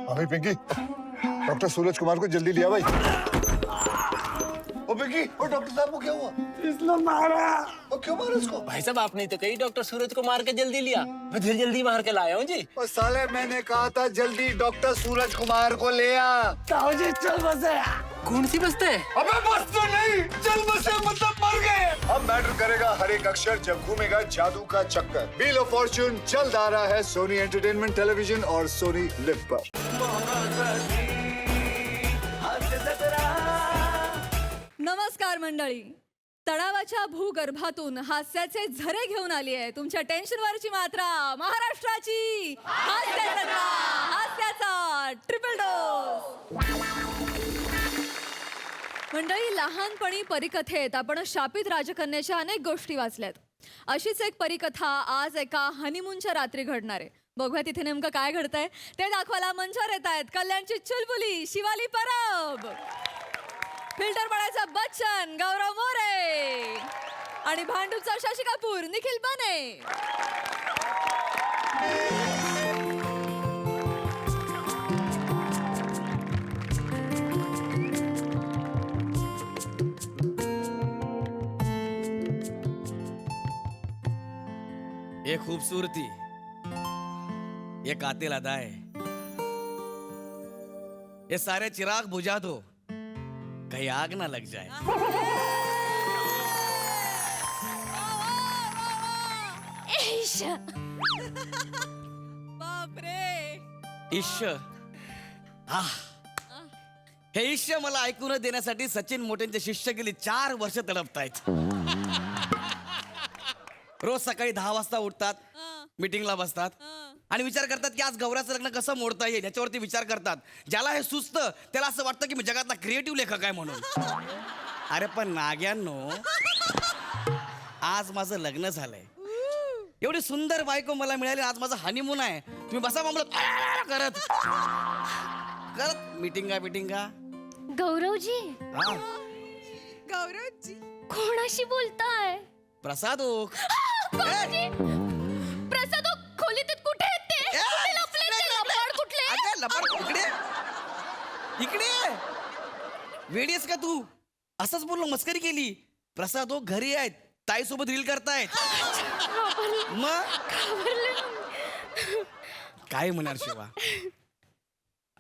अभी पिंकी, डॉक्टर सूरज कुमार को जल्दी लिया भाई। ओ पिंकी, और डॉक्टर साहब को क्या हुआ? इसने मारा। और क्यों मारा इसको? भाई साहब आपने तो कही डॉक्टर सूरज को मार के जल्दी लिया, मैं जल्दी मार के लाया हूँ जी। और साले मैंने कहा था जल्दी डॉक्टर सूरज कुमार को ले आ। ताऊ जी चल बसे। कौन सी बस्ते? अबे बस तो नहीं, चल बसे मतलब मर गए। अब मैटर करेगा हर एक अक्षर जब घूमेगा जादू का चक्कर। व्हील ऑफ फॉर्च्यून जल्द आ रहा है सोनी एंटरटेनमेंट टेलीविजन और सोनी लिव पर। नमस्कार मंडळी, तणावाच्या भूगर्भातून हास्याचे झरे घेऊन आली आहे तुमच्या टेन्शनवरची मात्रा, महाराष्ट्राची हास्यजत्रा, हास्याचा ट्रिपल डोस। मंडळी, लहानपणी परिकथेत आपण शापित राजकन्याच्या अनेक गोष्टी वाचल्यात। अशीच एक परिकथा आज एका हनीमूनच्या रात्री घडणार आहे। बघूया तिथे नेमकं काय घडतंय ते दाखवायला मंचावर येत आहेत कल्याणची चुलबुली शिवाली परब, फिल्टर पडायचा बच्चन गौरव मोरे आणि भांडूपचा शशी कपूर निखिल बने। ये खूबसूरती, ये कातिल अदाएं, ये सारे चिराग बुझा दो, कहीं आग ना लग जाए। बापरे, ईश्य, हे ईश्य मला ऐकून देण्यासाठी सचिन मोटेंचे शिष्य गेली 4 वर्ष तडपतायत। रोज सकाळी 10 वाजता उठतात, मीटिंगला बसतात आणि विचार करतात की आज गौऱ्याचं लग्न कसं मोडता येईल याच्यावरती विचार करतात। ज्याला हे सुचतं त्याला असं वाटतं की मी जगातला क्रिएटिव्ह लेखक आहे म्हणून। अरे पण नाग्यांनो, आज माझं लग्न झालंय, एवढी सुंदर बायको मला मिळाली, आज माझं हनीमून आहे। तुम्ही बसा मामला करत करत मीटिंगा। गौरवजी, गौरवजी कोणाशी बोलताय? प्रसादोक, गौरवजी, प्रसादोक खोलीत कुठे आहेत ते? कुठे लपले ते? लबाड कुठले? अगं लबाड इकडे वेडीस का तू? असंच बोललो, मस्करी केली। प्रसादोक घरी आहेत, ताई सोबत रील करतायत। मग काय म्हणणार शिवा,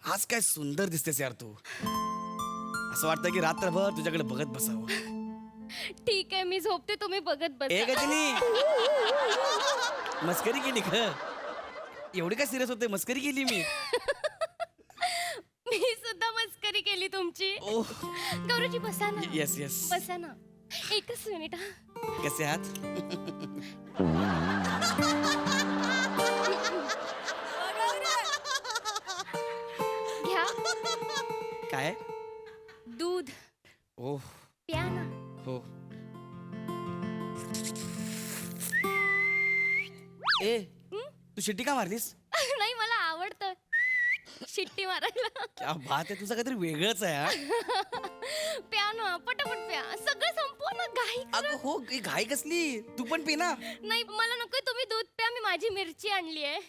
आज काय सुंदर दिसतेस यार तू। असं वाटतं की रात्रभर तुझ्याकडे बघत बसावं। ठीक आहे, मी झोपते, तुम्ही बघत ए बसा। गजनी, मस्करी केली ग, एवढी काय सिरियस होते? मस्करी केली मी। मी सुद्धा मस्करी केली तुमची। ओह गौरवजी बसा ना। येस येस, बसा ना, एकच मिनिट हा। कसे आहात? घ्या काय? दूध ओह प्या ना। हो। ए तू शिट्टी का मारलीस? नाही, मला आवडतं शिट्टी मारायला। क्या बात आहे, तुझं काहीतरी वेगळंच आहे हा। प्या ना, पटापट प्या, सगळं संपवा ना, घाई करा. अगं हो, ही घाई कसली? तू पण पी ना। नाही, मला नकोय, तुम्ही दूध प्या, मी माझी मिरची आणली आहे।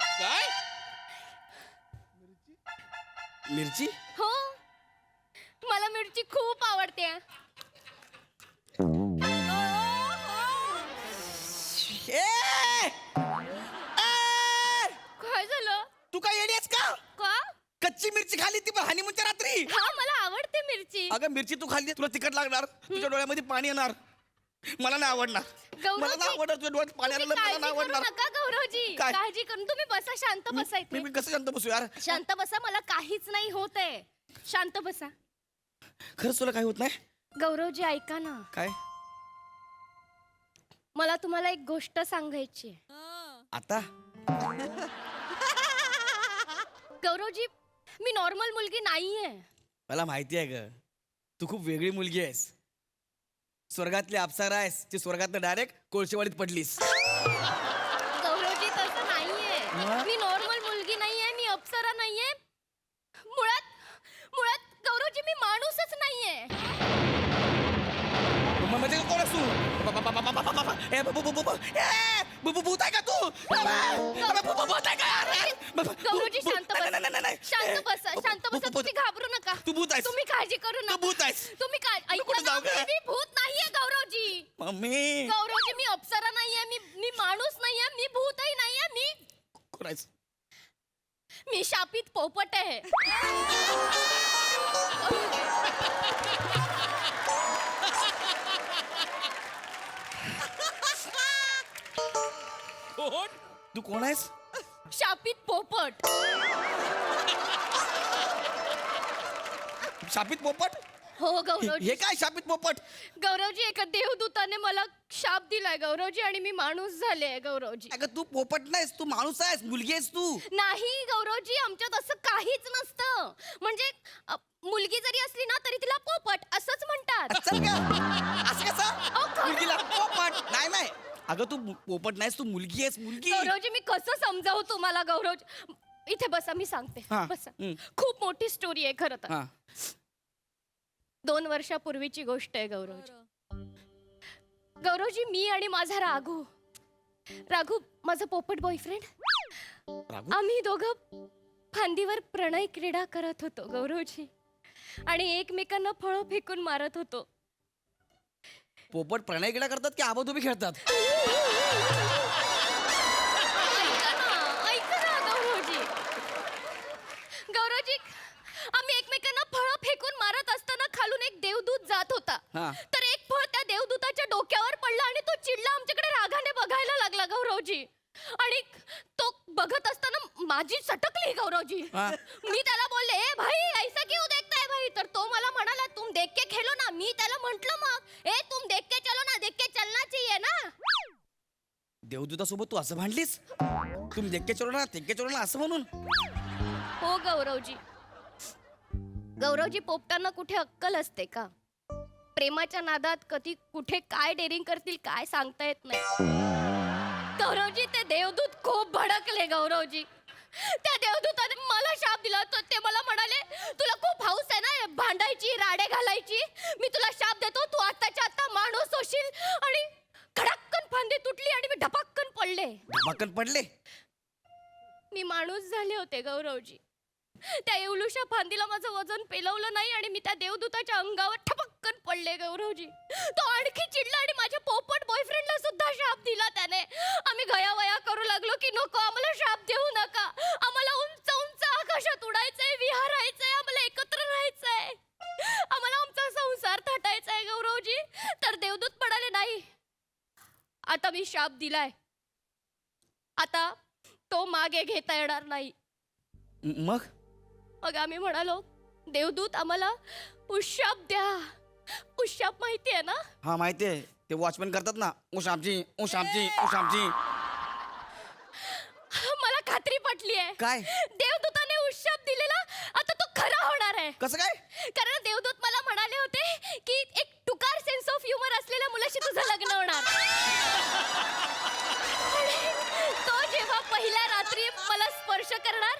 काय? मिरची? हो, मला मिरची खूप आवडते। ए! काय झालं? तू काय येडी आहेस का? का? कच्ची मिरची खाल्ली ती पण हनीमूनच्या रात्री। हा, मला आवडते मिरची। अगं मिरची तू खाल्ली, तुला तिखट लागणार, तुझ्या डोळ्यामध्ये पाणी येणार, मला नाही आवडणार। मला नाही आवडणार, तुझ्या डोळ्यात पाणी आलं, मला नाही आवडणार। नका गौरवजी, काय? काळजी करून तुम्ही बसा, शांत बसा इथे। मी कसं शांत बसू यार? शांत बसा, मला काहीच नाही होतंय, शांत बसा। खरंच तुला काही होत नाही? गौरवजी ऐका ना, काय? मला तुम्हाला एक गोष्ट सांगायची आहे। आता गौरवजी, मी नॉर्मल मुलगी नाहीये। मला माहिती आहे ग, तू खूप वेगळी मुलगी आहेस, स्वर्गातली अप्सरा आहेस, ती स्वर्गातनं डायरेक्ट कोळशेवाडीत पडलीस। गौरवजी, तसं नाहीये, मी नॉर्मल मुलगी नाहीये, मी अप्सरा नाहीये, मुळात गौरवजी मी माणूसच नाहीये। म्हणजे कोण असू? भूत आहे का तू? भूत आहे का? गौरवजी शांत नाही, नाही, नाही, नाही. बसा शांत बसा शांत बसा तुम्ही घाबरू नका तू भूत आहेस. तुम्ही काळजी करू तू नका भूत आहेस. तुम्ही काय ऐका कुठे ना, जाऊ गं? मी भूत नाहीये गौरवजी मम्मी गौरवजी मी अप्सरा नाहीये मी माणूस नाहीये मी भूतही नाहीये करायचं मी शापित पोपट आहे तू कोण आहेस शापित पोपट शापित पोपट हो गौरवजी हे काय शापित पोपट गौरवजी एका देवदूताने मला शाप दिलाय गौरवजी आणि मी माणूस झाले गौरवजी अगं तू पोपट नाहीस तू माणूस आहेस मुलगी आहेस तू नाही गौरवजी आमच्यात असं काहीच नसतं म्हणजे मुलगी जरी असली ना तरी तिला पोपट असंच म्हणतात चल का असं अहो, कसं खरं. मुलगीला पोपट नाही नाही अगं तू पोपट नाहीस तू मुलगी आहेस मुलगी गौरवजी मी कसं समजावू तुम्हाला गौरवजी इथे बसा मी सांगते हा, बसा हं. खूप मोठी स्टोरी आहे खरं तर हा 2 वर्षापूर्वीची गोष्ट आहे गौरवजी गौरवजी मी आणि माझा राघू माझा पोपट बॉयफ्रेंड राघू आम्ही दोघं फांदीवर प्रणय क्रीडा करत होतो गौरवजी आणि एकमेकांना फळं फेकून मारत होतो पोपट प्रणय क्रीडा करतात की आबाधुबी खेळतात ऐका ना गौरवजी गौरवजी आम्ही एकमेकांना फळं फेकून मारत असताना खालून एक देवदूत जात होता हा. तर एक फळ त्या देवदूताच्या डोक्यावर पडलं आणि तो चिडला आमच्याकडे रागाने बघायला लागला गौरवजी आणि तो बघत असताना माझी सटकली गौरवजी हा. मी त्याला बोलले ए भाई ऐसा क्यों देखता है भाई तर तो मला म्हणाला तुम देख के खेलो ना मी त्याला म्हंटल मग ए तुम देख के चलो ना देख के चलना चाहिए ना देवदूतासोबत तू असं भांडलीस तुम्ही देक्के चोरला तेक्के चोरला असं म्हणून हो गौरवजी पोपटांना कुठे अक्कल असते का प्रेमाच्या नादात कधी कुठे काय डेअरिंग करतील काय सांगता येत नाही गौरवजी ते देवदूत खूप भडकले गौरवजी त्या देवदूताने मला शाप दिला तर ते मला म्हणाले तुला खूप हौस आहे ना भांडायची राडे घालायची मी तुला शाप देतो तू आत्ताच्या आत्ता माणूस होशील आणि खडक्कन फांदी तुटली आणि मी ढपाक्कन पडले धमाकन पडले मी माणूस झाले होते गौरवजी त्या एवढ्याशा फांदीला माझं वजन पेलवलं नाही आणि मी त्या देवदूताच्या अंगावर ठपक्कन पडले गौरवजी तो आणखी चिडला आणि माझ्या पोपट बॉयफ्रेंडला सुद्धा शाप दिला त्याने आम्ही गयावया करू लागलो की नको आम्हाला शाप देऊ नका आम्हाला उंच उंच आकाशात उडायचंय विहारायचंय आम्हाला एकत्र राहायचंय आम्हाला आमचा संसार थाटायचाय गौरवजी तर देवदूत म्हणाले नाही आता मी शाप दिलाय आता तो मागे घेता येणार नाही मग मग आम्ही म्हणालो देवदूत आम्हाला उशाप द्या उशाप माहिती आहे ना हा माहितीये ते वॉचमॅन करतात ना ओ शामची ओ शामची ओ शामची मला खात्री पटली आहे काय देवदूताने उशाप दिलेला आता तो खरा होणार आहे कसं काय कारण देवदूत मला म्हणाले होते की एक टुकार सेन्स ऑफ ह्युमर असलेल्या मुलाशी तुझं लग्न होणार तो जेव्हा पहिल्या रात्री मला स्पर्श करणार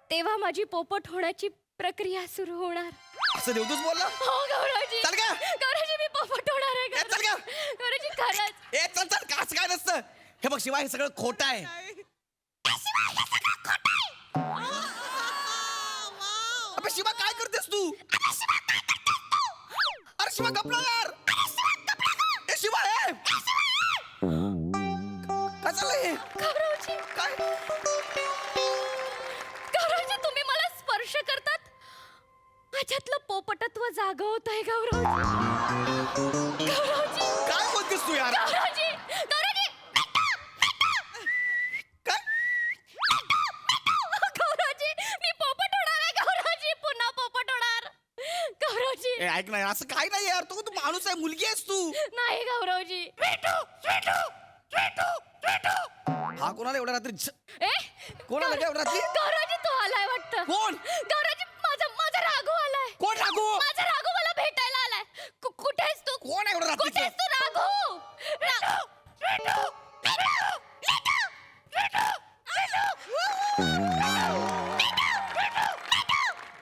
तेव्हा माझी पोपट होण्याची प्रक्रिया सुरू होणार असं देवदूत बोलला हो गौरवजी चल का? गौरवजी मी पोपट होणार आहे चल का? गौरवजी खरंच ए चल चल का असं काय नसतं हे बघ शिवाय हे सगळं खोटं आहे अबे शिवा काय करतेस तू अरे शिवा गपला यार ए शिवा ए काय चाललंय गौरवजी काय गौरवजी तुम्ही मला स्पर्श करतात माझ्यातलं पोपटत्व जागवत आहे गौरवजी गौरवजी काय बोलतेस तू यार गौरवजी गौरवजी काय गौरवजी मी पोपट होणार आहे गौरवजी पुन्हा पोपट होणार गौरवजी ए ऐक ना असं काय नाही यार तू माणूस आहे मुलगी आहेस तू नाही गौरवजी हा कोणाला एवढ्या रात्री ए कोण आलं एवढ्या रात्री गौरवजी तो आलाय वाटतं कोण? गौरवजी माझा राघू आलाय कोण राघू माझा राघू मला भेटायला आलाय कुठे आहेस तू कोण आहे एवढं कुठे रात्रीचं? आहेस तू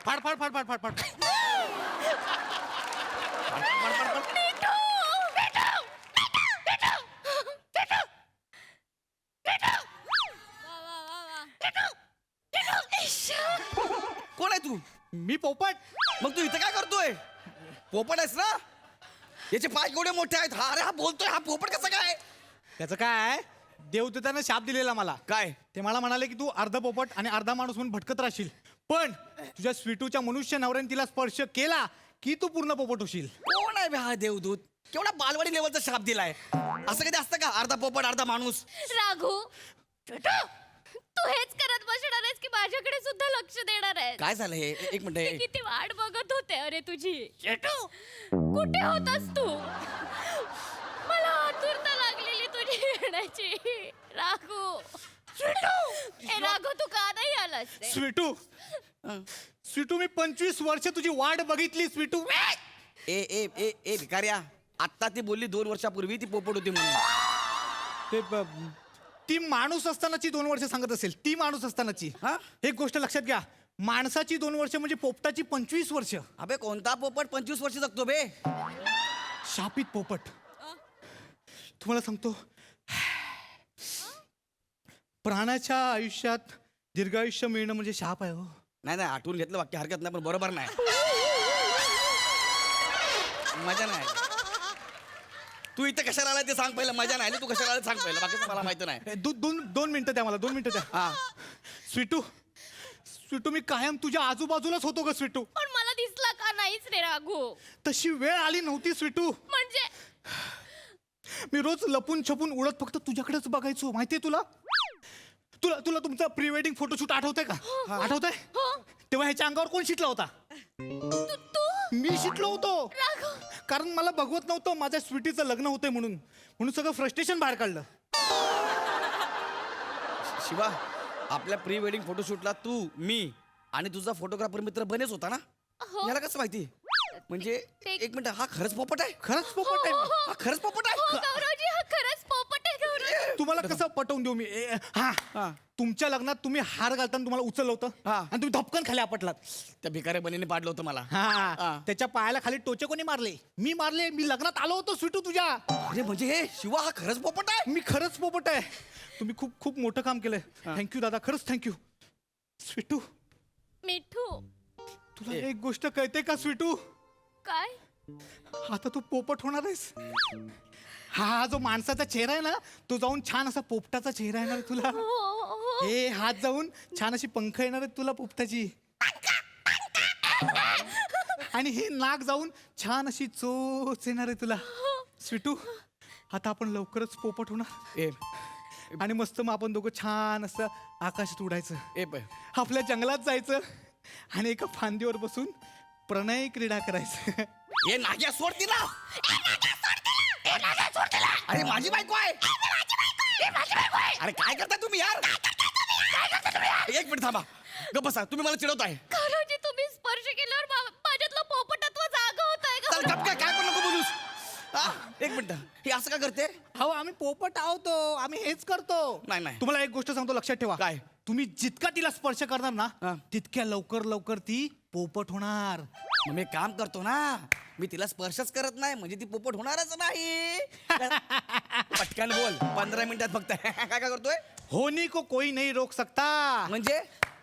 फाड फाड फाड फाड फाड फाड कोण आहे तू? मी पोपट. मग तू इथे काय करतोय? पोपट आहेस ना? याचे पाय केवढे मोठे आहेत. अरे हा बोलतोय, हा पोपट कसा काय? त्याचं काय, देवदूतानं शाप दिलेला मला. काय? ते मला म्हणाले की तू अर्धा पोपट आणि अर्धा माणूस म्हणून भटकत राहशील, पण तुझ्या स्वीटूच्या मनुष्य नवऱ्याने तिला स्पर्श केला की तू पूर्ण पोपट होशील. कोण आहे बे हा देवदूत? केवढा बालवाडी लेवलचा शाप दिलाय. असं कधी असतं का? अर्धा पोपट अर्धा माणूस. राघू तू हेच करत बसणार आहेस की माझ्याकडे सुद्धा लक्ष देणार आहे? काय झालं हे? एक मी मिनिट. किती वाट बघत होते अरे तुझी. कुठे होतास तू? मला आतुरता लागलेली तुझी येण्याची. राघू ए राघू तू का नाही आलास रे? स्वीटू, स्वीटू मी 25 वर्ष तुझी वाट बघितली स्वीटू. ए ए ए ए भिकाऱ्या, आत्ता ती बोलली 2 वर्षापूर्वी ती पोपट होती म्हणून. ते ती माणूस असतानाची 2 वर्ष सांगत असेल. ती माणूस असतानाची. हा? एक गोष्ट लक्षात घ्या, माणसाची 2 वर्ष म्हणजे पोपटाची 25 वर्ष. अबे कोणता पोपट 25 वर्ष जगतो बे? शापित पोपट. तुम्हाला सांगतो, प्राण्याच्या आयुष्यात दीर्घायुष्य मिळणं म्हणजे शाप आहे हो. नाही नाही, आठवून घेतलं वाक्य हरकत नाही, पण बरोबर नाही. मजा नाही. तू इथे कशाला आलाय ते सांग पहिलं. मजा नाही आली, तू कशाला आलाय सांग पहिलं. बाकीचं मला माहिती नाही. दोन मिनिटं द्या मला, 2 मिनिटं द्या. हा. स्वीटू, स्वीटू मी कायम तुझ्या आजूबाजूलाच होतो ग स्वीटू. पण मला दिसला का नाहीच रे राघू? तशी वेळ आली नव्हती स्वीटू. म्हणजे मी रोज लपून छपून उडत फक्त तुझ्याकडेच बघायचो. माहितीये तुला? तुला तुला तुमचा प्री वेडिंग फोटोशूट आठवतंय का? आठवतंय? तेव्हा ह्याच्या अंगावर कोण शिटला होता? मी शिटलो होतो. कारण मला बघवत नव्हतं माझ्या स्वीटीचं लग्न होतंय म्हणून सगळं फ्रस्ट्रेशन बाहेर काढलं. शिवा, आपल्या प्री वेडिंग फोटोशूटला तू, मी आणि तुझा फोटोग्राफर मित्र बनेच होता ना? याला कसं माहिती? म्हणजे एक मिनिट, हा खरंच पोपट आहे? खरंच पोपट आहे. हा खरंच पोपट आहे? गौरवजी हा खरंच पोपट आहे गौरव. तुम्हाला कसं पटवून देऊ मी? हा. तुमच्या लग्नात तुम्ही हार घालताना तुम्हाला उचललं होतं हा. आणि तुम्ही धपकन खाली आपटलात. त्या भिकाऱ्या बनीने पाडलं होतं मला. हा, त्याच्या पायाला खाली टोचे कोणी मारले? मी मारले. मी लग्नात आलो होतो स्वीटू तुझ्या. अरे म्हणजे हे शिवा हा खरंच पोपट आहे? मी खरंच पोपट आहे. तुम्ही खूप खूप मोठं काम केलंय. थँक्यू दादा, खरंच थँक्यू. स्वीटू, मिठू तुला एक गोष्ट कळते का स्वीटू? काय? आता तू पोपट होणार आहेस. हा जो माणसाचा चेहरा आहे ना, तो जाऊन छान असा पोपटाचा चेहरा येणार आहे तुला. हे हात जाऊन छान अशी पंख येणार आहेत तुला पोपटाची. आणि हे नाक जाऊन छान अशी चोच येणार आहे तुला. स्वीटू, आता आपण लवकरच पोपट होणार. ए आणि मस्त मग आपण दोघं छान असं आकाशात उडायचं. ए आपल्या जंगलात जायचं आणि एका फांदीवर बसून प्रणय क्रीडा करायचं. हे नाग्या सोड तिला. अरे माझी बायको आहे. अरे काय करता तुम्ही यार? एक मिनिट थांबा, गप्प बसा. तुम्ही मला चिडवताय. गौरवजी तुम्ही स्पर्श केल्यावर माझ्यातलं पोपटत्व जागं होतंय चल गौरव. गप काय पण नको बोलूस. एक मिनिट, हे असं का करते? हो, आम्ही पोपट आहोत, आम्ही हेच करतो. नाही. तुम्हाला एक गोष्ट सांगतो, लक्षात ठेवा. काय? तुम्ही जितका तिला स्पर्श करणार हा. ना, तितक्या लवकर ती पोपट होणार. मग मी काम करतो ना, मी तिला स्पर्शच करत नाही म्हणजे ती पोपट होणारच नाही. पटकन बोल, 15 मिनिटात फक्त. काय करतोय? होनी को कोई नहीं रोक सकता. म्हणजे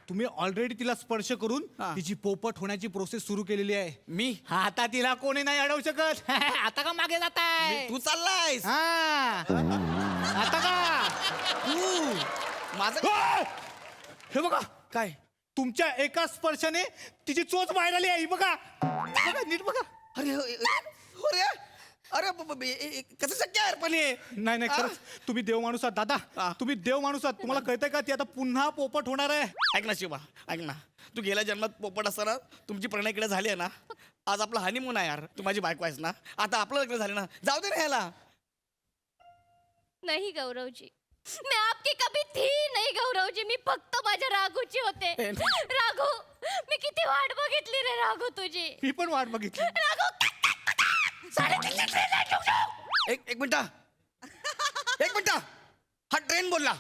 तुम्ही ऑलरेडी तिला स्पर्श करून हा. तिची पोपट होण्याची प्रोसेस सुरू केलेली आहे. मी? आता तिला कोणी नाही अडवू शकत. आता का मागे जाताय? तू चाललायस? आता का तू माझं हे बघा, काय? तुमच्या एका स्पर्शाने तिची चोच बाहेर आली आहे. बघा नीट बघा. अरे हो रे. अरे कसं शक्य आहे पण हे? नाही खरंच तुम्ही देव माणूस आहात दादा. तुम्ही देव माणूस आहात. तुम्हाला कळतंय का ती आता पुन्हा पोपट होणार आहे? ऐक ना शिवा, ऐक ना. तू गेल्या जन्मात पोपट असताना तुमची प्रणयकडे झाली आहे ना. आज आपला हनीमून आहे यार. तू माझी बायको आहेस ना. आता आपलं लग्न झालं ना, जाऊ दे ना ह्याला. नाही गौरवजी, मैं आपकी कभी थी नहीं गौरवजी. मी फक्त माझ्या राघूची होते. राघू, मी किती वाट बघितली रे राघू तुझी. मी पण वाट बघितली. राघू एक मिनिट. हा ट्रेन बोलला.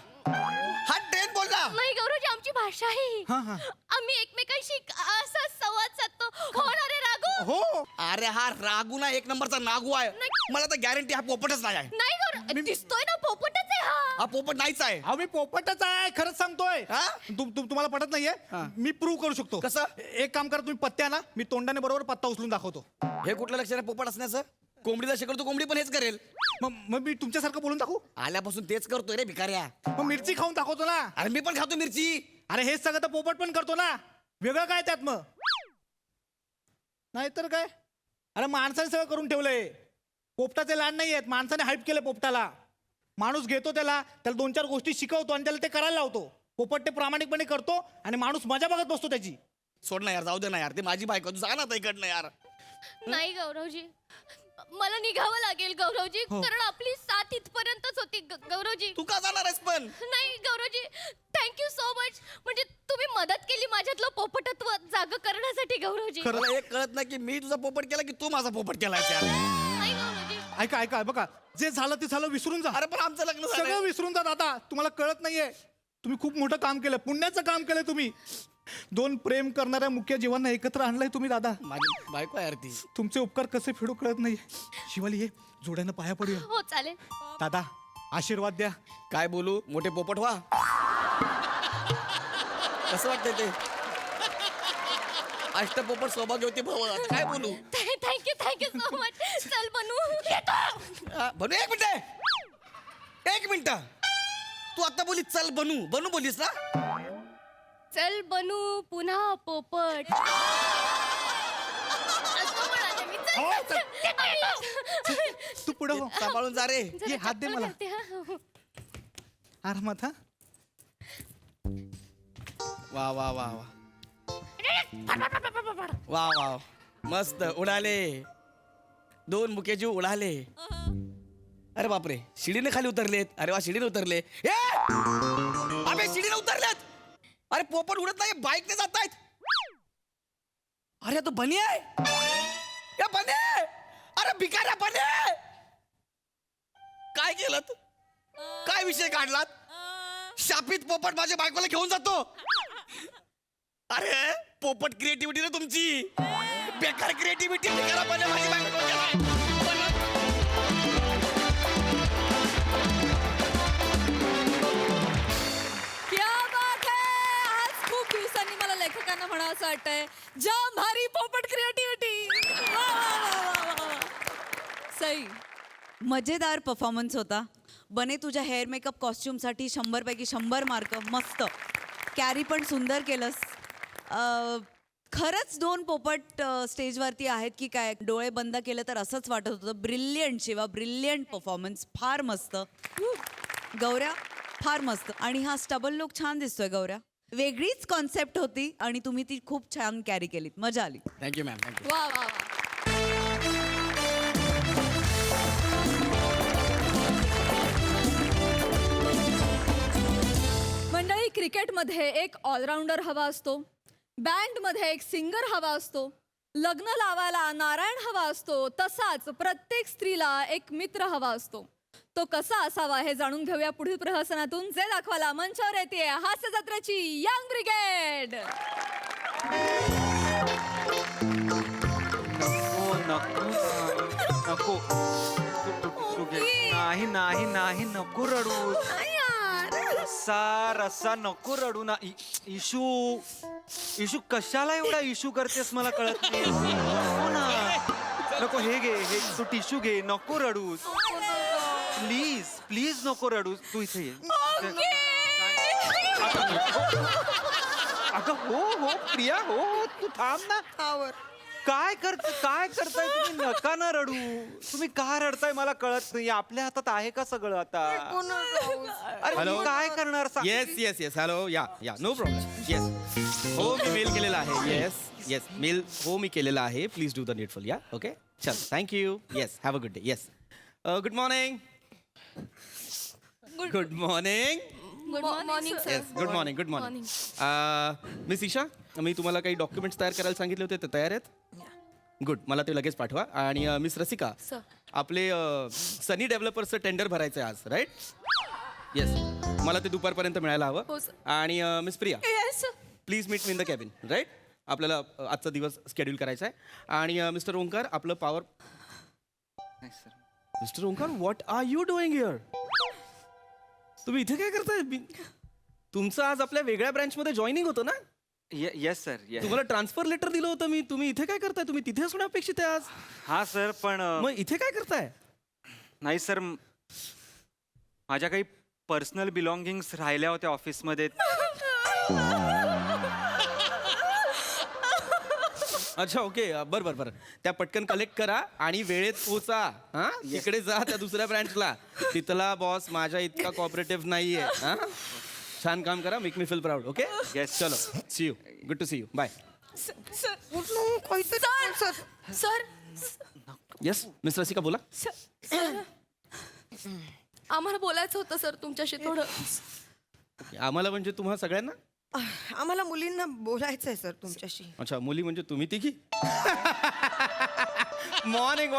नाही गौरवजी, आमची भाषा आहे. हा. आम्ही एकमेकांशी असा संवाद साधतो. हो ना रे राघू? हो अरे हा रागू ना एक नंबरचा नागू आहे. मला तर गॅरंटी हा पोपटच नाही आहे. नाही गौरव दिसतोय ना पोपटच आहे हा. हा पोपट नाहीच आहे. अहो मी पोपटच आहे खरंच सांगतोय. हा? तुम्हाला पटत नाहीये हा. मी प्रूव्ह करू शकतो. कसं? एक काम करा तुम्ही पत्त्या ना मी तोंडाने बरोबर पत्ता उचलून दाखवतो. हे कुठलं लक्षण आहे पोपट असण्याचं? कोंबडीला शिकवतो तो कोंबडी पण हेच करेल. मग मी तुमच्यासारखं बोलून दाखवू. आल्यापासून तेच करतोय रे भिकाऱ्या. मग मिरची खाऊन दाखवतो ना. अरे मी पण खातो मिरची. अरे हेच सगळं तर पोपट पण करतो ना. वेगळं काय त्यात मग? नाहीतर काय. अरे माणसाने सगळं करून ठेवलंय. पोपटाचे लाड नाही आहेत. माणसाने हाईप केलं पोपटाला. माणूस घेतो त्याला 2-4 गोष्टी शिकवतो आणि त्याला ते करायला लावतो. पोपट ते प्रामाणिकपणे करतो आणि माणूस मजा बघत बसतो त्याची. सोड ना यार, जाऊ दे ना यार, ते माझी बायको. तू जा ना आता इकडनं यार. नाही गौरवजी मला निघावं लागेल गौरवजी कारण आपली साथ इथपर्यंतच होती गौरवजी. तू का जाणार आहेस पण? नाही गौरवजी थँक्यू सो मच म्हणजे तुम्ही मदत केली माझ्यातलं पोपटत्व जाग करण्यासाठी गौरवजी. मला एक कळत नाही की मी तुझा पोपट केला की तू माझा पोपट केलाय यार. नाही गौरवजी. ऐका बघा जे झालं ते झालं विसरून जा. अरे पण आमचं लग्न सगळं झालं. विसरून जा दादा. तुम्हाला कळत नाहीये. तुम्ही खूप मोठं काम केलं. पुण्याचं काम केलंय तुम्ही. 2 प्रेम करणाऱ्या मुख्य जीवांना एकत्र आणलंय तुम्ही दादा. माझी बायको आहे यार ती. तुमचे उपकार कसे फेडू कळत नाही. शिवाली ये जोड्यानं पाया पडूया. हो चालेल. दादा आशीर्वाद द्या. काय बोलू? मोठे पोपट व्हा. कसं वाटतंय ते? अष्टपोपट सौभाग्यवती भव. आता काय बोलू? Thank you so much. चल बनू येतो. बनू. एक मिनिट तू आता बोली चल बनू. बनू बोलीस ना? चल बनू पुन्हा पोपट. असं म्हणाले मी. चल, चल, येतो. तू पुढे हो. सांभाळून जा रे. ये हात दे मला. करते, हा. आरामात हा. वा वा वा वा वा वा मस्त उडाले. 2 मुकेजीव उडाले. अरे बापरे शिडीने खाली उतरलेत. अरे वा शिडीने उतरले. अबे शिडीने उतरलेत. अरे पोपट उडत नाही बाईकने जात आहेत. अरे तो बनी आहे. या बने. अरे भिकाऱ्या बने. काय केलं? काय विषय काढलात? शापित पोपट माझ्या बायकोला घेऊन जातो. अरे पोपट क्रिएटिव्हिटी ना तुमची. बेकार क्रिएटिव्हिटी. भिकारा बने माझी बायको गेलाय. क्या बात है. आज खूप दिवसांनी मला लेखकांना म्हणावं असं वाटतंय जाम भारी पोपट क्रिएटिव्हिटी. सई मजेदार परफॉर्मन्स होता. बने तुझ्या हेअर मेकअप कॉस्ट्युमसाठी 100 पैकी 100 मार्क. मस्त. कॅरी पण सुंदर केलंस. खरंच 2 पोपट स्टेजवरती आहेत की काय? डोळे बंद केले तर असंच वाटत होतं. ब्रिलियंट शिवा. Brilliant performance. फार मस्त. गौऱ्या फार मस्त. आणि हा स्टबल लुक छान दिसतोय गौऱ्या. वेगळीच कॉन्सेप्ट होती आणि तुम्ही ती खूप छान कॅरी केलीत. मजा आली. Thank you ma'am. थँक्यू. वा वा वा. मंडळी क्रिकेटमध्ये एक ऑलराऊंडर हवा असतो. बँडमध्ये एक सिंगर हवा असतो. लग्न लावायला नारायण हवा असतो. तसाच प्रत्येक स्त्रीला एक मित्र हवा असतो. तो कसा असावा हे जाणून घेऊया पुढील प्रहसनातून. जे दाखवायला मंचावर येते हास्य जत्रेची यंग ब्रिगेड. नको नाही नाही नाही नको रडू. रस्सा नको रडू ना. इशू कशाला एवढा इशू करतेस मला कळत नाही. नको ना. नको हे घे हे तू टिश्यू घे. नको रडू प्लीज प्लीज नको रडू. तू इथे ये. अगं हो प्रिया हो तू थांब ना. काय करताय तुम्ही? नका ना रडू. तुम्ही का रडताय मला कळत नाही. आपल्या हातात आहे का सगळं आता? अरे तुम्ही काय करणार? येस हॅलो या नो प्रॉब्लेम. येस हो मी मेल केलेला आहे. येस मेल हो मी केलेला आहे. Please do the needful. Yeah okay चल thank you. Yes have a good day. Yes good morning. Good morning. Morning yes good morning. Miss Isha मी तुम्हाला काही डॉक्युमेंट्स तयार करायला सांगितले होते ते तयार आहेत? गुड. मला ते लगेच पाठवा. आणि मिस रसिका आपले सनी डेव्हलपर्सचं टेंडर भरायचं आहे आज राईट? येस मला ते दुपारपर्यंत मिळायला हवं. आणि Miss Priya please meet me in the cabin right? आपल्याला आजचा दिवस स्केड्यूल करायचा आहे आणि मिस्टर ओंकार आपलं power. Mister Omkar what are you doing here? तुम्ही इथे काय करताय? तुमचं आज आपल्या वेगळ्या ब्रँचमध्ये जॉईनिंग होतं ना? Yes sir. तुम्हाला ट्रान्सफर लेटर दिलं होतं मी. तुम्ही इथे काय करताय? तुम्ही तिथे असणं अपेक्षित आहे आज. हा सर, पण मग इथे काय करताय? नाही सर, माझ्या काही पर्सनल बिलॉंगिंग्स राहिल्या होत्या ऑफिसमध्ये. अच्छा ओके बरं त्या पटकन कलेक्ट करा आणि वेळेत पोचा. हा इकडे जा त्या दुसऱ्या ब्रँचला. तिथला बॉस माझ्या इतका कॉपरेटिव्ह नाहीये. हा छान काम करा. Make me feel proud. Okay Yes. चलो see you. Good to see you. Bye. Sir yes Miss Rasika बोला. आम्हाला बोलायचं होतं सर तुमच्याशी थोडं. आम्हाला म्हणजे तुम्हा सगळ्यांना? आम्हाला मुलींना बोलायचं आहे सर तुमच्याशी. अच्छा मुली म्हणजे तुम्ही तिघी? मॉर्निंग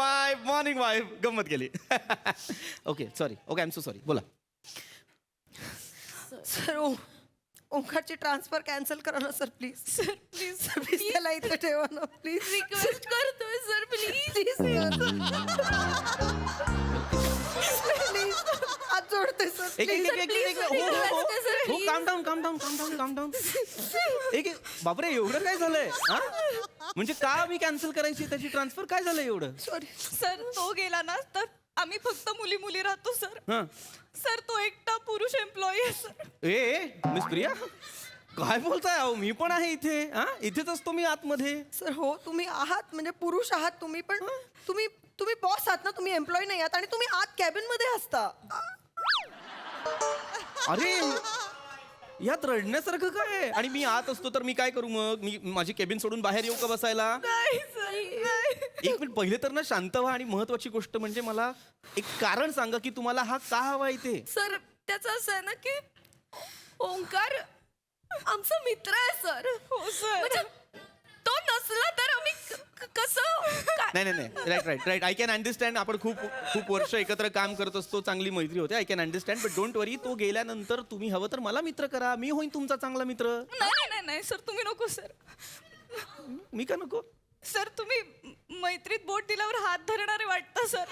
वाईफ गंमत केली. Okay sorry. Okay I am so sorry. बोला. सर ओंकारची ट्रान्सफर कॅन्सल करा ना sir please. Sir please please त्याला इथे ठेवा ना प्लीज. रिक्वेस्ट करतोय सर प्लीज. प्लीज हात जोडते सर. काम डाऊन. एक बापरे एवढं काय झालंय? हा म्हणजे का मी कॅन्सल करायची त्याची ट्रान्सफर? काय झालंय एवढं? सॉरी सर तो गेला ना तर आम्ही फक्त मुली राहतो सर. हा सर तो एकटा पुरुष एम्प्लॉई आहे सर. ए मिस प्रिया काय बोलताय? अहो मी पण आहे इथे. हा इथेच असतो मी आतमध्ये. सर हो तुम्ही आहात म्हणजे पुरुष आहात तुम्ही, पण तुम्ही बॉस आहात ना, तुम्ही एम्प्लॉई नाही आहात आणि तुम्ही आत कॅबिन मध्ये असता. अरे यात रडण्यासारखं काय आहे? आणि मी आत असतो तर मी काय करू मग? मी माझी केबिन सोडून बाहेर येऊ का बसायला? एक मिनिट पहिले तर ना शांत व्हा. आणि महत्वाची गोष्ट म्हणजे मला एक कारण सांगा की तुम्हाला हा का हवा इथे? सर त्याचं असं आहे ना की ओंकार आमचा मित्र आहे सर. हो सर. म्हणजे तो नसला तर आम्ही कसं नाही राईट आय कॅन अंडरस्टँड. आपण खूप वर्ष एकत्र काम करत असतो. चांगली मैत्री होते. I can understand. But don't worry. तो गेल्यानंतर तुम्ही हवं तर मला मित्र करा. मी होईन तुमचा चांगला मित्र. नाही सर तुम्ही नको सर. मी का नको? सर तुम्ही मैत्रीत बोट दिल्यावर हात धरणारे वाटतं सर.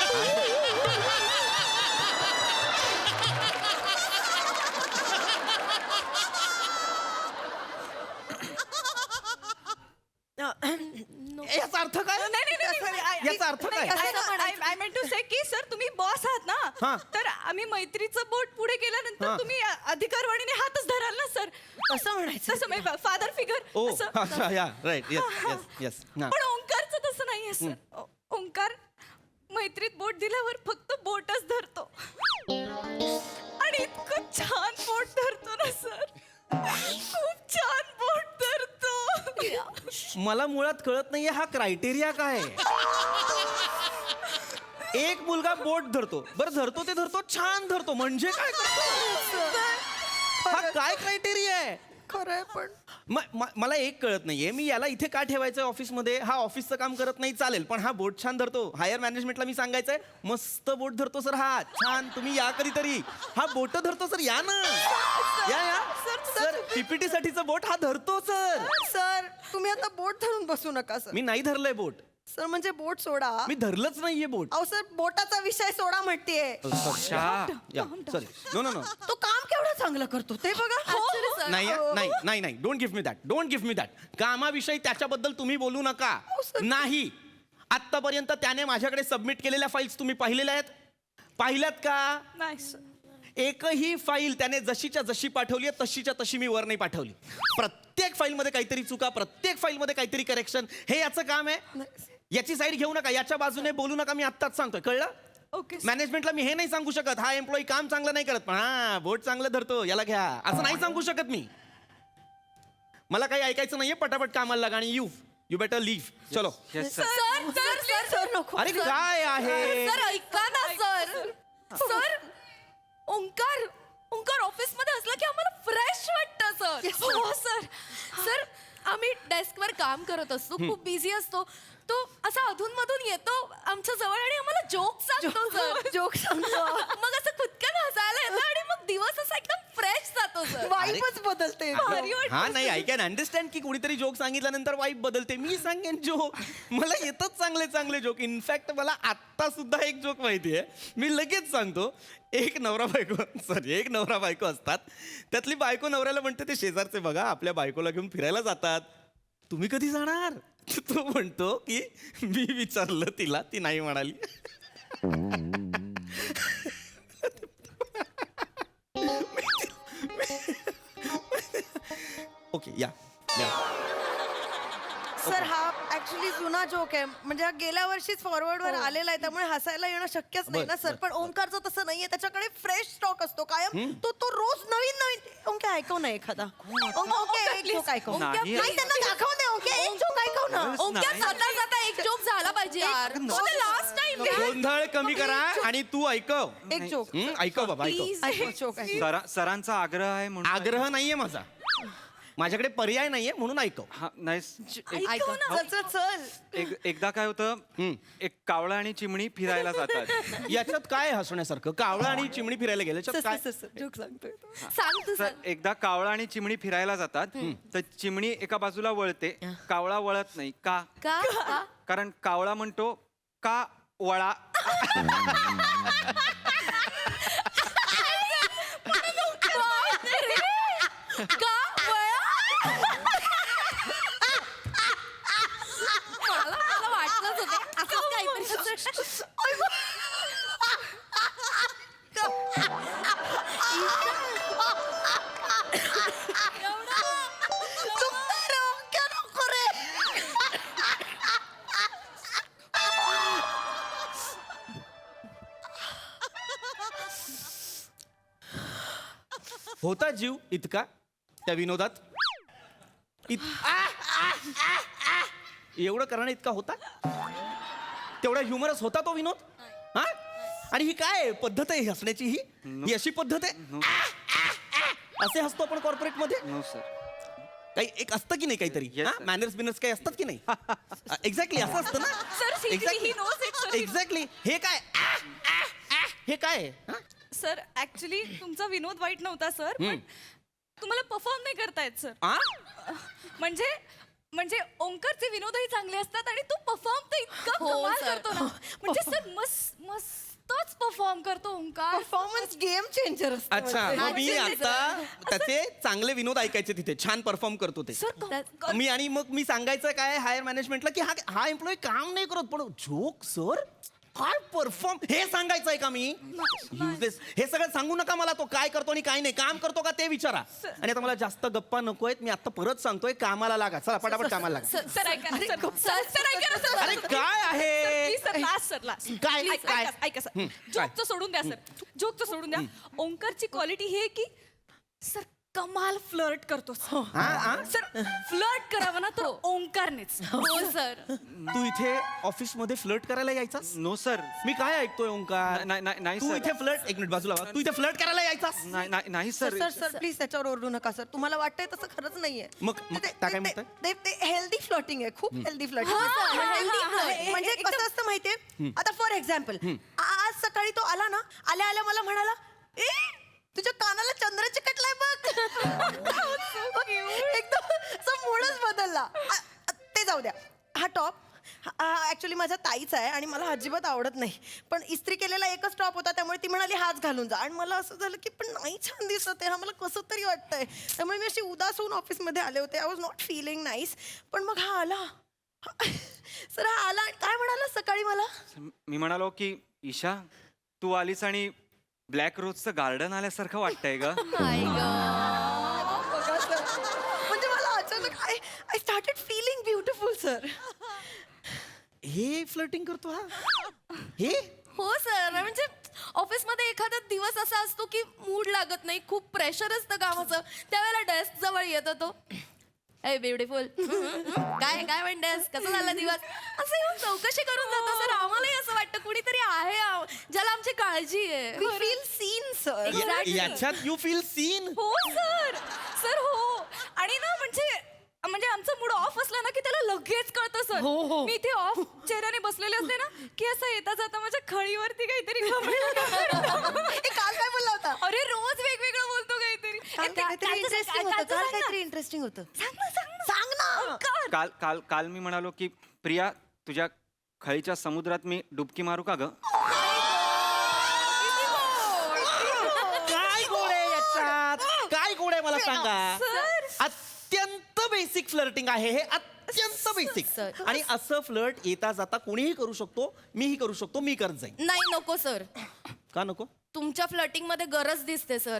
याचा अर्थ काय? याचा अर्थ काय? आय मेंट टू से की सर तुम्ही बॉस आहात हा. ना, तर आम्ही मैत्रीचं बोट पुढे हा. गेल्यानंतर तुम्ही अधिकारवाणीने हातच धराल ना सर. कसं म्हणायचं? तसं फादर फिगर. ओ अच्छा या राईट येस. पण ओंकारचं तसं नाहीये सर. ओंकार मैत्रीत बोट दिल्यावर फक्त बोटच धरतो आणि इतकं छान बोट धरतो ना सर. खूप छान बोट धरतो. मला मुळात कळत नाहीये हा क्रायटेरिया काय आहे. एक मुलगा बोट धरतो. बरं धरतो ते धरतो छान धरतो म्हणजे काय करतो? हा काय क्रायटेरिया आहे? खरंय पण मला एक कळत नाहीये. मी याला इथे का ठेवायचंय ऑफिसमध्ये? हा ऑफिसचं काम करत नाही चालेल, पण हा बोट छान धरतो. हायर मॅनेजमेंटला मी सांगायचंय मस्त बोट धरतो सर हा छान. तुम्ही या कधीतरी. हा बोट धरतो सर. या ना या सर. पीपीटी साठीचं बोट हा धरतो सर. सर तुम्ही आता बोट धरून बसू नका सर. मी नाही धरलंय बोट. सर म्हणजे बोट सोडा. मी धरलंच नाहीये बोट. अहो सर बोटाचा विषय सोडा म्हणतेय. सॉरी नो तो काम केवढं चांगलं करतो ते बघा. नाही डोंट गिव्ह मी दॅट. कामाविषयी त्याच्याबद्दल तुम्ही बोलू नका. नाही आतापर्यंत त्याने माझ्याकडे सबमिट केलेल्या फाईल्स तुम्ही पाहिलेल्या आहेत? पाहिल्यात का? नाही सर. एकही फाईल त्याने जशीच्या जशी पाठवली आहे तशीच्या तशी मी वर नाही पाठवली. प्रत्येक फाईलमध्ये काहीतरी चुका, प्रत्येक फाईलमध्ये काहीतरी करेक्शन. हे याचं काम आहे. याची साईड घेऊ नका. याच्या बाजूने बोलू नका. मी आत्ताच सांगतोय. कळलं? ओके. मॅनेजमेंटला मी हे नाही सांगू शकत हा एम्प्लॉई काम चांगलं नाही करत पण हा बोट चांगलं धरतो याला घ्या असं नाही सांगू शकत मी. मला काही ऐकायचं नाहीये. पटापट कामाला लागा आणि यू बेटर लीव्ह. चलो. सर नको. अरे काय आहे? सर ऐका ना सर. ओंकार ऑफिस मध्ये असला की आम्हाला फ्रेश वाटतं सर. हो सर आम्ही डेस्कवर काम करत असतो. खूप बिझी असतो. तो असा अधूनमधून येतो आमच्या जवळ आणि आम्हाला जोक सांगतो सर. जोक सांगतो. मग असं खुदकन हसायला येतं आणि मग दिवस असा एकदम फ्रेश जातो सर. वाईबच बदलते. भारी वाटतं. हा नाही आय कॅन अंडरस्टँड की कोणीतरी जोक सांगितल्यानंतर वाईब बदलते. मी सांगेन जोक, मला येतच चांगले चांगले जोक. इनफॅक्ट मला आत्ता सुद्धा एक जोक माहिती आहे, मी लगेच सांगतो. एक नवरा बायको असतात. त्यातली बायको नवऱ्याला म्हणते ते शेजारचे बघा आपल्या बायकोला घेऊन फिरायला जातात, तुम्ही कधी जाणार? तो म्हणतो की मी विचारलं तिला, ती नाही म्हणाली. ओके या सर हा ऍक्च्युली जुना जोक आहे, म्हणजे हा गेल्या वर्षीच फॉरवर्ड वर आलेला आहे, त्यामुळे हसायला येणं शक्यच नाही ना सर. पण ओंकारचं तसं नाहीये, त्याच्याकडे फ्रेश स्टॉक असतो कायम. तो रोज नवीन ओंके ऐकव ना एखादा. ओके एक जोक ऐकव. नाही. नाही त्यांना दाखव ना. ओके एक जोक ऐकव ना. ओंक्या जाता जाता एक जोक झाला पाहिजे यार. लास्ट टाइम गोंधळ कमी करा आणि तू ऐकव. एक जोक ऐकव बाबा ऐकव. ऐकव जोक ऐकव. सरांचा आग्रह आहे म्हणून. आग्रह नाहीये माझा, माझ्याकडे पर्याय नाहीये म्हणून ऐकव. हा नाही ऐकव ना. चल एकदा काय होतं, एक कावळा आणि चिमणी फिरायला जातात. याच्यात काय हसण्यासारखं? कावळा आणि चिमणी फिरायला गेले काय? जोक सांगतोय. सांग तू तर एकदा कावळा आणि चिमणी फिरायला जातात, तर चिमणी एका बाजूला वळते, कावळा वळत नाही. का? का? कारण कावळा म्हणतो का वळा. का मला वाटलंच होतं असंच काहीतरी. होता जीव इतका त्या विनोदात? एवढं करणं इतका होता? तेवढा ह्युमरस होता तो विनोद? हा? आणि ही काय पद्धत आहे हसण्याची? ही अशी पद्धत आहे? असे हसतो आपण कॉर्पोरेट मध्ये? No sir. काही एक असतं की नाही काहीतरी? Yes, sir. मॅनर्स बिनर्स काही असतात की नाही? एक्झॅक्टली असं असतं ना. Sir, he knows it, sir. Exactly. हे काय हे काय आहे? हा? सर ऍक्च्युली तुमचा विनोद वाईट नव्हता सर, पण तुम्हाला परफॉर्म नाही करता येत सर. आ? म्हणजे ओंकारचे विनोदही चांगले असतात आणि तू परफॉर्म तर इतका हो, कमाल sir. करतो ना. म्हणजे सर मस्तच परफॉर्म करतो ओंकार. परफॉर्मन्स गेम चेंजर असतो. अच्छा मग मी आता त्याचे चांगले विनोद ऐकायचे तिथे. छान परफॉर्म करतो ते. मग मी सांगायचं काय हायर मॅनेजमेंटला की हा एम्प्लॉई काम नाही करत, पण जोक सर काय परफॉर्म हे सांगायचंय का मी? Useless. हे सगळं सांगू नका मला तो काय करतो आणि काय नाही. काम करतो का ते विचारा. आणि आता मला जास्त गप्पा नकोयत. मी आता परत सांगतोय कामाला लागा. चला पटापट कामाला लागा. सर ऐका ना, सर ऐका ना, सर. अरे काय आहे? प्लीज सर लास्ट काय? काय? ऐका सर. जोकचं सोडून द्या सर. जोकचं सोडून द्या. ओंकारची क्वालिटी ही आहे की सर कमाल फ्लर्ट करतो सर. फ्लर्ट करावं ना तर ओंकारनेच. हो सर. तू इथे ऑफिस मध्ये फ्लर्ट करायला यायचास? No sir. मी काय ऐकतोय ओंकार? नाही तू सर. इथे फ्लर्ट एक मिनिट बाजूला वा. तू इथे फ्लर्ट करायला यायचास? नाही सर. सर प्लीज त्याच्यावर ओरडू नका सर. तुम्हाला वाटतंय तसं खरंच नाहीये. मग काय म्हणताय? ते हेल्दी फ्लॉटिंग आहे, खूप हेल्दी फ्लॉटिंग. हा, sir, healthy flirting. म्हणजे कसं असतं माहितीये, आता फॉर एक्झाम्पल आज सकाळी तो आला ना, आल्या आल्या मला म्हणाला, ए तुझ्या कानाला चंद्र चिकटलाय बघ. एकदम मूडच बदलला. ते जाऊ द्या. हा टॉप ऍक्च्युली माझ्या ताईचा आहे आणि मला अजिबात आवडत नाही, पण इस्त्री केलेला एकच टॉप होता, त्यामुळे ती म्हणाली हाच घालून जा. आणि मला असं झालं की पण नाही छान दिसत आहे, हा मला कसं तरी वाटतंय. त्यामुळे मी अशी उदास होऊन ऑफिसमध्ये आले होते. I was not feeling nice. पण मग हा आला. सर हा आला आणि काय म्हणाला सकाळी मला? मी म्हणालो की ईशा तू आलीस आणि ब्लॅक रोजचं गार्डन आल्यासारखं वाटतंय ग. म्हणजे मला अचानक I started feeling beautiful sir. हे फ्लर्टिंग करतो हा? हे हो सर. म्हणजे ऑफिसमध्ये एखादा दिवस असा असतो की मूड लागत नाही, खूप प्रेशर असतं कामाचं, त्यावेळेला डेस्क जवळ येतो तो, ए ब्युटिफुल काय काय म्हणतेस, कसं झाला दिवस, असं येऊन चौकशी करून जातो सर. आम्हालाही असं वाटतं कुणीतरी आहे ज्याला आमची काळजी आहे. We feel seen sir. याच्यात यू फील सीन? हो सर हो. आणि ना म्हणजे आमचा मूड ऑफ असला ना की त्याला लगेच कळतं सर. मी इथे ऑफ चेहऱ्याने बसलेले असते ना की असं येता जाता माझ्या खळीवरती काहीतरी काल काय बोलला आता अरे रोज वेगवेगळं बोलतो काहीतरी काहीतरी इंटरेस्टिंग होतं काल काहीतरी इंटरेस्टिंग होतं सांग ना काल काल काल मी म्हणालो की प्रिया तुझ्या खळीच्या समुद्रात मी डुबकी मारू का ग? काय गोड आहे याच्यात काय गोड आहे मला सांगा अत्यंत बेसिक फ्लर्टिंग आहे हे अत्यंत बेसिक आणि असं फ्लर्ट येता जाता कोणीही करू शकतो मीही करू शकतो मी करत जाईन नाही नको सर का नको तुमच्या फ्लटिंग मध्ये गरज दिसते सर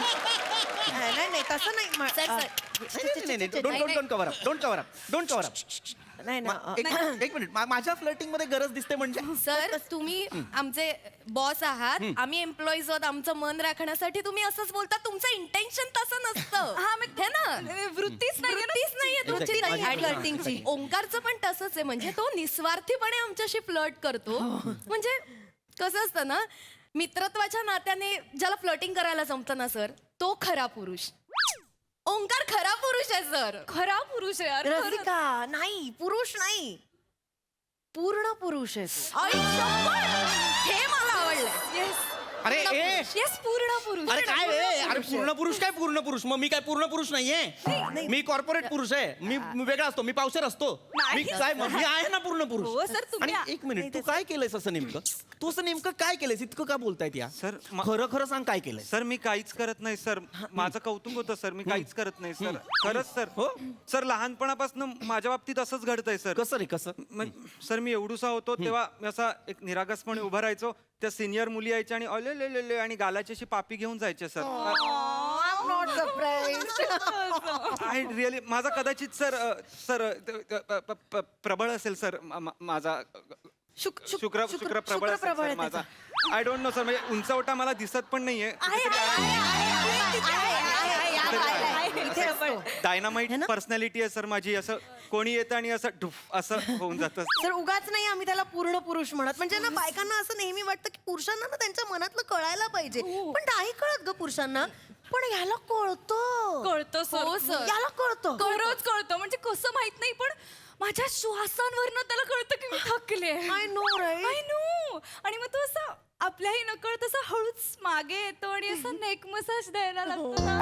नाही तसं नाही डोंट कव्हर अप एक मिनिट माझ्या फ्लर्टिंग मध्ये गरज दिसते म्हणजे सर तुम्ही आमचे बॉस आहात आम्ही एम्प्लॉईज आहोत आमचं मन राखण्यासाठी तुम्ही असंच बोलता तुमचं इंटेन्शन तसं नसतं हे ना वृत्तीच नाहीये तुमची Exactly. फ्लर्टिंगची ओंकारचं पण तसंच आहे म्हणजे तो निस्वार्थीपणे आमच्याशी फ्लर्ट करतो म्हणजे कसं असतं ना मित्रत्वाच्या नात्याने ज्याला फ्लर्टिंग करायला जमतं ना सर तो खरा पुरुष ओंकार खरा पुरुष आहे सर खरा पुरुष आहे यार खरंच. रसिका नाही पुरुष नाही पूर्ण पुरुष आहे तो. हे मला आवडलंय अरे ए येस पूर्ण पुरुष अरे काय रे अरे पूर्ण पुरुष मग मी काय पूर्ण पुरुष नाहीये मी कॉर्पोरेट पुरुष आहे मी वेगळा असतो मी पावसाळा असतो मी काय मी आहे ना पूर्ण हो, पुरुष सर, तुम्ही आणि एक मिनिट तू काय केलंयस असं नेमकं तू असं नेमकं काय केलंयस इतकं का बोलतायत या सर खरं खरं सांग काय केलंय सर मी काहीच करत नाही सर माझं कौतुक होतं सर मी काहीच करत नाही सर खरंच सर हो? सर लहानपणापासून माझ्या बाबतीत असंच घडतंय सर कसं रे कसं सर मी एवढूसा होतो तेव्हा मी असा एक निरागसपणे उभा राहायचो त्या सिनियर मुली यायच्या आणि अले आणि गालाची अशी पापी घेऊन जायचे sir not surprise I really माझा कदाचित सर प्रबळ असेल सर माझा शुक्र प्रबळ असेल सर माझा आय डोंट नो सर म्हणजे उंचवटा मला दिसत पण नाहीये डायनामाइट पर्सनॅलिटी आहे सर माझी असं कोणी येतं आणि असं ढुफ असं होऊन जातं तर उगाच नाही आम्ही त्याला पूर्ण पुरुष म्हणत म्हणजे ना बायकांना असं नेहमी वाटतं की पुरुषांना ना त्यांच्या मनातलं कळायला पाहिजे पण नाही कळत ग पुरुषांना पण ह्याला कळतं हो, सर सर. याला कळतं खरंच कळतं म्हणजे कसं माहित नाही पण माझ्या श्वासांवरनं त्याला कळतं की मी थकले I know right I know आणि मग तो असं आपल्याही नकळत असं हळूच मागे येतो आणि असं नेक मसाज द्यायला लागतो ना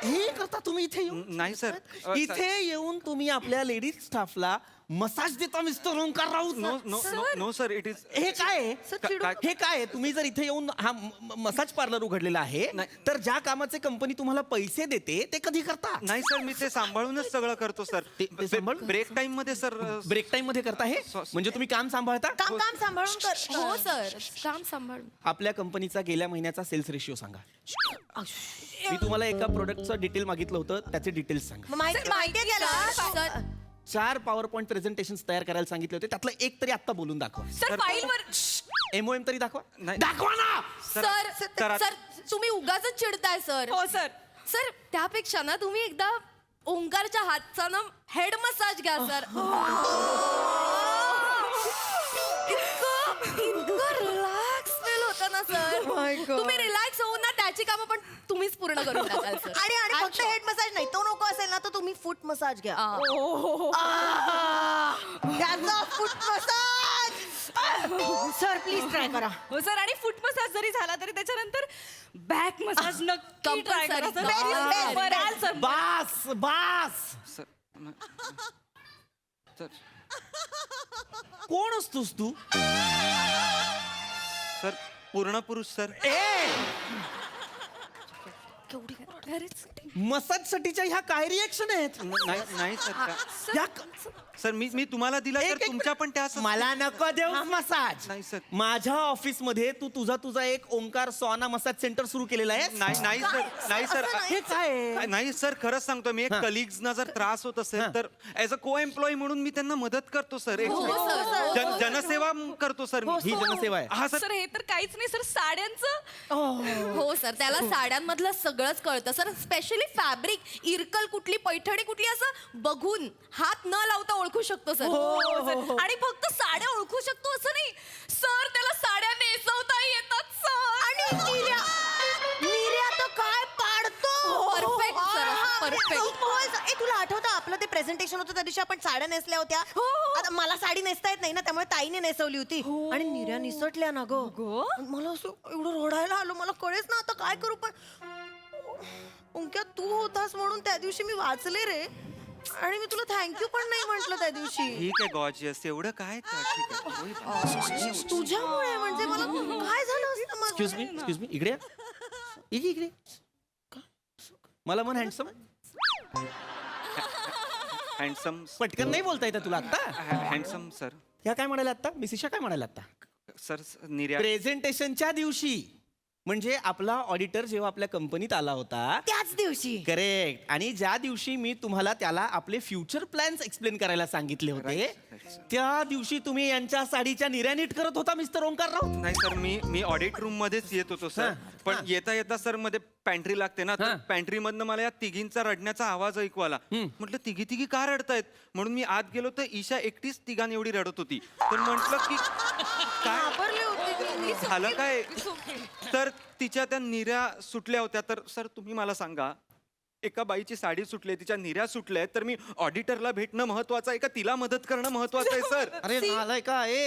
हे करता तुम्ही इथे येऊन नाही सर इथे येऊन तुम्ही आपल्या लेडीज स्टाफला मसाज देता Mister Omkar Raut no no no no sir it is हे काय आहे? काय- हे काय आहे? तुम्ही जर इथे येऊन हा मसाज पार्लर उघडलेला आहे तर ज्या कामाचे कंपनी तुम्हाला पैसे देते ते कधी करता नाही सर मी ते सांभाळूनच सगळं करतो सर ते सांभाळून? ब्रेक टाइम मध्ये सर ब्रेक टाइम मध्ये करता हे म्हणजे तुम्ही काम सांभाळता काम सांभाळून कर हो सर काम सांभाळून आपल्या कंपनीचा गेल्या महिन्याचा सेल्स रेशिओ सांगा मी तुम्हाला एका प्रोडक्टचं डिटेल मागितलं होतं त्याचे डिटेल्स सांगा माहिती आहे सर 4 पॉवर पॉईंट प्रेझेंटेशन तयार करायला सांगितले होते त्यातलं एक तरी आता बोलून दाखवा सर फाईलवर एमओएम तरी दाखवा नाही. दाखवा ना सर सर तुम्ही उगाच चिडताय सर हो सर सर त्यापेक्षा ना तुम्ही एकदा ओंकारच्या हातचा ना हेड मसाज घ्या सर इतकं रिलॅक्स फील होतं ना सर तुम्ही रिलॅक्स होऊन ना त्याची कामं पण तुम्हीच पूर्ण करून टाकाल सर आणि फक्त हेड मसाज नाही तो नको असेल ना तर तुम्ही फूट मसाज घ्या त्याचा foot massage sir please try करा हो सर आणि फुट मसाज जरी झाला तरी त्याच्यानंतर बॅक मसाज नक्की ट्राय करा Compulsory. सर बराल सर बास बास सर सर कोण असतोस तू सर पूर्ण पुरुष सर मसाज साठीच्या ह्या काय रिएक्शन आहेत नाही सर या सर मी तुम्हाला दिला तर तुमच्या पण त्या मला नको देऊ मसाज नाही सर माझ्या ऑफिस मध्ये तू तुझा एक ओंकार सोना मसाज सेंटर सुरू केलेला आहे नाही सर हे काय नाही सर खरंच सांगतो मी एक कलिग्सना जर त्रास होत असेल तर ऍज अ को एम्प्लॉई म्हणून मी त्यांना मदत करतो सर जनसेवा करतो सर मी ही जनसेवा आहे हा सर सर हे तर काहीच नाही सर साड्यांचं हो सर त्याला साड्यांमधलं सगळंच कळतं सर स्पेशली फॅब्रिक इरकल कुठली पैठणी कुठली असं बघून हात न लावता ओळखू शकतो सर आणि फक्त साड्या ओळखू शकतो असं नाही सर त्याला साड्या नेसवता येतात सर आणि निर्या तर काय पाडतो Perfect, sir. Perfect. एक तुला आठवतं आपलं ते प्रेझेंटेशन होतं त्या दिवशी आपण साड्या नेसल्या होत्या आता मला साडी नेसता येत नाही ना त्यामुळे ताईने नेसवली होती आणि निर्या निसटल्या ना ग मला असं एवढं रडायला आलो मला कळेच ना आता काय करू पण ओंक्या तू होतास म्हणून त्या दिवशी मी वाचले रे आणि मी तुला थँक्यू पण नाही म्हंटल त्या दिवशी ठीक आहे गॉर्जियस एवढं काय त्या, ठीक आहे. तुझ्यामुळे म्हणजे मला काय झालं असतं मग? एक्सक्यूज मी इकडे या. इकडे मला मन हँडसम हँडसम पटकन नाही बोलता येतं तुला आता हँडसम सर. ह्या काय म्हणाल्या आता मिस ईशा काय म्हणाल्या आता सर निर्या प्रेझेंटेशनच्या दिवशी म्हणजे आपला ऑडिटर जेव्हा आपल्या कंपनीत आला होता त्याच दिवशी करेक्ट आणि ज्या दिवशी मी तुम्हाला त्याला आपले फ्युचर प्लॅन्स एक्सप्लेन करायला सांगितले होते त्या दिवशी तुम्ही यांच्या साडीच्या निर्या नीट करत होता मिस्टर ओंकारराव. नाही सर मी ऑडिट रूम मध्येच येत होतो सर पण येता येता सर मध्ये पॅन्ट्री लागते ना तर पॅन्ट्री मधनं मला या तिघींचा रडण्याचा आवाज ऐकू आला म्हटलं तिघी का रडतायत म्हणून मी आत गेलो तर ईशा एकटीच तिघां एवढी रडत होती तर म्हटलं की काय घाबरले होते मी. झालं काय तर तिच्या त्या निर्या सुटल्या होत्या तर सर तुम्ही मला सांगा एका बाईची साडी सुटली तिच्या निर्या सुटल्या तर मी ऑडिटरला भेटणं महत्वाचं आहे का तिला मदत करणं महत्वाचं आहे सर. अरे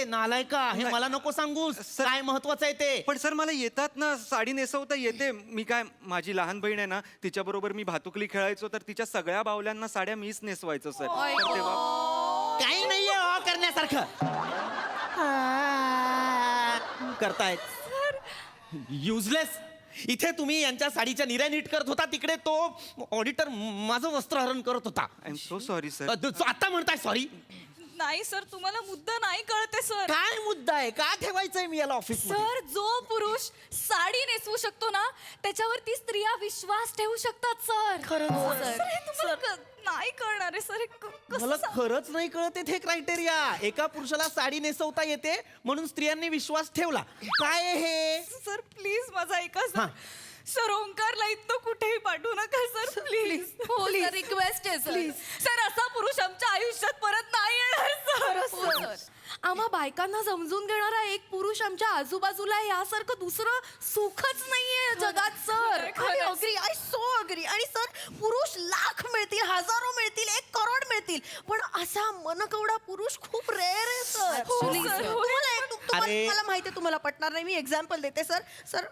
नालायका हे मला नको सांगू काय महत्वाचं आहे ते पण सर मला येतात ना साडी नेसवता येते मी काय माझी लहान बहीण आहे ना तिच्या बरोबर मी भातुकली खेळायचो तर तिच्या सगळ्या बावल्यांना साड्या मीच नेसवायचो सर तर तेव्हा काही नाहीये करण्यासारखं करतायत युजलेस. इथे तुम्ही यांच्या साडीच्या निर्या नीट करत होता तिकडे तो ऑडिटर माझं वस्त्रहरण करत होता. I am so sorry sir. आता म्हणताय सॉरी नाही सर तुम्हाला मुद्दा नाही कळते सर. काय मुद्दा आहे का ठेवायचंय मी याला ऑफिस सर जो पुरुष साडी नेसवू शकतो ना त्याच्यावरती स्त्रिया विश्वास ठेवू शकतात सर. सर नाही कळणार आहे सर मला खरंच नाही कळत हे क्रायटेरिया. एका पुरुषाला साडी नेसवता येते म्हणून स्त्रियांनी विश्वास ठेवला काय हे. सर प्लीज माझा ऐका सर. सर ओंकारला इथं कुठेही पाठवू नका सर प्लीज. हो सर रिक्वेस्ट आहे सर. सर असा पुरुष आमच्या आयुष्यात परत नाही येणार सर. आम्हा बायकांना समजून घेणारा एक पुरुष आमच्या आजूबाजूला आहे, यासारखं दुसरं सुखच नाहीये जगात sir. Agree I so agree. आणि सर पुरुष लाख मिळतील, हजारो मिळतील, 1 करोड मिळतील, पण असा मनकवडा पुरुष खूप रेअर आहे सर. मला माहिती आहे तुम्हाला पटणार नाही. मी एक्झाम्पल देते सर. सर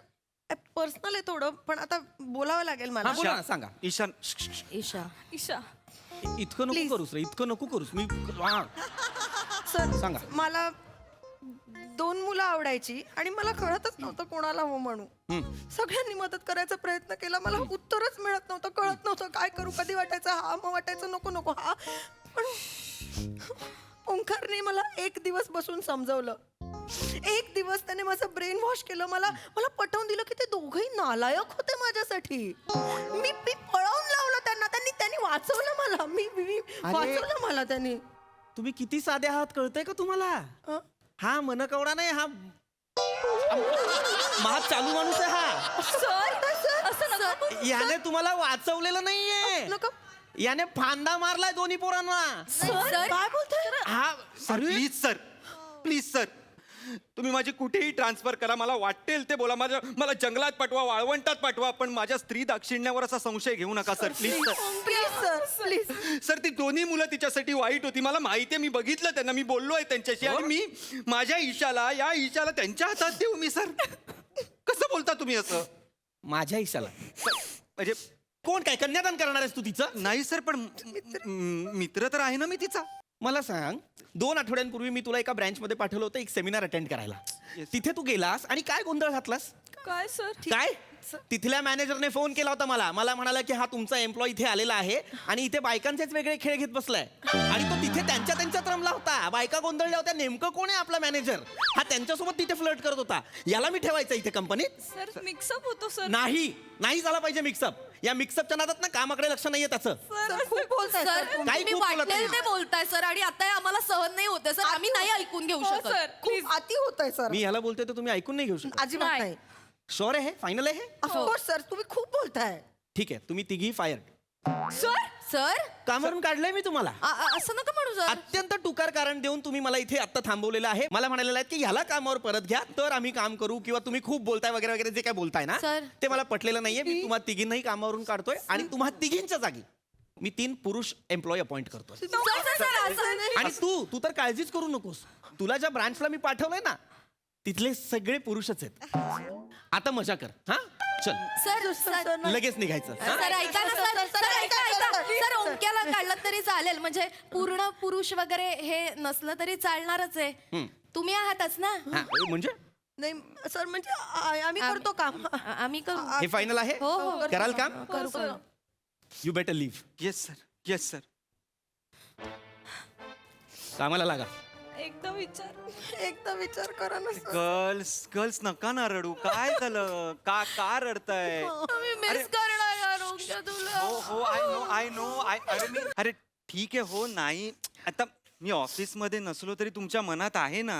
पर्सनल आहे थोडं पण आता बोलावं लागेल मला. बोला ना, सांगा. ईशान ईशा ईशा इतकं नको करूस रे इतकं नको करूस मी सर सांगा. मला 2 मुलं आवडायची आणि मला कळतच नव्हतं कोणाला हो म्हणू. सगळ्यांनी मदत करायचा प्रयत्न केला मला उत्तरच मिळत नव्हतं कळत नव्हतं काय करू. कधी वाटायचं हा मग वाटायचं नको नको हा. पण ओंकारने मला 1 दिवस बसून समजवलं. 1 दिवस त्याने माझं ब्रेन वॉश केलं. मला पटवून दिलं की ते दोघंही नालायक होते माझ्यासाठी. मी पळवून लावलं त्यांना. त्यांनी वाचवलं मला. मी वाचवलं मला त्यांनी. तुम्ही किती साधे आहात कळतंय का तुम्हाला. हा मनकवडा नाही हा महाग चालू माणूस आहे हा. सर असं नका. याने तुम्हाला वाचवलेलं नाहीये. याने फांदा मारलाय दोन्ही पोरांना. सर काय बोलतोय. हा प्लीज सर प्लीज सर तुम्ही माझी कुठेही ट्रान्सफर करा मला वाटेल ते बोला. मला जंगलात पाठवा वाळवंटात पाठवा पण माझ्या स्त्री दाक्षिण्यावर असा संशय घेऊ नका sir please sir. Please sir please. Sir ती दोन्ही मुलं तिच्यासाठी वाईट होती मला माहिती आहे. मी बघितलं त्यांना मी बोललोय त्यांच्याशी आणि मी माझ्या या ईशाला त्यांच्या हातात देऊ मी सर. कसं बोलता तुम्ही असं माझ्या ईशाला म्हणजे कोण काय कन्यादान करणार आहेस तू तिचं. नाही सर पण मित्र तर आहे ना मी तिचा. मला सांग 2 आठवड्यांपूर्वी मी तुला एका ब्रँच मध्ये पाठवलं होतं एक सेमिनार अटेंड करायला. तिथे तू गेलास आणि काय गोंधळ घातलास. काय सर. काय तिथल्या मॅनेजरने फोन केला होता मला म्हणाला की हा तुमचा एम्प्लॉय इथे आलेला आहे आणि इथे बायकांचेच वेगळे खेळ घेत बसलाय आणि तो तिथे त्यांच्यात रमला होता. बायका गोंधळल्या होत्या. नेमकं कोण आहे आपला मॅनेजर. हा त्यांच्यासोबत तिथे फ्लर्ट करत होता. याला मी ठेवायचं इथे कंपनीत. सर मिक्सअप होतो सर. नाही झाला पाहिजे मिक्सअप. या मिक्सअपच्या नादात ना कामाकडे लक्ष नाहीये त्याचं. खूप बोलताय सर. काही खूप बोलत नाही. ते बोलताय सर आणि आता आम्हाला सहन नाही होते सर. आम्ही नाही ऐकून घेऊ शकत. सर खूप अति होतंय सर. मी ह्याला बोलतोय तर तुम्ही ऐकून नाही घेऊ शकत. अजिबात नाही. शोर आहे फायनल आहे. ऑफकोर्स सर तुम्ही खूप बोलताय. ठीक आहे तुम्ही तिघी फायर. सर कामावरून काढलंय मी तुम्हाला. असं नका म्हणू सर. अत्यंत टुकार कारण देऊन तुम्ही मला इथे आता थांबवलेलं आहे. मला म्हणालेलं आहे की ह्याला कामावर परत घ्या तर आम्ही काम करू किंवा तुम्ही खूप बोलताय वगैरे वगैरे जे काय बोलताय ना सर. ते मला पटलेलं नाहीये. मी तुम्हा तिघींनाही कामावरून काढतोय आणि तुम्हा तिघींच्या जागी मी 3 पुरुष एम्प्लॉई अपॉइंट करतो सर, सर, सर, असं नाही. आणि तू तर काळजीच करू नकोस. तुला ज्या ब्रांचला मी पाठवलंय ना तिथले सगळे पुरुषच आहेत. आता मजा कर. हा चल सर सर लगेच निघायचं. हा? सर ऐका ना सर सर ऐका ऐका सर ओंक्याला काढलं तरी चालेल म्हणजे पूर्ण पुरुष वगैरे हे नसलं तरी चालणारच आहे. तुम्ही आहातच ना. हा, म्हणजे नाही सर म्हणजे आम्ही करतो काम. आम्ही करू. हे फायनल आहे. हो, हो. कराल काम. करू करू. You better leave. Yes sir, yes sir. कामाला लागा. एकदा विचार करा ना सर. गर्ल्स नका ना रडू. काय झालं? का रडताय? आम्ही मिस करणार यार ओंक्या तुला. हो आय नो अरे ठीक आहे. हो नाही आता मी ऑफिस मध्ये नसलो तरी तुमच्या मनात आहे ना.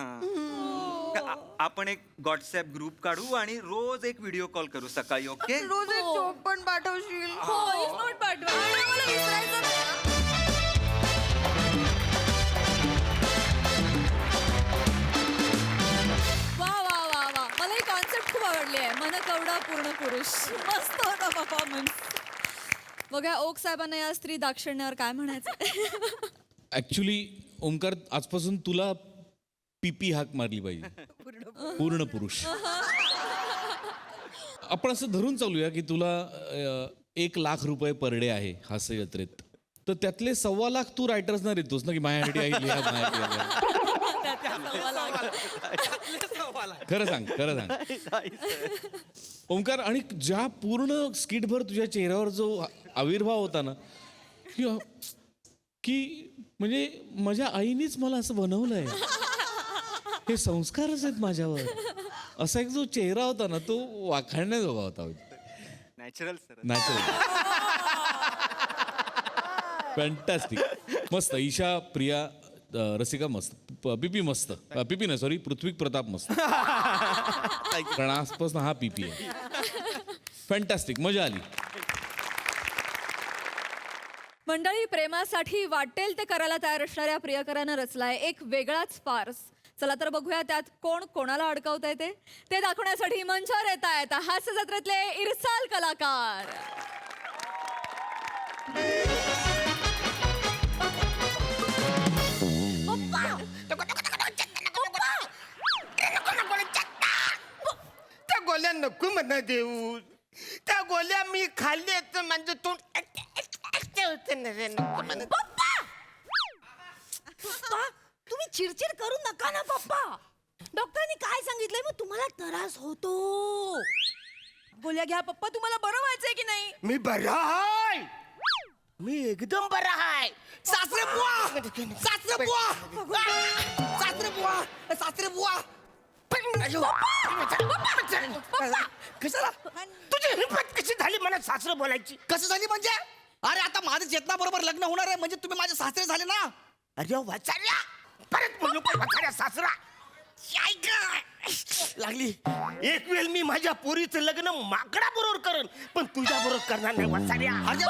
आपण एक व्हॉट्सअप ग्रुप काढू आणि रोज एक व्हिडिओ कॉल करू सकाळी. ओके? रोज एक जोक पण पाठवशील. नोट पाठवा. आणि मला विसरायचं नाही. वा वा वा वा मला ही कॉन्सेप्ट खूप आवडली आहे. मन कवडा पूर्ण पुरुष. मस्त होता परफॉर्मन्स. बघा ओक साहेबांना या स्त्री दाक्षिण्यावर काय म्हणायचं. ऍक्च्युली ओमकार आजपासून तुला पीपी हाक मारली पाहिजे. पूर्ण पुरुष. आपण असं धरून चालूया की तुला 1 लाख रुपये पर डे आहे हास्य जत्रेत. तर त्यातले 1.25 लाख तू रायटर्सना देतोस ना की माझ्यासाठी आई लिहा माझ्यासाठी. खरं सांग ओमकार. आणि ज्या पूर्ण स्किटभर तुझ्या चेहऱ्यावर जो आविर्भाव होता ना की म्हणजे माझ्या आईनेच मला असं बनवलंय. हे संस्कारच आहेत माझ्यावर. असा एक जो चेहरा होता ना तो वाखाणण्याजोगा होता. Natural sir. फॅन्टॅस्टिक. मस्त. ईशा, प्रिया, रसिका मस्त. पीपी मस्त. पीपी नाही सॉरी पृथ्वी प्रताप मस्त. कारण आजपासून हा पीपी आहे. फॅन्टॅस्टिक. मजा आली. मंडळी प्रेमासाठी वाटेल ते करायला तयार असणाऱ्या प्रियकरानं रचलाय एक वेगळाच फार्स. चला तर बघूया त्यात कोण कोणाला अडकवत आहे ते दाखवण्यासाठी मंचावर येत आहेत हास्य जत्रेतले इरसाल कलाकार. त्या गोल्या नको म्हणा देऊ. त्या गोल्या मी खाल्ले तर म्हणजे तोंड तुम्ही चिडचिड करू नका ना पप्पा. डॉक्टरांनी काय सांगितलंय मग तुम्हाला त्रास होतो. गोळ्या घ्या पप्पा. तुम्हाला बरं व्हायचंय की नाही. मी बरा आहे. मी एकदम बरा आहे. सासरे बुवा सासरे बुवा सासरे बुवा सासरे बुवा. कशाला तुझी हिंमत कशी झाली मला सासरं बोलायची. कसं झाली म्हणजे? अरे आता माझं चेतना बरोबर लग्न होणार आहे म्हणजे तुम्ही माझे सासरे झाले ना. अरे वाचाऱ्या परत बोलू पण वाचाऱ्या सासरा लागली. एक वेळ मी माझ्या पोरीचं लग्न माकडा बरोबर करेन पण तुझ्या बरोबर करणार नाही वाचाऱ्या. अरे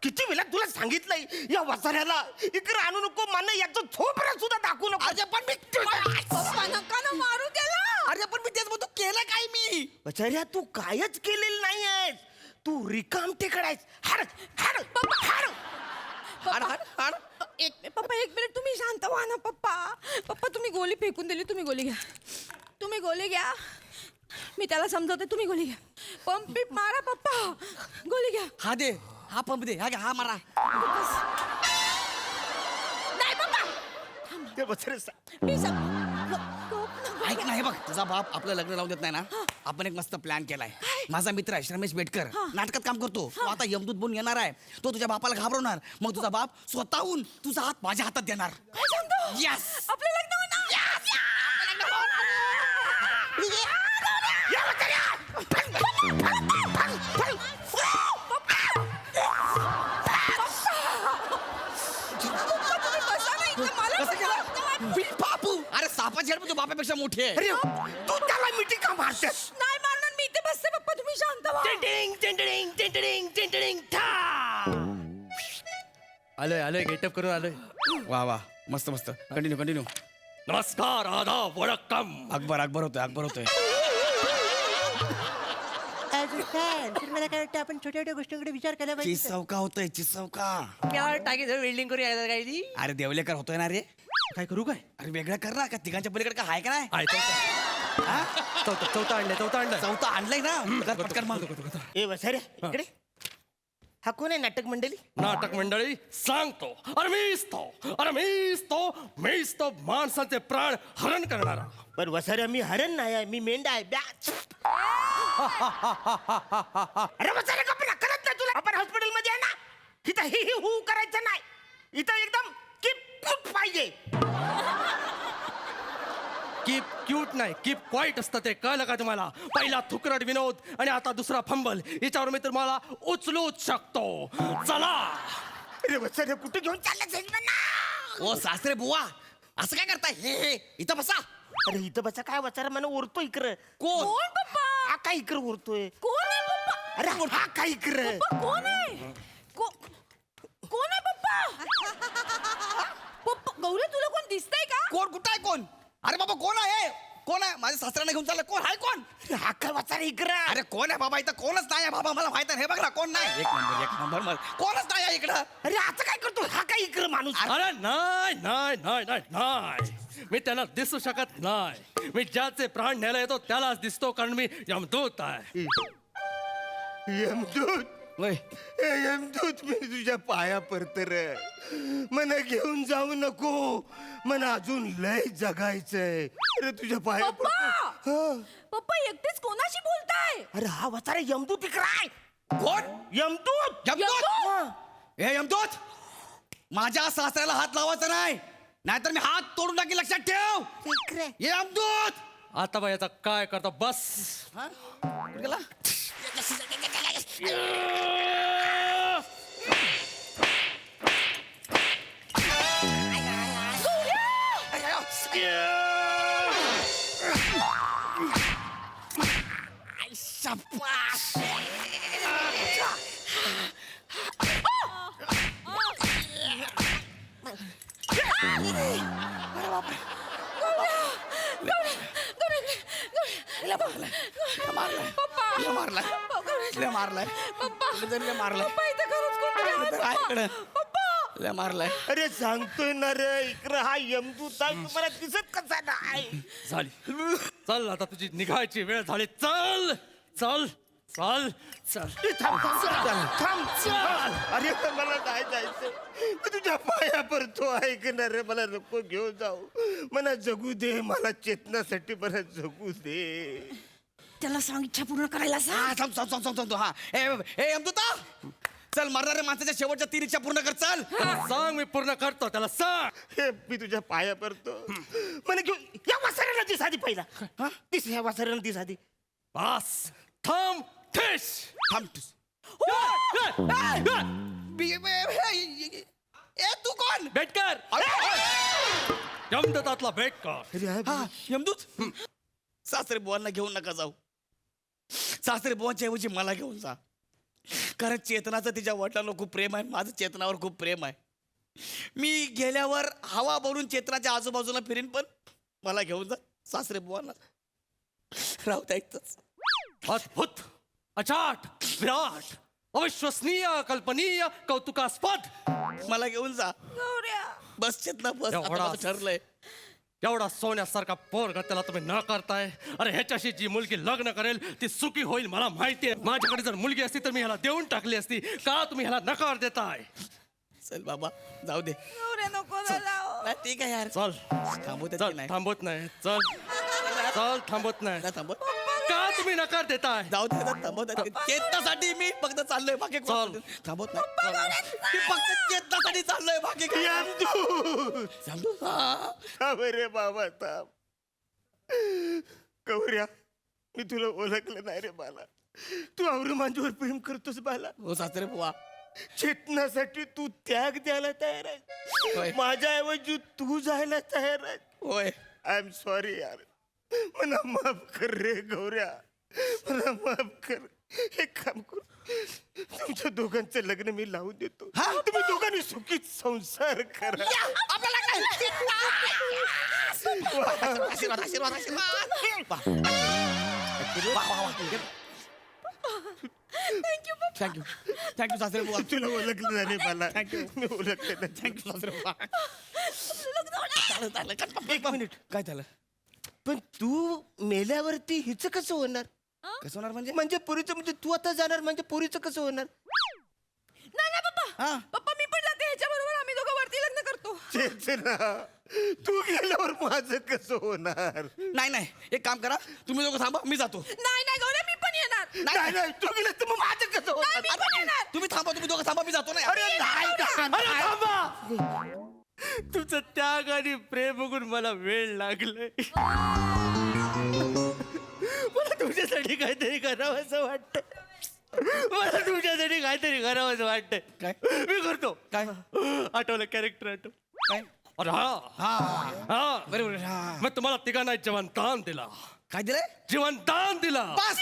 किती वेळा तुला सांगितलंय या वाचाऱ्याला इकडे आणू नको. मला याचं थोपरा सुद्धा दाखवू नको. अरे पण मी पप्पा नका ना मारू त्याला. अरे पण मी तेच म्हणतो केलं काय मी. वाचाऱ्या तू कायच केलेलं नाहीयेस. तू रिकाम टेकडायस. हाड हाड हाड हाड. पप्पा 1 मिनिट तुम्ही शांत व्हा ना पप्पा. पप्पा तुम्ही गोळी फेकून दिली. तुम्ही गोळी घ्या. तुम्ही गोळी घ्या. मी त्याला समजवते. तुम्ही गोळी घ्या. पंप बिप मारा पप्पा. गोळी घ्या. हा दे. हा पंप दे. हा घ्या. हा मारा. नाही पप्पा. ते वाचाऱ्या ऐक ना हे बघ तुझा बाप आपलं लग्न लावून देत नाही ना. आपण एक मस्त प्लॅन केलाय. माझा मित्र आहे रमेश बेटकर नाटकात काम करतो. तो आता यमदूत बनून येणार आहे. तो तुझ्या बापाला घाबरवणार. मग तुझा बाप स्वतःहून तुझा हात माझ्या हातात देणार. यस आपलं लग्न होणार. बापू. अरे सापाची हेड तुझ्या बापापेक्षा मोठी आहे. अरे तू त्याला मिठी का मारतेस. नाही मारणार मी. इथे बसते पप्पा. तुम्ही शांत व्हा. टिंटिंग टिंटिंग टिंटिंग टिंटिंग ठा. आलोय गेटअप करून आलोय. वा वा मस्त मस्त. कंटिन्यू. नमस्कार आदाब वडक्कम. अकबर होतोय. अजून काय तर मला काय वाटतं आपण छोट्या छोट्या गोष्टींकडे विचार केला पाहिजे चिसवका होतोय चिसवका टाकी बिल्डिंग करू यायला काय अरे देवलेकर होतोय ना रे काय करू काय अरे वेगळं कर ना का तिघांच्या पलीकडे काय आहे का नाही चौथा आणलंय चौथा आणलंय ना कर पटकन मग ए वसारे इकडे हा कोण आहे नाटक मंडळी नाटक मंडळी सांगतो अरे मीच तो माणसाचे प्राण हरण करणारा. पण वसारे मी हरण नाही आहे मी मेंढा आहे ब्याच अरे वसारे कपडा करत नाही तुला आपण हॉस्पिटल मध्ये आहे ना इथं ही हू करायचं नाही इथं एकदम किप पाहिजे कीप क्यूट नाही कीप क्वाईट असतं ते कळलं का तुम्हाला. पहिला थुकरट विनोद आणि आता दुसरा फंबल याच्यावर मी तुम्हाला उचलूच शकतो. चला अरे वसारे कुठे घेऊन चाललं ओ सासरे बुवा असं काय करताय हे इथं बसा. अरे इथं बसा काय वसारा मला ओरतो इकडं कोण पप्पा हा काय इकडं ओरतोय कोण आहे पप्पा अरे हा काय इकडं कोण आहे कोण आहे पप्पा पप्पा गौरी तुला कोण दिसतंय का कोण कुठं आहे कोण अरे बाबा कोण आहे माझ्या सासऱ्याने घेऊन चाललं कोण आहे कोण हा काय वसारे इकडं अरे कोण आहे बाबा इथं कोणच नाही आहे बाबा मला माहित आहे हे बघ ना कोण नाही एक नंबर मला कोणच नाही आहे इकडं. अरे आता काय करतो हा काय इकडं माणूस अरे नाही मी त्यांना दिसू शकत नाही. मी ज्याचे प्राण न्यायला येतो त्यालाच दिसतो कारण मी यमदूत आहे. यमदूत यमदूत मी तुझ्या पाया पडतर मला घेऊन जाऊ नको मला अजून लय जगायचंय अरे तुझ्या पाया पडतो पप्पा एकटेच कोणाशी बोलताय अरे हा वसारे यमदूत इकडं आहे कोण यमदूत हे यमदूत माझ्या सासऱ्याला हात लावायचा नाही नाहीतर मी हात तोडून टाकी लक्षात ठेव. यमदूत आता बा याचा काय करतो बस. कुठे गेला? मारलाय अरे सांगतोय ना रे इकडं हा यमदूत आहे तुम्हाला दिसत कसा नाही झाली चल आता तुझी निघायची वेळ झाली. चल चल चल चल थांब अरे मला काय जायचं मी तुझ्या पाया पडतो ऐकणार रे मला नको घेऊन जाऊ मला जगू दे मला चेतनासाठी मला जगू दे त्याला सांग इच्छा पूर्ण करायला सांग. थांब हा ए यमदूता चल मरणाऱ्या माणसाच्या शेवटच्या 3 इच्छा पूर्ण कर चल. सांग मी पूर्ण करतो त्याला सांग. हे मी तुझ्या पाया पडतो मला घेऊन या वासऱ्याला दिस आधी पहिला दिस या वासऱ्याला दिस आधी बस थांब ठेस थांब ए तू कोण बेटकर यमदूतातला बेटकर. हा यमदूत सासरे बुवांना घेऊन नका जाऊ. सासरे बुवांच्या ऐवजी मला घेऊन जा कारण चेतनाचं तिच्या वडिलांना खूप प्रेम आहे माझं चेतनावर खूप प्रेम आहे. मी गेल्यावर हवा बनून चेतनाच्या आजूबाजूला फिरीन पण मला घेऊन जा सासरे बुवांना राहू द्या इथंच. अद्भुत अचाट विराट अविश्वसनीय कल्पनीय कौतुकास्पद मला घेऊन जा बस चेतना बस आता माझं ठरलंय. एवढा सोन्यासारखा पोरगा त्याला तुम्ही न करताय. अरे ह्याच्याशी जी मुलगी लग्न करेल ती सुखी होईल मला माहिती आहे. माझ्याकडे जर मुलगी असती तर मी ह्याला देऊन टाकली असती. का तुम्ही ह्याला नकार देताय. चल बाबा जाऊ दे नको नाही, ठीक आहे यार चल थांबवते चल थांबवत नाही चल चल थांबवत नाही. थांबत का तुम्ही नकार देताय. जाऊ दे थांबवत चेतनासाठी मी फक्त चाललोय बाकी चल. थांबवत नाही मी फक्त चेतनासाठी चाललोय बाकी थांब रे बाबा थांब गौऱ्या मी तुला ओळखलं नाही रे बाला तू आवरू माझ्यावर प्रेम करतोस बाला हो सासरे बुवा चेतनासाठी तू त्याग द्यायला तयार होय. आहे माझ्याऐवजी तू जायला तयार आहे होय आय एम सॉरी यार मला माफ कर रे गौऱ्या मला माफ कर एक काम कर तुमच्या दोघांचं लग्न मी लावून देतो तुम्ही दोघांनी सुखीत संसार करा आपल्याला काय आशीर्वाद आशीर्वाद आशीर्वाद थँक्यू थँक्यू सासरे बुवा तुला ओळखलं नाही मला मी ओळखलं नाही. थँक्यू सासरे बुवा एक मिनिट काय झालं पण तू मेल्यावरती हिचं कसं होणार कसं होणार म्हणजे म्हणजे पोरीचं म्हणजे तू आता जाणार म्हणजे पोरीचं कसं होणार नाही ना पप्पा हा पप्पा मी पण जाते ह्याच्या बरोबर आम्ही दोघं वरती लग्न करतो तेच ना तू गेल्यावर माझं कसं होणार नाही नाही एक काम करा तुम्ही दोघं थांबा मी जातो नाही नाही गौऱ्या मी पण येणार नाही नाही तू गेलं तर मग माझं कसं होणार मी पण येणार तुम्ही थांबा तुम्ही दोघं थांबा मी जातो ना अरे नाही का? अरे थांबा तुझं त्याग आणि प्रेम बघून मला वेळ लागलाय मला तुझ्यासाठी काहीतरी करावं असं वाटतं मला तुझ्यासाठी काहीतरी करावं असं वाटतंय काय? मी करतो काय आठवलं कॅरेक्टर आठव काय अरे हा हा बरोबर हा मग तुम्हाला तिघांना जीवनदान दिला काय दिलंय जीवनदान दिला बस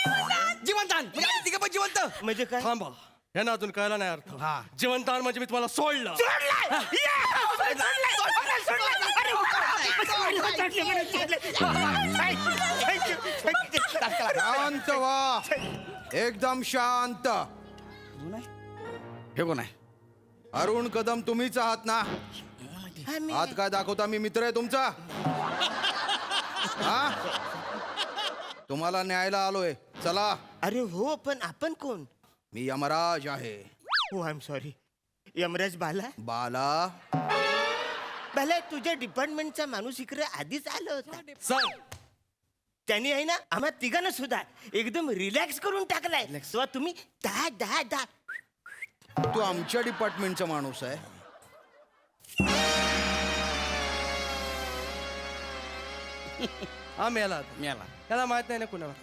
जीवनदान म्हणजे आम्ही तिघं पण जिवंत म्हणजे काय थांबा यांना अजून कळला नाही अर्थ हा. जीवनदान म्हणजे मी तुम्हाला सोडलं शांत व्हा एकदम शांत. हे कोण आहे अरुण कदम तुम्हीच आहात ना हात काय दाखवता मी मित्र आहे तुमचा हा तुम्हाला न्यायला आलोय चला. अरे हो पण आपण कोण मी यमराज आहे. हो आय एम सॉरी यमराज बाला बाला बाला तुझ्या डिपार्टमेंटचा माणूस इकडे आधीच आला होता सर त्यांनी आहे ना आम्हा तिघांना सुद्धा एकदम रिलॅक्स करून टाकलाय तेव्हा तुम्ही दहा दहा दहा तू आमच्या डिपार्टमेंटचा माणूस आहे. हा मिळाला मिळाला त्याला माहित नाही ना कुणाला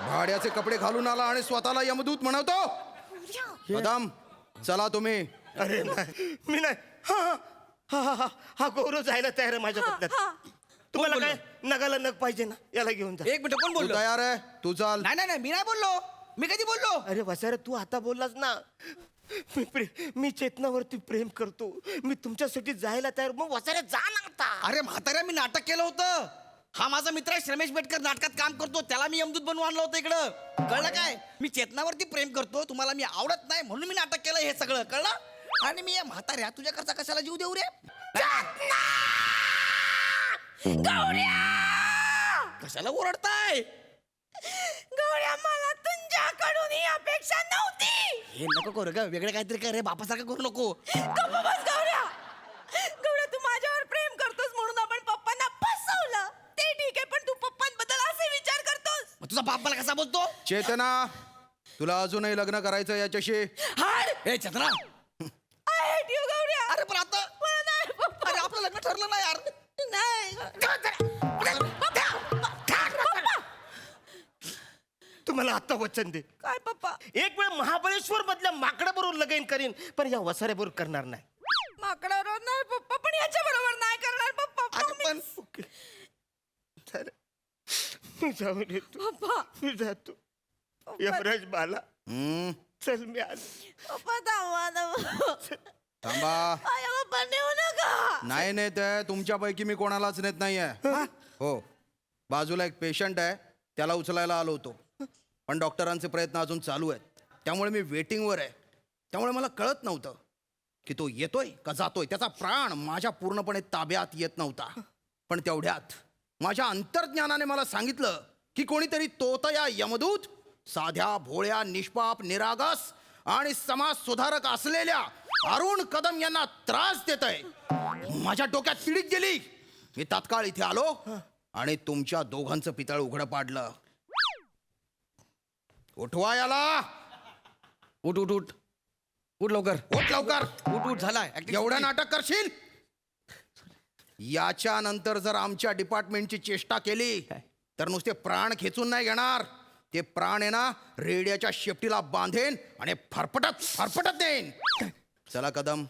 भाड्याचे कपडे घालून आला आणि स्वतःला यमदूत म्हणवतो. कदम चला तुम्ही. अरे नाही मी नाही हा हा हा हा हा गौरव जायला तयार आहे माझ्या बदल्यात तुम्हाला काय नगाला नग पाहिजे ना याला घेऊन जा एक मिनिट कोण तू बोललो तयार आहे तू चाल. नाही नाही नाही मी नाही बोललो मी कधी बोललो अरे वसारे तू आता बोललास ना मी चेतनावरती प्रेम करतो मी तुमच्यासाठी जायला तयार मग वसारे जा ना आता अरे म्हाताऱ्या मी नाटक केलं होतं हा माझा मित्र आहे श्रमेश बेटकर नाटकात काम करतो त्याला मी यमदूत बनवून आणलं होतं इकडं कळलं काय मी चेतनावरती प्रेम करतो तुम्हाला मी आवडत नाही म्हणून मी नाटक केलं हे सगळं कळलं आणि मी या म्हाताऱ्या तुझ्याकरता कशाला जीव देऊ रे कशाला ओरडताय गौऱ्या मला तुझ्याकडून ही अपेक्षा नव्हती हे नको करू का वेगळं काहीतरी कर रे बापासारखं करू नको गप्प बस गौऱ्या गौऱ्या तू माझ्यावर प्रेम करतोस म्हणून आपण पप्पांना फसवलं ते ठीक आहे पण तू पप्पांबद्दल असे विचार करतोस मग तुझा बाप मला कसा बोलतो चेतना तुला अजूनही लग्न करायचं याच्याशी. हाड ए चंद्रा आय हेट यू गौऱ्या अरे पण आता मला नाही पप्पा अरे आपलं लग्न ठरलं ना यार नाही तुम्हाला आता वचन दे काय पप्पा एक वेळ महाबळेश्वर मधल्या माकडाबरोबर लगीन करीन पण या वसाऱ्याबरोबर करणार नाही माकडावर नाही पप्पा पण याच्या बरोबर नाही करणार पप्पा अरे पण ओके चालेल. मी जाऊन येतो पप्पा मी जातो यमराज बाला हम्म, चल मी आलो पप्पा थांबा थांबा. आया पप्पा नेऊ नका नाही नेत आहे तुमच्यापैकी मी कोणालाच नेत नाहीये. हो बाजूला एक पेशंट आहे त्याला उचलायला आलो होतो पण डॉक्टरांचे प्रयत्न अजून चालू आहेत त्यामुळे मी वेटिंगवर आहे. त्यामुळे मला कळत नव्हतं की तो येतोय का जातोय. त्याचा प्राण माझ्या पूर्णपणे ताब्यात येत नव्हता. पण तेवढ्यात माझ्या अंतर्ज्ञानाने मला सांगितलं की कोणीतरी तोतया यमदूत साध्या भोळ्या निष्पाप निरागस आणि समाज सुधारक असलेल्या अरुण कदम यांना त्रास देत आहे. माझ्या डोक्यात पिढीत गेली. मी तात्काळ इथे आलो आणि तुमच्या दोघांचं पितळ उघडं पाडलं. उठवा याला. उठ उठ उठ उठ लवकर उठ लवकर. उठ उठ झाला acting एवढं सुटली. नाटक करशील. याच्या नंतर जर आमच्या डिपार्टमेंटची चेष्टा केली तर नुसते प्राण खेचून नाही घेणार. ते प्राण आहे ना रेड्याच्या शेपटीला बांधेन आणि फरफटत फरफटत देईन. चला कदम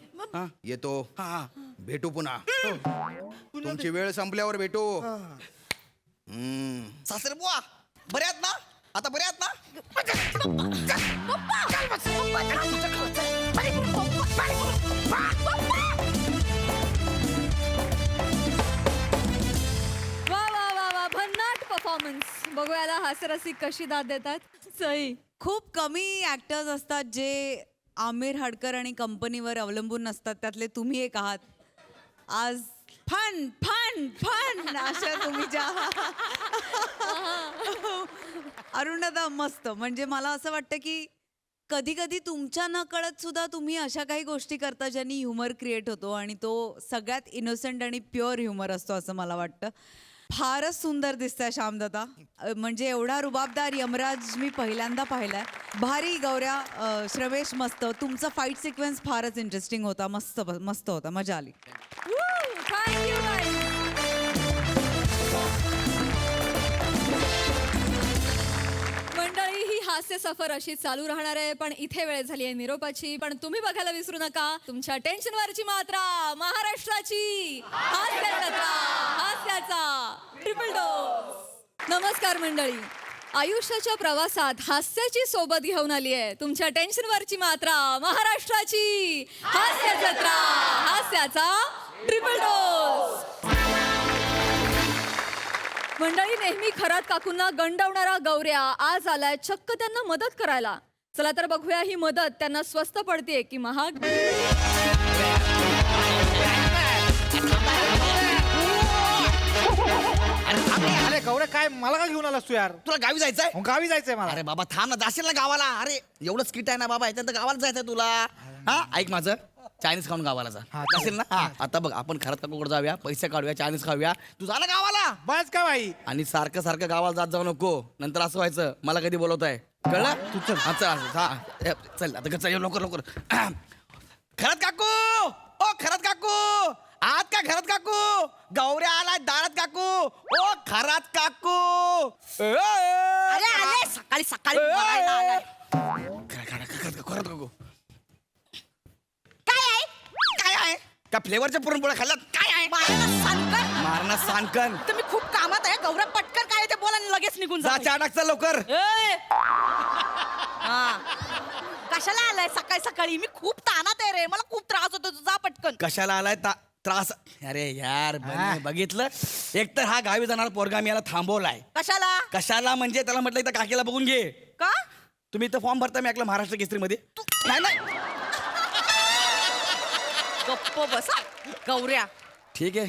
येतो. हा भेटू पुन्हा. तुमची वेळ संपल्यावर भेटू. सासरे बुवा बरे आहात ना आता बरे आहात ना वा वा वा वा भन्नाट परफॉर्मन्स. बघूया हास्यरसिक कशी दाद देतात. सई. खूप कमी ऍक्टर्स असतात जे आमिर हाडकर आणि कंपनीवर अवलंबून नसतात. त्यातले तुम्ही एक आहात. आज फन फन फन अशा तुम्ही ज्या अरुणदा मस्त. म्हणजे मला असं वाटतं की कधी कधी तुमच्या न कळत सुद्धा तुम्ही अशा काही गोष्टी करता ज्यांनी ह्युमर क्रिएट होतो आणि तो सगळ्यात इनोसेंट आणि प्युअर ह्युमर असतो असं मला वाटतं. फारच सुंदर दिसतंय श्यामदत्ता. म्हणजे एवढा रुबाबदार यमराज मी पहिल्यांदा पाहिलाय. भारी गौऱ्या. श्रवेश मस्त. तुमचा फाईट सिक्वेन्स फारच इंटरेस्टिंग होता. मस्त मस्त होता. मजा आली. थँक्यू. मंडळी, ही हास्य सफर अशी चालू राहणार आहे. पण इथे वेळ झाली आहे निरोपाची. पण तुम्ही बघायला विसरू नका तुमच्या टेन्शनवरची मात्रा, महाराष्ट्राची हास्य जत्रा, हास्याचा ट्रिपल डोस. नमस्कार मंडळी. आयुष्याच्या प्रवासात हास्याची सोबत घेऊन आली आहे तुमच्या टेन्शनवरची मात्रा, महाराष्ट्राची हास्य जत्रा, हास्याचा ट्रिपल डोस. मंडळी, नेहमी खरात काकूंना गंडवणारा गौऱ्या आज आलाय चक्क त्यांना मदत करायला. चला तर बघूया ही मदत त्यांना स्वस्त पडते की महाग. अरे गौऱ्या, काय मला का घेऊन आलास तू यार? तुला गावी जायचंय? गावी जायचंय मला. अरे बाबा थांब ना, जाशील ना गावाला. अरे एवढं स्किट आहे ना बाबा, याच्यात गावाला जायचंय तुला. हा ऐक माझं, चायनीज खाऊन गावाला जा. जाशील ना? आता बघ, आपण खरंच काकूकडे जाऊया, पैसे काढूया, चायनीज खाऊया. तू जा ना गावाला. बस का बाई? आणि सारखं सारखं गावाला जात जाऊ नको. नंतर असं व्हायचं मला कधी बोलवताय, कळलं? तू चल. हा चल आता चल लवकर लवकर. खरंच काकू, ओ खरंच काकू, आत का खरंच काकू? गौऱ्या आलाय दारात काकू. ओ खरात काकू. सकाळी सकाळी मरायला आलाय. खरंच काकू. काय आहे? काय आहे? का फ्लेवरच्या पुरणपोळ्या खाल्ल्यात? काय आहे? मारणा सांडकन. तर मी खूप कामात आहे. गौरव पटकन काय ते बोला आणि लगेच निघून जा चहा टाक चल लवकर. कशाला आलाय सकाळी सकाळी? मी खूप ताणात आहे रे. मला खूप त्रास होतो. जा पटकन. कशाला आलाय त्रास? अरे यार बघितलं, एक तर हा गावी जाणार पोरगा मी याला थांबवलाय. कशाला? कशाला म्हणजे त्याला म्हटलं इथं काकीला बघून घे. का? तुम्ही इथं फॉर्म भरता मी ऐकलं महाराष्ट्र केसरीमध्ये. नाही गप्प बसा गौऱ्या. ठीक आहे,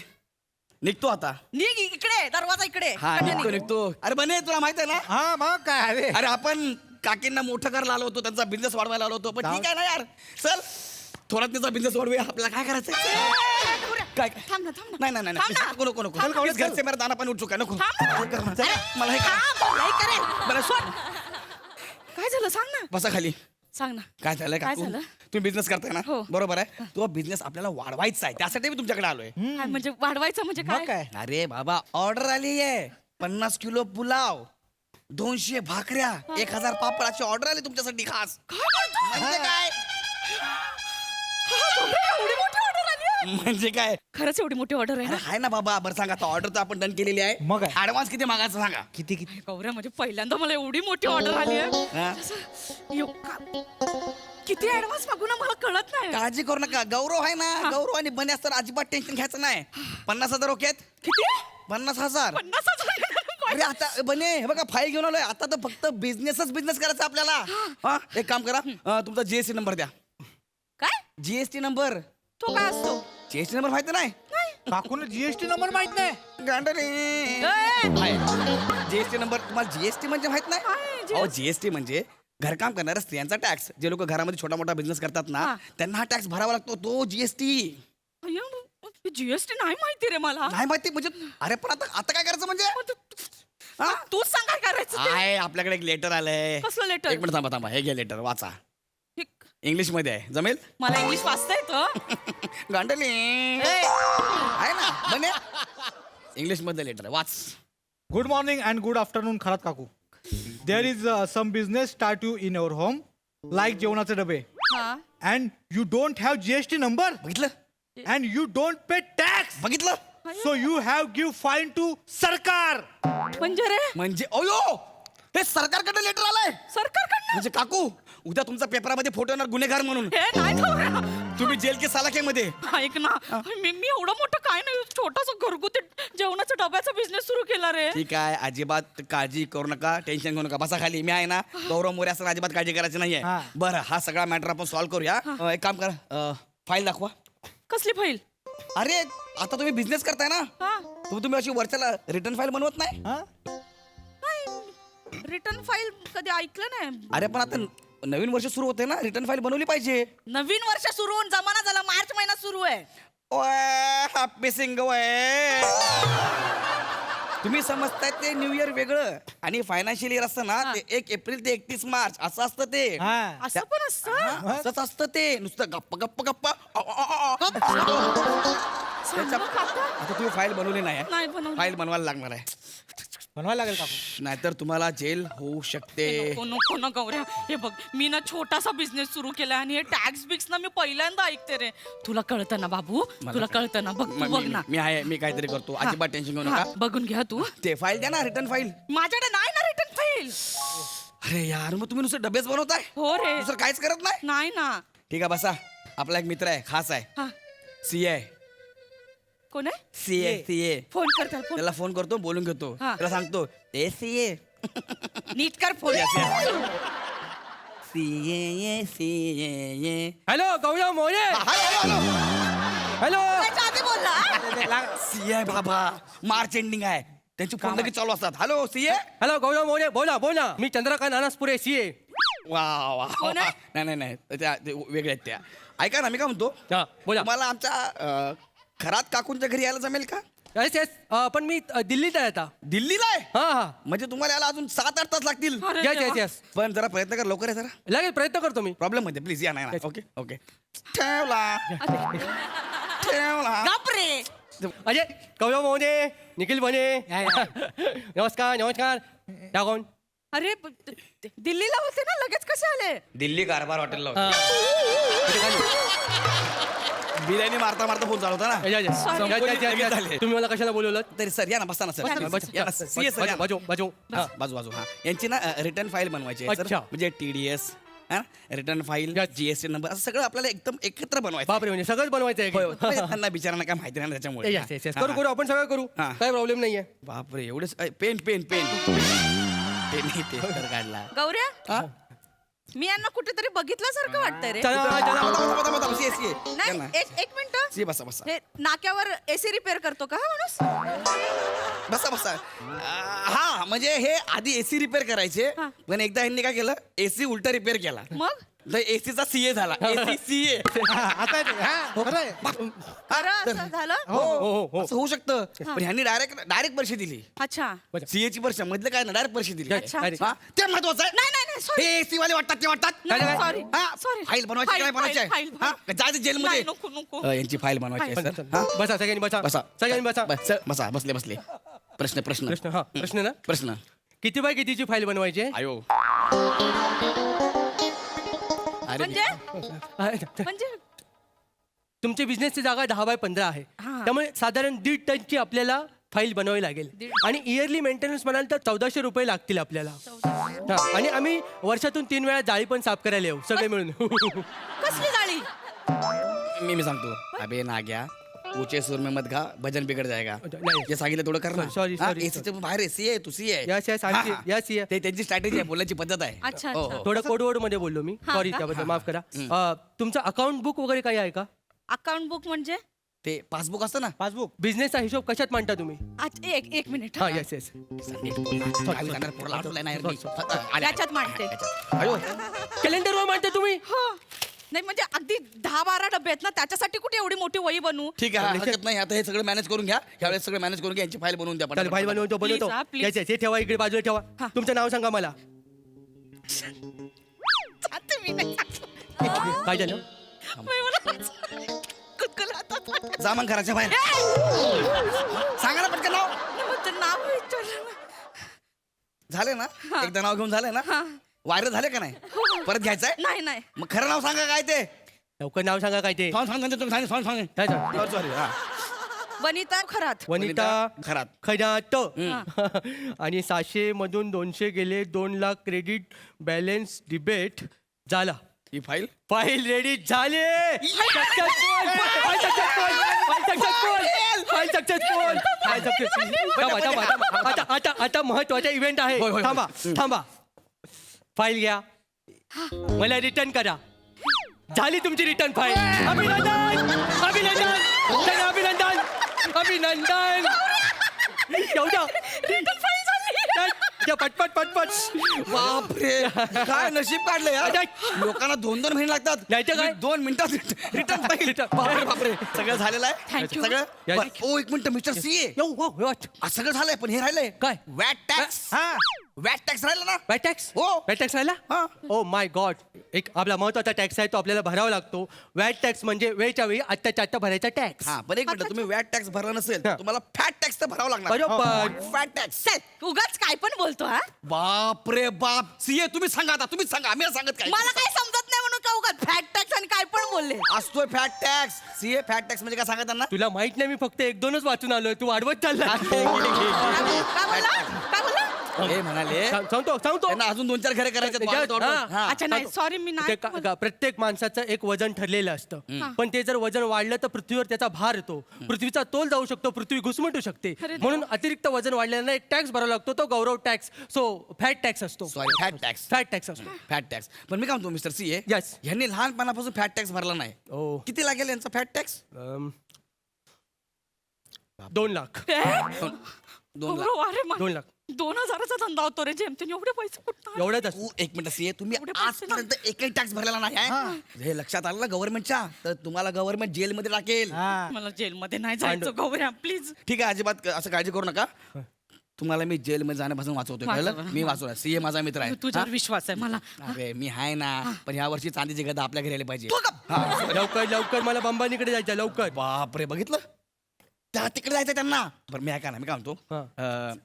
निघतो आता. निघ इकडे, दरवाजा इकडे. हा निघतो. अरे बने तुला माहित आहे ना? हा मग काय? अरे आपण काकींना मोठं करायला आलो होतो, त्यांचा बिझनेस वाढवायला आलो होतो. पण ठीक आहे ना यार, चल थोडा त्याचा बिझनेस वाढवूया. आपल्याला काय करायचं? काय थांब ना थांब ना. नाही नाही नाही नको नको नको. प्लीज घर से मेरा दाना पाणी उठ चुका. नको मला हे काय झालं सांग ना. बसा खाली. सांग ना काय झालंय काय काकू? झालं? तुम्ही बिझनेस करताय ना? हो. बरोबर आहे. तो बिझनेस आपल्याला वाढवायचा आहे, त्यासाठी मी तुमच्याकडे आलोय. काय म्हणजे वाढवायचं म्हणजे काय? अरे बाबा ऑर्डर आली आहे. 50 किलो पुलाव, 200 भाकऱ्या, 1000 पापडाची ऑर्डर आली तुमच्यासाठी खास. म्हणजे काय? एवढी मोठी ऑर्डर आली आहे? म्हणजे काय? खरंच एवढी मोठी ऑर्डर आहे अरे ना? आहे ना बाबा. बरं सांगा, आता ऑर्डर तर आपण डन केलेली आहे. मग ऍडव्हान्स किती मागायचं सांगा. किती किती? गौऱ्या म्हणजे पहिल्यांदा मला एवढी मोठी ऑर्डर आली आहे. हा? किती ऍडव्हान्स मागू ना मला कळत नाही. काळजी करू नका, गौरव आहे ना. गौरव आणि बने असताना अजिबात टेन्शन घ्यायचं नाही. 50,000 ओके आहेत? किती? 50,000. 50,000. अरे आता बने हे बघा, फाईल घेऊन आलोय. आता तर फक्त बिझनेस करायचा आपल्याला. हा एक काम करा, तुमचा जीएसटी नंबर द्या. काय? GST number. तो काय असतो? जीएसटी नंबर माहिती नाही? काकून जीएसटी नंबर माहित नाही? जीएसटी नंबर तुम्हाला जीएसटी म्हणजे माहित नाही? अहो जीएसटी म्हणजे घरकाम करणाऱ्या स्त्रियांचा टॅक्स. जे लोक घरामध्ये छोटा मोठा बिझनेस करतात ना, त्यांना हा टॅक्स भरावा लागतो. तो जीएसटी. जीएसटी नाही माहिती रे मला. नाही माहिती म्हणजे? अरे पण आता काय करायचं म्हणजे? तूच सांग काय करायचं ते. आहे आपल्याकडे एक लेटर आलंय. कसलं लेटर? एक मिनिट थांबा. हे घे लेटर, वाचा. इंग्लिश मध्ये आहे, जमेल? मला इंग्लिश वाचता येतं. गांडली आहे ना बने. इंग्लिश मध्ये लेटर वाच. Good morning and good afternoon Kharat काकू. There is some business start you in your home, like जेवणाचे डबे. And you don't have GST number. बघितलं? And you don't pay tax. बघितलं? So you have give fine to sarkar. म्हणजे रे म्हणजे अयो, हे सरकारकडे लेटर आलंय. सरकारकडनं म्हणजे काकू उद्या तुमचा पेपरामध्ये फोटो येणार गुन्हेगार म्हणून. हे नाही गौऱ्या. तुम्ही जेल के सालाख्यामध्ये. ऐक ना मी एवढं मोठं काय नाही छोटासा घरगुती जेवणाचा डब्याचा बिझनेस सुरू केला रे. ठीक आहे, अजिबात काळजी करू नका, टेन्शन घेऊ नका, बसा खाली. मी आहे ना, गौरव मोरे असं अजिबात काळजी करायची नाहीये. बरं, हा सगळा मॅटर आपण सॉल्व्ह करूया. एक काम करा, फाईल दाखवा. कसली फाईल? अरे आता तुम्ही बिझनेस करताय ना, तुम्ही अशी वरच्याला रिटर्न फाईल बनवत नाही. रिटर्न फाईल कधी ऐकलं नाही. अरे पण आता नवीन वर्ष सुरू होते ना, रिटर्न फाईल बनवली पाहिजे. नवीन वर्ष सुरू होऊन जमाना झाला, मार्च महिना सुरू आहे. हॅपी सिंग तुम्ही समजताय ते न्यू इयर वेगळं आणि फायनान्शियल इयर असतं ना, ते 1 एप्रिल ते 31 मार्च असं असतं ते. असं पण असतं. असंच असतं ते, नुसतं गप्पा गप्पा गप्पा. आता तुम्ही फाईल बनवली नाही, नाही बनवली. फाईल बनवायला लागणार आहे. बनवायला लागेल काकू. नाहीतर तुम्हाला जेल होऊ शकते. नको नको ना गौऱ्या. हे बघ मी ना छोटासा बिझनेस सुरू केला आणि हे टॅक्स बिक्स ना मी पहिल्यांदा ऐकते रे. तुला कळतं ना बाबू, तुला कळतं ना. बघ तू बघ ना. मी आहे, मी काहीतरी करतो, अजिबात टेन्शन घेऊ नका. बघून घ्या तू. ते फाईल द्या ना, रिटर्न फाईल. माझ्याकडे नाही ना रिटर्न फाईल. अरे यार, मग तुम्ही नुसतं डबेच बनवताय? हो रे. दुसरं काहीच करत नाही? नाही ना. ठीक आहे, बसा. आपला एक मित्र आहे, खास आहे, सीए आहे. कोण आहे? सीए. फोन कर त्याला, फोन. त्याला फोन करतो, बोलून घेतो. त्याला सांगतो, ए सीए, नीट कर फोन. सीए. हॅलो गौरव मोरे. हॅलो. त्याच्या आधी बोलला. सीए बाबा, मार्च एंडिंग आहे, त्यांची फोन लगेच चालू असतात. Hello CA. हॅलो गौरव मोरे, बोला बोला. मी चंद्रकांत अनासपुरे, सीए. वा वा. कोण आहे? नाही त्या वेगळ्या आहेत त्या. ऐका ना, मी काय म्हणतो, बोला. तुम्हाला आमच्या खरात काकूंच्या घरी यायला जमेल का? Yes yes. पण मी दिल्लीत आहे आता. दिल्लीला आहे? हा. म्हणजे तुम्हाला याला अजून 7-8 तास लागतील. Yes yes yes. पण जरा प्रयत्न कर, लवकर आहे जरा. लगेच प्रयत्न करतो मी. प्रॉब्लेम मध्ये प्लीज या. नाही. Okay okay. ठेवला. बापरे. अजय गौरव मोरे, निखिल बने. नमस्कार नमस्कार. त्या कोण? अरे दिल्लीला होते ना, लगेच कसे आले? दिल्ली कारभार हॉटेलला बिर्याणी मारता मारता फोन चालू होता ना. तुम्ही मला कशाला बोलवलं? तरी सर या ना, बसा ना सर. बाजू बाजू हा. यांची ना रिटर्न फाईल बनवायची आहे, सर. अच्छा. म्हणजे TDS, return file, GST number, असं सगळं आपल्याला एकदम एकत्र बनवायचं. बापरे, म्हणजे सगळंच बनवायचं आहे. त्यांना बिचारांना काय माहिती नाही त्याच्यामुळे. करू आपण सगळं करू. काही प्रॉब्लेम नाहीये. बापरे, एवढेच. पेन काढला. गौऱ्या, मी यांना कुठेतरी बघितल्यासारखं वाटतंय रे. नाही, एक मिनिट. बसा. हे नाक्यावर AC रिपेअर करतो का हा माणूस? बसा. हा, म्हणजे हे आधी AC रिपेअर करायचे, पण एकदा यांनी काय केलं, AC उलटा रिपेअर केला. मग एसीचा सीए झाला. CA. अरे असं झालं? हो, असं होऊ शकतं. पण ह्यांनी डायरेक्ट परीक्षा दिली. अच्छा. सीए ची परीक्षा मधलं काय ना, डायरेक्ट परीक्षा दिली. अच्छा. हा, ते महत्वाचं आहे. नाही sorry. हे एसी वाले वाटतात, ते वाटतात. सॉरी. फाईल बनवायची काय बनवायची फाईल. जायचं जेलमध्ये. नको. यांची फाईल बनवायची आहे, सर. बसा सगळ्यांनी बसा. सगळ्यांनी बसा. बसले. प्रश्न प्रश्न ना. प्रश्न. किती बाय कितीची फाईल बनवायची आहे? आयो. म्हणजे तुमच्या बिझनेसची जागा 10x15 आहे. त्यामुळे साधारण 1.5 टनची आपल्याला फाईल बनवावी लागेल. आणि इयरली मेंटेनन्स म्हणाल तर 1400 रुपये लागतील आपल्याला. आणि आम्ही वर्षातून 3 वेळा जाळी पण साफ करायला येऊ, सगळे मिळून. कसली गाडी? मी सांगतो. अबे नाग्या, ऊंचे सुर में मत गा, भजन बिगड़ जाएगा. जे सांगितलं थोडं कर ना. Sorry. एसीच्या बाहेर एसी आहे, तू सी आहे. Yes. ते त्यांची स्ट्रॅटेजी आहे, बोलायची पद्धत आहे. अच्छा. थोडं कोडवर्ड मध्ये बोललो मी. सॉरी त्याबद्दल माफ करा. तुमचं अकाउंट बुक वगैरे काही आहे का? अकाउंट बुक म्हणजे? ते पासबुक असतं ना. पासबुक. बिझनेसचा हिशोब कशात मांडता तुम्ही? एक मिनिट. हा. येस. याच्यात मांडते. कॅलेंडरवर मांडता तुम्ही? हो. नाही म्हणजे अगदी 10-12 डबे आहेत ना, त्याच्यासाठी कुठे एवढी मोठी वही बनवू? ठीक आहे, हरकत नाही. आता हे सगळं मॅनेज करून घ्या. ह्यावेळेस सगळं मॅनेज करून घ्या. यांची फाईल बनवून द्या. फाईल बनवतो. Please. हे ठेवा इकडे बाजूला ठेवा. तुमचं नाव सांगा मला. काय झालं? जा मग घराच्या बाहेर. सांगा ना पटकन नाव. नाव विचारलं. झाले ना, एकदा नाव घेऊन झालंय ना. व्हायरल झाले का नाही? परत घ्यायचंय? नाही. मग खरं नाव सांगा काय ते. लवकर नाव सांगा काय ते. सॉरी. वनिता खरात. वनिता खरात. खरात. आणि 700 मधून 200 गेले. 2 लाख क्रेडिट बॅलन्स डिबेट. झाला ही फाईल फाईल रेडी झाली आता महत्वाचा इव्हेंट आहे. होय, होय, होय. थांबा थांबा फाईल घ्या मला रिटर्न करा. झाली तुमची रिटर्न फाईल. अभिनंदन अभिनंदन चला, अभिनंदन अभिनंदन. एवढं पटपट पटपट. बापरे काय नशीब काढलं यार. लोकांना 2-2 महिने लागतात. नाही तर काय? 2 मिनिटात रिटर्न फाईल. बापरे बापरे सगळं झालेलं आहे. Thank you. सगळं या- बरं, ओ एक मिनिट मिस्टर सीए सगळं झालंय पण हे राहिलंय काय? VAT tax. वॅट टॅक्स राहिला ना. वॅट टॅक्स हो. वॅट टॅक्स राहिला. हा. Oh my God. एक आपला महत्वाचा टॅक्स आहे तो आपल्याला भरावा लागतो. वॅट टॅक्स म्हणजे वेळच्या वेळी आत्ताच्या आत्ता भरायचा टॅक्स. हा पण एक मिनिट तुम्ही वॅट टॅक्स भरला नसेल तर तुम्हाला फॅट टॅक्स तर भरावा लागणार. बरोबर. Fat tax. उगाच काय पण बोलतो हा. बापरे बाप सीए तुम्ही सांगा आता तुम्हीच सांगा आम्ही नाही सांगत काय. मला काही समजत नाही म्हणून का उगाच फॅट टॅक्स आणि काय पण बोलले. असतोय fat tax. CA fat tax म्हणजे काय सांगा त्यांना. तुला माहित नाही मी फक्त 1-2च वाचून आलोय. तू वाढवत चालला. काय बोलला काय बोलला. हे म्हणाले सांगतो सांगतो. त्यांना अजून 2-4 घरे करायचे आहेत. वाढत, वाढत. हा. हा. अच्छा नाही सॉरी मी नाही प्रत्येक माणसाचं एक वजन ठरलेलं असतं पण ते जर वजन वाढलं तर पृथ्वीवर त्याचा भार येतो. पृथ्वीचा तोल जाऊ शकतो. पृथ्वी घुसमटू शकते. म्हणून अतिरिक्त वजन वाढल्यानं एक टॅक्स भरावा लागतो. तो Gaurav tax. So fat tax असतो. Sorry fat tax. Fat tax असतो. Fat tax. पण मी काय म्हणतो मिस्टर सीए Yes. यांनी लहानपणापासून फॅट टॅक्स भरला नाही. ओ. किती लागेल यांचा फॅट टॅक्स. 2 लाख. 2 लाख. अरे 2 लाख 2000चा धंदा होतो रे जेमतेन एवढे पैसे कुठं एवढ्याच असतो. एक मिनिट सीए तुम्ही एवढे पैसे आजपर्यंत एकही टॅक्स भरलेला नाही आहे. हे लक्षात आलं ना गव्हर्नमेंटच्या तर तुम्हाला गव्हर्नमेंट जेलमध्ये टाकेल. मला जेलमध्ये नाही जायचं गौऱ्या प्लीज. ठीक आहे अजिबात असं काळजी करू नका. तुम्हाला मी जेलमध्ये जाण्यापासून वाचवतोय कळलं. मी वाचवला सीए माझा मित्र आहे. तुझ्यावर विश्वास आहे मला. अरे मी आहे ना पण ह्या वर्षी चांदीची गदा आपल्या घरी आली पाहिजे. लवकर लवकर मला बंबानीकडे जायचं लवकर. बापरे बघितलं त्या तिकडे जायचं त्यांना. बरं मी ऐका ना मी काय म्हणतो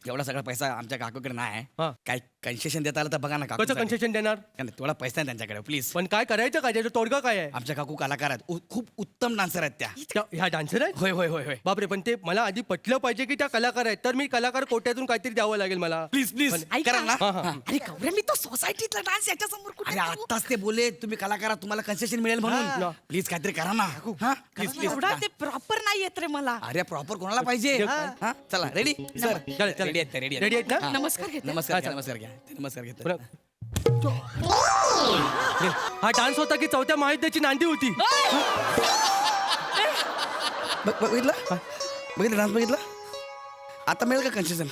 एवढा सगळा पैसा आमच्या काकूकडे नाही आहे. काही कन्सेशन देता आलं तर बघा ना काकू. कसं कन्सेशन देणार. थोडा पैसा आहे त्यांच्याकडे प्लीज. पण काय करायचं काय त्याचं तोडगा काय आहे. आमच्या काकू कलाकार आहेत खूप उत्तम डान्सर आहेत त्या. ह्या डान्सर आहेत. होय होय होय होय. बापरे पण ते मला आधी पटलं पाहिजे की त्या कलाकार आहेत तर मी कलाकार कोट्यातून काहीतरी द्यावं लागेल मला. प्लीज प्लीज करा ना. अरे गौऱ्या मी तो सोसायटीतला डान्स याच्या समोर कुठे अरे आत्ताच ते बोले तुम्ही कलाकार आहात, तुम्हाला कन्सेशन मिळेल म्हणून. प्लीज काहीतरी करा ना. Please please. एवढा ते प्रॉपर नाही येत रे मला. अरे प्रॉपर कोणाला पाहिजे. हा, चला रेडी सर. रेडी आहेत रेडी रेडी आहेत ना. नमस्कार घेते. नमस्कार घ्या, नमस्कार घ्या नमस्कार घेतो. हा डान्स होता की 4थ्या महायुद्धाची नांदी होती. बघितलं बघितलं डान्स बघितलं. आता मिळेल का कन्सेशन.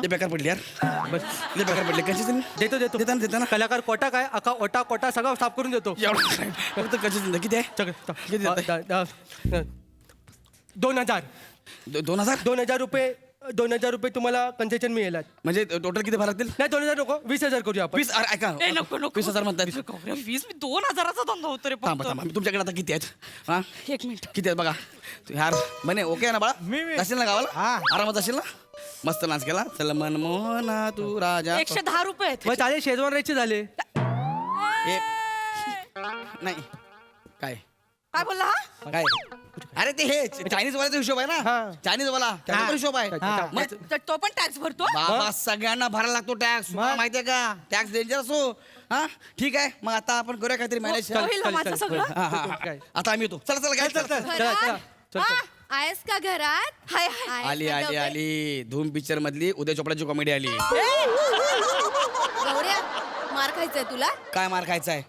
ते बेकार पडली यार. ते बेकार पडले कन्सेशन. देतो देतो देताना देताना कलाकार कोटा काय अका ओटा कोटा सगळं साफ करून देतो. एवढं फक्त कन्सेशन किती आहे. किती देताय? 2000 2000 रुपये 2000 रुपये तुम्हाला कन्सेशन मिळेल. म्हणजे टोटल किती भरा लागतील. नाही 2000 नको 20,000 करूया आपण. 20 ऐका ए, नको नको 20,000 म्हणतात. गौऱ्या 20 मी 2000चा धंदा होतो रे थांबा फक्त. थांबा तुमच्याकडे आता किती आहेत. हा एक मिनिट. किती आहेत बघा. यार म्हणे ओके ना बाळा. जाशील ना गावाला आरामात जाशील ना. मस्त डान्स केला. चल मनमोहना तू राजा. 110 रुपये आहेत. मग चालेल शेजवान राहायचे झाले. नाही काय काय बोलला हा. काय अरे ते हे चायनीज वाल्याचा हिशोब आहे ना. चायनीज वाला त्याचा पण हिशोब आहे. मग तर तो पण टॅक्स भरतो. बाबा सगळ्यांना भरायला लागतो टॅक्स. माहितीये का टॅक्स डेंजर असो. हा ठीक आहे मग आता आपण करूया काहीतरी मॅनेज. होईल ना माझं सगळं. आता आम्ही येतो. चला चला काय चला चला आहेस का घरात. हाय हाय. आली आली आली धूम पिक्चर मधली उदय चोपडाची कॉमेडी आली. गौऱ्या मार खायचंय तुला. काय मार खायचा आहे.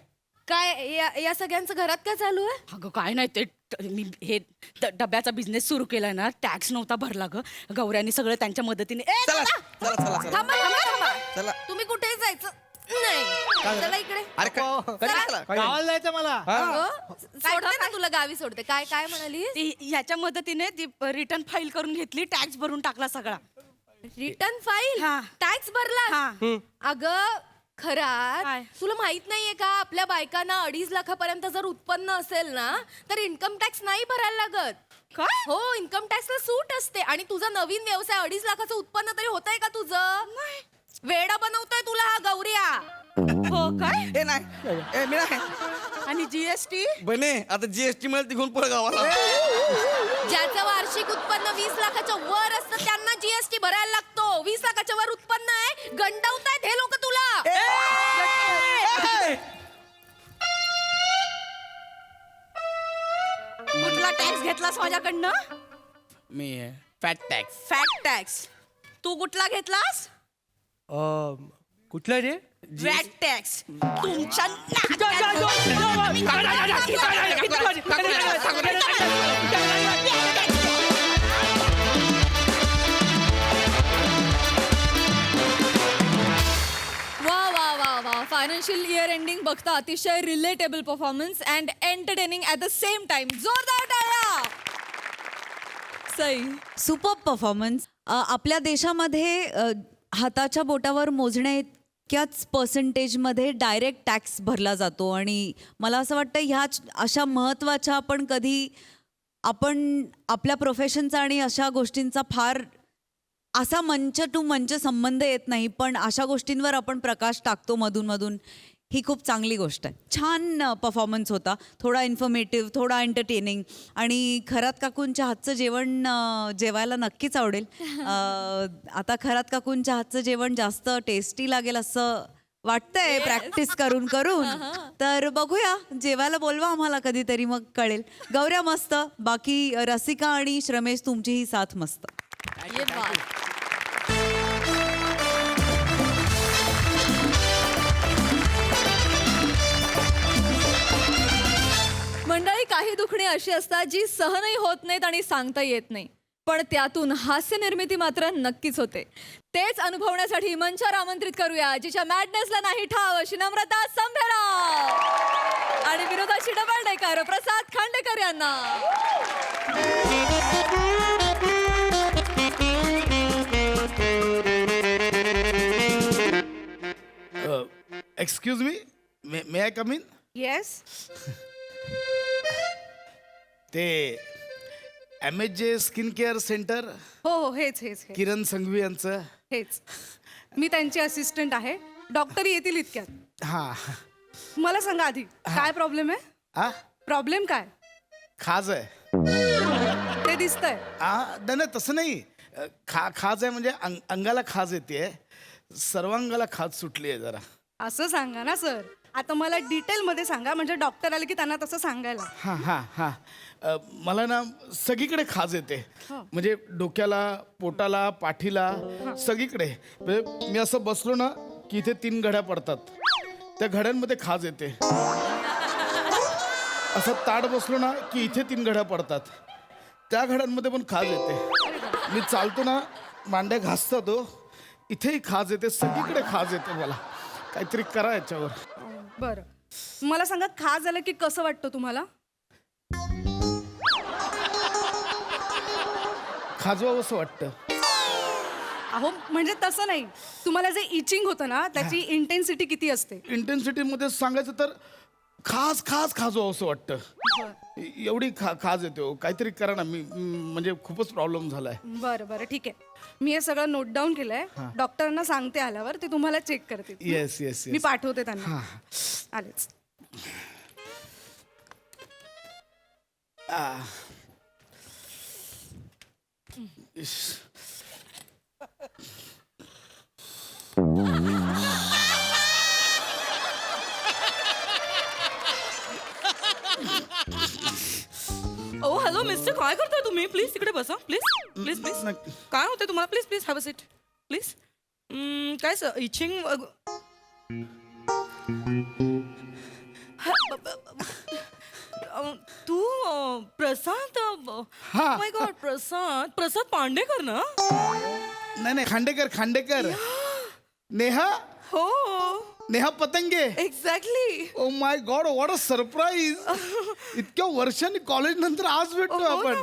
काय या सगळ्यांचं घरात काय चालू आहे. अगं काय नाही ते मी हे डब्याचा बिझनेस सुरू केलाय ना. टॅक्स नव्हता भरला ग. गौऱ्यानी सगळं त्यांच्या मदतीने. चला चला चला चला थांबा थांबा थांबा. चला. तुम्ही कुठे जायचं नाही. चला इकडे. अरे चला. गावाला जायचं मला. सोडते ना तुला गावी सोडते. काय काय म्हणाली. ती ह्याच्या मदतीने ती रिटर्न फाईल करून घेतली. टॅक्स भरून टाकला सगळा. Return file. हा. टॅक्स भरला. हा. अगं खरात काय? तुला माहित नाहीये का आपल्या बायकांना 2.5 लाखापर्यंत जर उत्पन्न असेल ना तर इन्कम टॅक्स नाही भरायला लागत. काय. हो इन्कम टॅक्सला सूट असते. आणि तुझा नवीन व्यवसाय 2.5 लाखाचं उत्पन्न तरी होतंय का तुझं. वेडा बनवतोय तुला हा गौऱ्या. हो काय. ए नाही ए मी नाही. आणि जीएसटी. बने आता जीएसटी मिळेल ती घेऊन पळ गावाला. ज्याचं वार्षिक उत्पन्न 20 लाखाच्या वर असतं त्यांना जीएसटी भरायला लागतो. 20 लाखाच्या वर उत्पन्न आहे गंडवतायत हे लोक तुला. घेतलास माझ्याकडनं? मी फॅट टॅक्स. Fat tax. तू कुठला घेतलास? कुठला रे? VAT tax. तुमच्या वा वा वा वा फायनान्शियल इयर एंडिंग बघता अतिशय relatable performance and entertaining at the same time. जोरदार टाळ्या. सई. Super performance. आपल्या देशामध्ये हाताच्या बोटावर मोजण्या इतक्याच पर्सेंटेजमध्ये डायरेक्ट टॅक्स भरला जातो आणि मला असं वाटतं ह्या अशा महत्त्वाच्या आपण आपल्या प्रोफेशनचा आणि अशा गोष्टींचा फार असा मंच टू मंच संबंध येत नाही, पण अशा गोष्टींवर आपण प्रकाश टाकतो मधून. ही खूप चांगली गोष्ट आहे. छान परफॉर्मन्स होता. थोडा इन्फॉर्मेटिव्ह, थोडा एंटरटेनिंग आणि खरात काकूंच्या हातचं जेवण जेवायला नक्कीच आवडेल. आता खरात काकूंच्या हातचं जेवण जास्त टेस्टी लागेल असं वाटतंय प्रॅक्टिस करून. तर बघूया, जेवायला बोलवा आम्हाला कधीतरी, मग कळेल. गौऱ्या मस्त, बाकी रसिका आणि श्रमेश तुमची ही साथ मस्त. मंडळी, काही दुखणी अशी असतात जी सहनही होत नाहीत आणि सांगता येत नाही, पण त्यातून हास्य निर्मिती मात्र नक्कीच होते. तेच अनुभवण्यासाठी मंचावर आमंत्रित करूया जिच्या मॅडनेसला नाही ठाव अशी नम्रता संभेराव आणि विरोधाची डबल डेकर प्रसाद खांडेकर यांना. Excuse me, may I come in? Yes. ते MHJ स्किन केअर सेंटर, हो हेच. किरण संघवी यांचं. हेच. मी त्यांची असिस्टंट आहे. डॉक्टर येतील इतक्यात. हा. मला सांगा आधी काय प्रॉब्लेम आहे? हा, प्रॉब्लेम काय? खाज आहे. ते दिसतंय. नाही तसं नाही. खाज आहे म्हणजे अंगाला खाज येते, सर्वांगाला खाज सुटली आहे जरा. असं सांगा ना सर. आता मला डिटेल मध्ये सांगा, म्हणजे डॉक्टर आले की त्यांना तसं सांगायला. हा. मला ना सगळीकडे खाज येते, म्हणजे डोक्याला, पोटाला, पाठीला, सगळीकडे. म्हणजे मी असं बसलो ना की इथे 3 घड्या पडतात, त्या घड्यांमध्ये खाज येते. असं ताट बसलो ना की इथे 3 घड्या पडतात, त्या घड्यांमध्ये पण खाज येते. मी चालतो ना, मांड्या घासतो, इथेही खाज येते, सगळीकडे खाज येते. मला काहीतरी करा याच्यावर. बरं, मला सांगा खाज आलं की कसं वाटतं तुम्हाला? खाजवावं असं वाटतं. अहो म्हणजे तसं नाही, तुम्हाला जे इचिंग होतं ना त्याची इंटेन्सिटी किती असते? इंटेन्सिटीमध्ये सांगायचं तर खाजवावं असं वाटतं. एवढी खाज येते. काहीतरी करा ना. मी म्हणजे खूपच प्रॉब्लेम झालाय. बरं ठीक आहे, मी हे सगळं नोट डाऊन केलंय. डॉक्टरांना सांगते, आल्यावर ते तुम्हाला चेक करतील. येस. मी पाठवते त्यांना. आलेच. ओ हॅलो मिस्टर, काय करताय तुम्ही? प्लीज तिकडे बसा. प्लीज काय होतंय तुम्हाला? Please have a seat please. काय सर इचिंग? तू प्रसाद? माय गॉड, प्रसाद पांडेकर ना? नाही, खांडेकर. नेहा? हो, Neha Patange. Exactly. Oh my God, what a surprise. इतक्या वर्षांनी कॉलेज नंतर आज भेटतो आपण.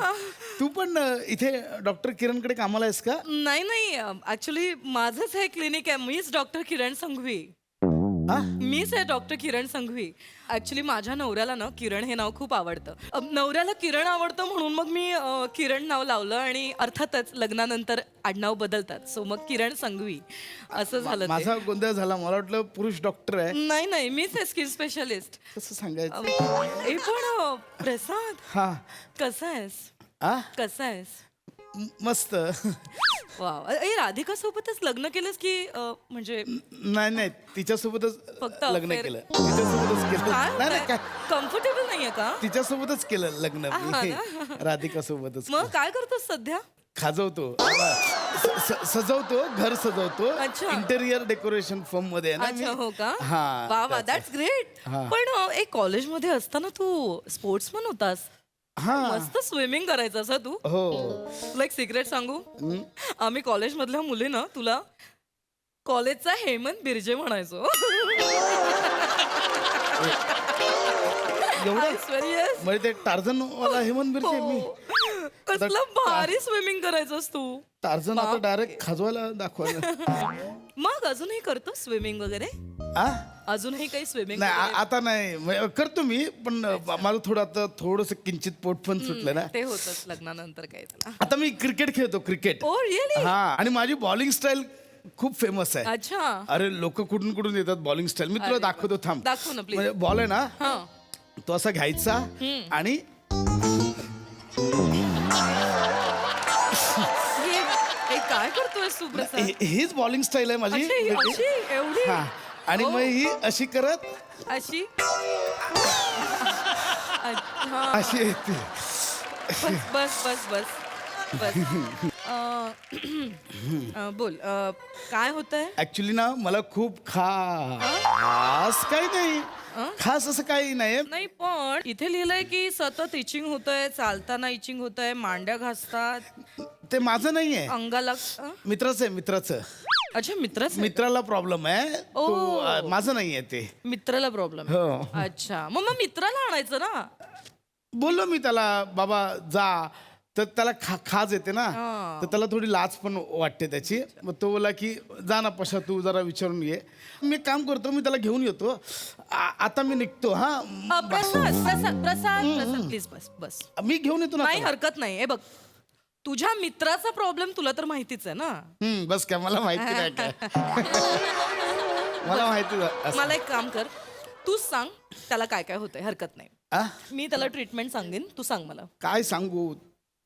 तू पण इथे डॉक्टर किरणकडे कामाला आहेस का? नाही ऍक्च्युली माझंच हे क्लिनिक आहे. मीच डॉक्टर किरण संघवी. मीच आहे डॉक्टर किरण संघवी. ऍक्च्युली माझ्या नवऱ्याला ना किरण हे नाव खूप आवडतं. नवऱ्याला किरण आवडतं म्हणून मग मी किरण नाव लावलं आणि अर्थातच लग्नानंतर आडनाव बदलतात, सो मग किरण संघवी असं झालं. माझा गोंधळ झाला, मला वाटलं पुरुष डॉक्टर आहे. नाही मीच आहे स्किन स्पेशलिस्ट. कसं सांगायचं? पण प्रसाद, हा, कसा आहेस? आ? कसा आहेस? मस्त. वाव राधिका सोबतच लग्न केलंस की म्हणजे नाही तिच्यासोबतच फक्त लग्न affair? केलं तिच्यासोबतच केलं नाही नाही, काय कम्फर्टेबल नाहीये का तिच्यासोबतच केलं लग्न हा मी ना? राधिका सोबतच मग काय करतोस सध्या खाजवतो सजवतो घर सजवतो अच्छा. इंटेरियर डेकोरेशन फर्म मध्ये आहे ना अच्छा मी. हो का हा वा वा त्याचं. दॅट्स ग्रेट हा. पण एक कॉलेजमध्ये असताना तू स्पोर्ट्समन होतास हा मस्त स्विमिंग करायचं असं तू हो तुला एक सिक्रेट सांगू आम्ही कॉलेजमधल्या मुलीनं तुला कॉलेजचा हेमंत बिर्जे म्हणायचो एवढं I swear, yes. म्हणजे ते टार्झन वाला हेमंत बिर्जे मी हो. कसलं भारी स्विमिंग करायचंस तू टार्झन आता डायरेक्ट खाजवायला दाखवायला मग अजूनही करतो स्विमिंग वगैरे आ? अजूनही काही स्विमिंग नाही आता नाही म्हणजे करतो मी पण माझं थोडं आता थोडस किंचित पोट पण सुटलं ना ते होतच लग्नानंतर काय त्याला आता मी क्रिकेट खेळतो क्रिकेट ओ रिअली हा आणि माझी बॉलिंग स्टाईल खूप फेमस आहे अच्छा अरे लोक कुठून कुठून येतात बॉलिंग स्टाईल मी तुला दाखवतो थांब दाखव ना, please. म्हणजे बॉल आहे ना हा तो असा घ्यायचा आणि हे काय करतोय सुप्रसाद हीच बॉलिंग स्टाईल आहे माझी अशी अशी एवढी हा आणि मग ही अशी करत अशी हा अशी येते बस बस बस बस बस बोल काय होतंय ऍक्च्युली ना मला खूप खास काही नाही खास असं काही नाही नाही पण इथे लिहिलंय की सतत इचिंग होतंय चालताना इचिंग होतंय मांड्या घासतात ते माझं नाहीये अंगाला मित्राचं आहे मित्राचं अच्छा मित्राच मित्राला प्रॉब्लेम आहे तो, माझं नाहीये ते मित्राला प्रॉब्लेम हो अच्छा मग मित्राला आणायचं ना बोललो मी त्याला बाबा जा तर त्याला खाज येते ना तर त्याला थोडी लाज पण वाटते त्याची मग तो बोला की जा ना पशा तू जरा विचारून ये मी काम करतो मी त्याला घेऊन येतो आता मी निघतो हा प्रसाद प्रसाद प्रसाद प्रसाद प्लीज बस बस मी घेऊन येतो ना नाही हरकत नाही हे बघ तुझ्या मित्राचा प्रॉब्लेम तुला तर माहितीच आहे ना बस काय मला माहिती नाही काय मला माहिती मला एक काम कर तूच सांग त्याला काय काय होतंय हरकत नाही मी त्याला ट्रीटमेंट सांगेन तू सांग मला काय सांगू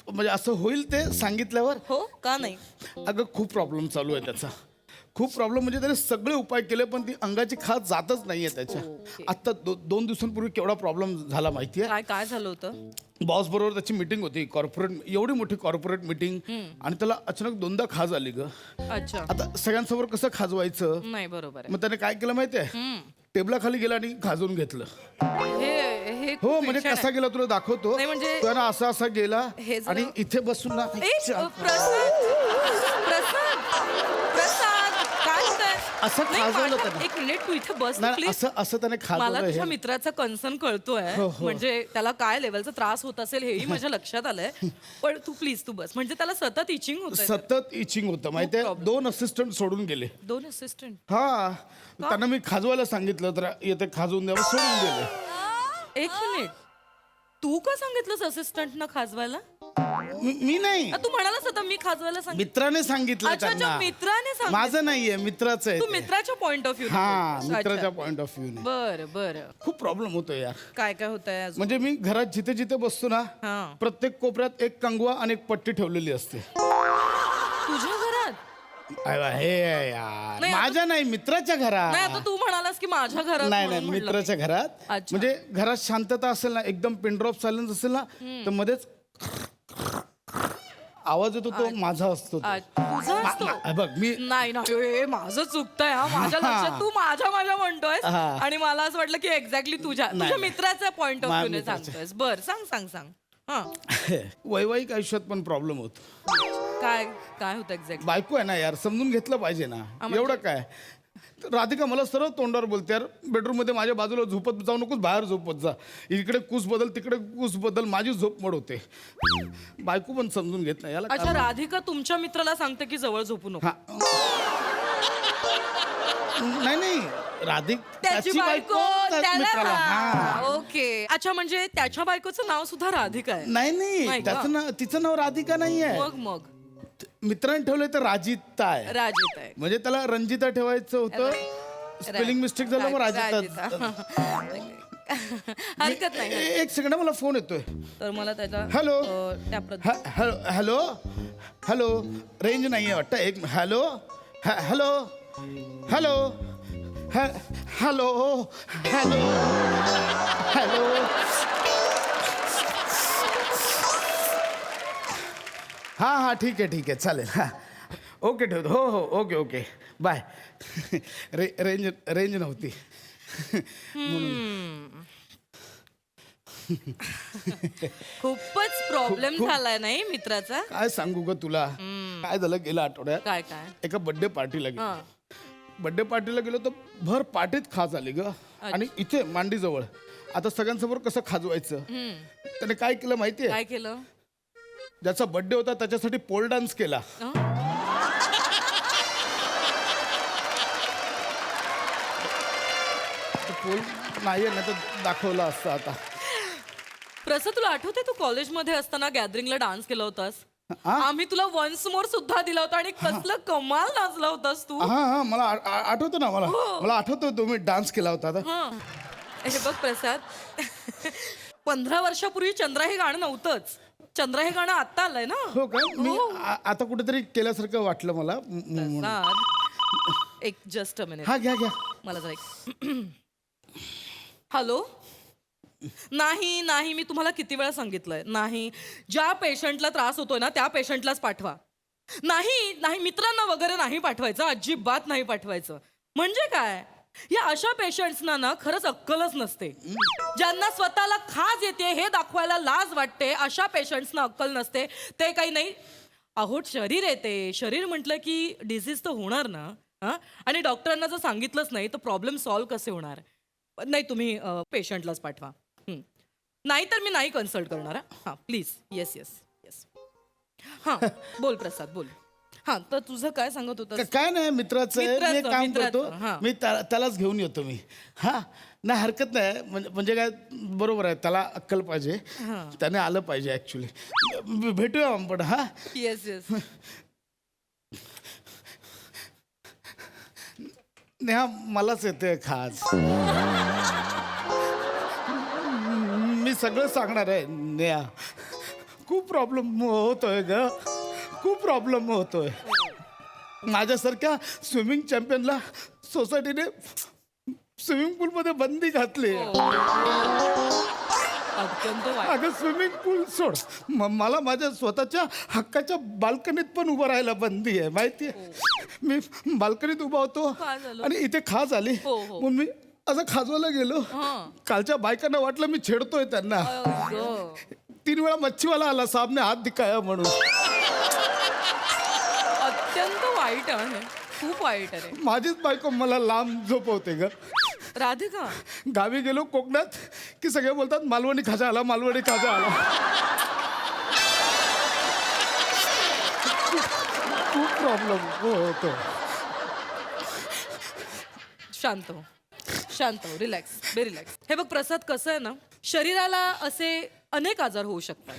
म्हणजे असं होईल ते सांगितल्यावर हो का नाही अगं खूप प्रॉब्लेम चालू आहे त्याचा खूप प्रॉब्लेम म्हणजे त्याने सगळे उपाय केले पण ती अंगाची खास जातच नाहीये त्याच्या आता 2 दिवसांपूर्वी केवढा प्रॉब्लेम झाला माहितीये काय काय झालं होतं बॉस बरोबर त्याची मीटिंग होती कॉर्पोरेट एवढी मोठी कॉर्पोरेट मीटिंग आणि त्याला अचानक 2दा खाज आली ग अच्छा आता सगळ्यांसमोर कसं खाजवायचं नाही बरोबर आहे मग त्याने काय केलं माहितीये टेबलाखाली गेला आणि खाजवून घेतलं हे खूप हो म्हणजे भीषण कसा गेला तुला दाखवतो नाही, म्हणजे- त्यानं असा गेला हे जरा- आणि इथे बसून ना प्रसाद प्रसाद प्रसाद काय होतंय असं नाही, खाजवलं माझ्या- त्याने. एक मिनिट तू इथे बस नाही, प्लीज असं त्याने मला खाजवलं तुझ्या हे. मित्राचा कन्सर्न कळतोय हो, हो. म्हणजे त्याला काय लेवलचा त्रास होत असेल हेही माझ्या लक्षात आलंय पण तू प्लीज तू बस म्हणजे त्याला सतत इचिंग होत सतत इचिंग होतं माहितीये problem. 2 असिस्टंट सोडून गेले 2 असिस्टंट हा त्यांना मी खाजवायला सांगितलं तर येते खाजवून द्यावं सोडून गेले एक मिनिट तू का सांगितलंस असिस्टंटना खाजवायला मी नाही तू म्हणालास आता मी खाजवायला सांगितलं मित्राने सांगितलं अच्छा, अच्छा, त्यांना मित्राने सांगितलं. माझं नाहीये मित्राचं आहे तू ते. मित्राच्या पॉइंट ऑफ व्ह्यू हा मित्राच्या पॉइंट ऑफ व्ह्यू बर बर खूप प्रॉब्लेम होतो यार काय काय होतंय अजून म्हणजे मी घरात जिथे जिथे बसतो ना हा. प्रत्येक कोपऱ्यात एक कंगवा आणि एक पट्टी ठेवलेली असते तुझ्या घरात हे यार नाही, आता- माझ्या नाही मित्राच्या घरात नाही आता तू म्हणालास की माझ्या घरात नाही म्हणून म्हणलं. मित्राच्या घरात अच्छा. म्हणजे घरात शांतता असेल ना एकदम पिनड्रॉप सायलेन्स असेल ना तर मध्येच आवाज येतो तो माझा असतो तो. तुझा असतो? बघ मी नाही नाही माझं चुकतंय हा माझ्या लक्षात तू माझ्या म्हणतोय हा. आणि मला असं वाटलं की एक्झॅक्टली तुझ्या नाही. मित्राचा पॉइंट ऑफ माझ्या व्ह्यू मित्राचा. सांगतोयस बर सांग सांग सांग हा वैवाहिक आयुष्यात पण प्रॉब्लेम होतो काय काय होतं एक्झॅक्ट बायको आहे ना यार समजून घेतलं पाहिजे ना म्हणजे? एवढं काय राधिका मला सरळ तोंडावर बोलते यार बेडरूम मध्ये माझ्या बाजूला झोपत जाऊ नकोस बाहेर झोपत जा इकडे कूस बदल तिकडे कूस बदल माझी झोप मोड होते बायको पण समजून घेत नाही याला अच्छा काय- राधिका तुमच्या मित्राला सांगते की जवळ झोपू नको हा. नाही त्याची बायको त्याच त्याला मित्राला हा. ओके अच्छा म्हणजे त्याच्या बायकोचं नाव सुद्धा राधिका आहे नाही नाही का? त्याचं नाव तिचं नाव राधिका नाही आहे मग मित्रांनी ठेवलंय तर राजिता आहे राजित आहे म्हणजे त्याला रंजिता ठेवायचं होतं स्पेलिंग मिस्टेक झालं मग राजिता हरकत नाही. एक सेकंड मला फोन येतोय. तर मला त्याचा हॅलो. त्या प्रत- हॅलो हॅलो हॅलो रेंज नाही आहे वाटतं. एक hello hello hello hello hello hello. हां ठीक आहे चालेल. हां ओके ठेवतो. हो ओके ओके बाय. रेंज नव्हती म्हणून. खूपच प्रॉब्लेम झालाय नाही मित्राचा. काय सांगू ग तुला. काय झालं गेल्या आठवड्यात काय काय एका बर्थडे पार्टीला गेलो. बर्थडे पार्टीला गेलो तर भर पार्टीत खाज आली ग. आणि इथे मांडीजवळ. आता सगळ्यांसमोर कसं खाजवायचं. त्याने काय केलं माहितीये. काय केलं. ज्याचा बर्थडे होता त्याच्यासाठी पोल डान्स केला. पोल नाहीये ना तर दाखवला असता आता. प्रसाद तुला आठवते तू कॉलेजमध्ये असताना गॅदरिंगला डान्स केला होतास. आम्ही तुला वन्स मोर सुद्धा दिला होता आणि कसलं कमाल नाचला होतास तू. हा मला आठवतं ना. मला आठवतं तुम्ही डान्स केला होता आता. हे बघ प्रसाद 15 वर्षापूर्वी चंद्रा हे गाणं नव्हतंच. चंद्रा हे गाणं आता आलंय ना. हो का. मी आता कुठेतरी केल्यासारखं वाटलं मला. प्रसाद एक जस्ट अ मिनिट. हा घ्या मला जरा एक हॅलो. नाही मी तुम्हाला किती वेळा सांगितलंय. नाही, ज्या पेशंटला त्रास होतोय ना त्या पेशंटलाच पाठवा. नाही मित्रांना वगैरे नाही पाठवायचं. अजिबात नाही पाठवायचं. म्हणजे काय, या अशा पेशंट्सना ना खरंच अक्कलच नसते. ज्यांना स्वतःला खाज येते हे दाखवायला लाज वाटते अशा पेशंट्सना अक्कल नसते. ते काही नाही. अहो शरीर येते. शरीर म्हटलं की डिसीज तर होणार ना. आणि डॉक्टरांना जर सांगितलंच नाही तर प्रॉब्लेम सॉल्व्ह कसे होणार. नाही तुम्ही पेशंटलाच पाठवा. नाही तर मी नाही कन्सल्ट करणार. हां प्लीज. येस. हां बोल प्रसाद बोल. हां तर तुझं काय सांगत होतं. काय नाही मित्राचं मी एक काम करतो. मी त्यालाच घेऊन येतो मी. हा नाही हरकत नाही. म्हणजे काय बरोबर आहे. त्याला अक्कल पाहिजे. त्याने आलं पाहिजे ऍक्च्युली. भेटूया आपण. हा येस. नेहा मलाच येते खाज. मी सगळं सांगणार आहे नेहा. खूप प्रॉब्लेम होतोय ग. खूप प्रॉब्लेम होतोय. माझ्यासारख्या स्विमिंग चॅम्पियनला सोसायटीने स्विमिंग पूल मध्ये बंदी घातली. अगं स्विमिंग पूल सोड. मला माझ्या स्वतःच्या हक्काच्या बाल्कनीत पण उभं राहायला बंदी आहे माहितीये. मी बाल्कनीत उभा होतो आणि इथे खाज आली म्हणून मी असं खाजवायला गेलो. कालच्या बायकांना वाटलं मी छेडतोय त्यांना. 3 वेळा मच्छीवाला आला सामने हात दिखाया म्हणून. अत्यंत वाईट आहे. खूप वाईट आहे. माझीच बायको मला लांब झोपवते ग. राधिका गावी गेलो कोकणात की सगळे बोलतात मालवणी खाजा आला. खूप प्रॉब्लेम होतो. शांत हो. रिलॅक्स. बे रिलॅक्स. हे बघ प्रसाद कसं आहे ना, शरीराला असे अनेक आजार होऊ शकतात.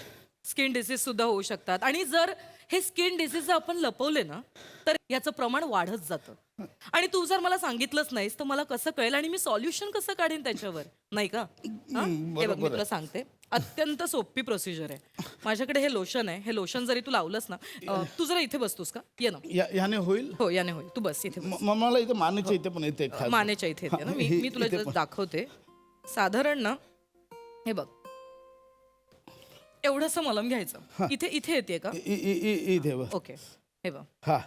स्किन डिसीज सुद्धा होऊ शकतात. आणि जर हे स्किन डिसीज आपण लपवले ना तर याचं प्रमाण वाढत जातं. आणि तू जर मला सांगितलंच नाहीस तर मला कसं कळेल आणि मी सॉल्युशन कसं काढेन त्याच्यावर. नाही का. हे बघ मी तुला सांगते. अत्यंत सोपी प्रोसिजर आहे. माझ्याकडे हे लोशन आहे. हे लोशन जरी तू लावलंस ना. तू जरा इथे बसतोस का. ये ना. याने होईल. हो याने होईल. तू बस इथे. मला इथे मानेच्या इथे पण येते. मानेच्या इथे येते ना. मी तुला just दाखवते. साधारण ना हे बघ एवढंसं मलम घ्यायचं. इथे येते का. इथे ओके. हे बघ. हा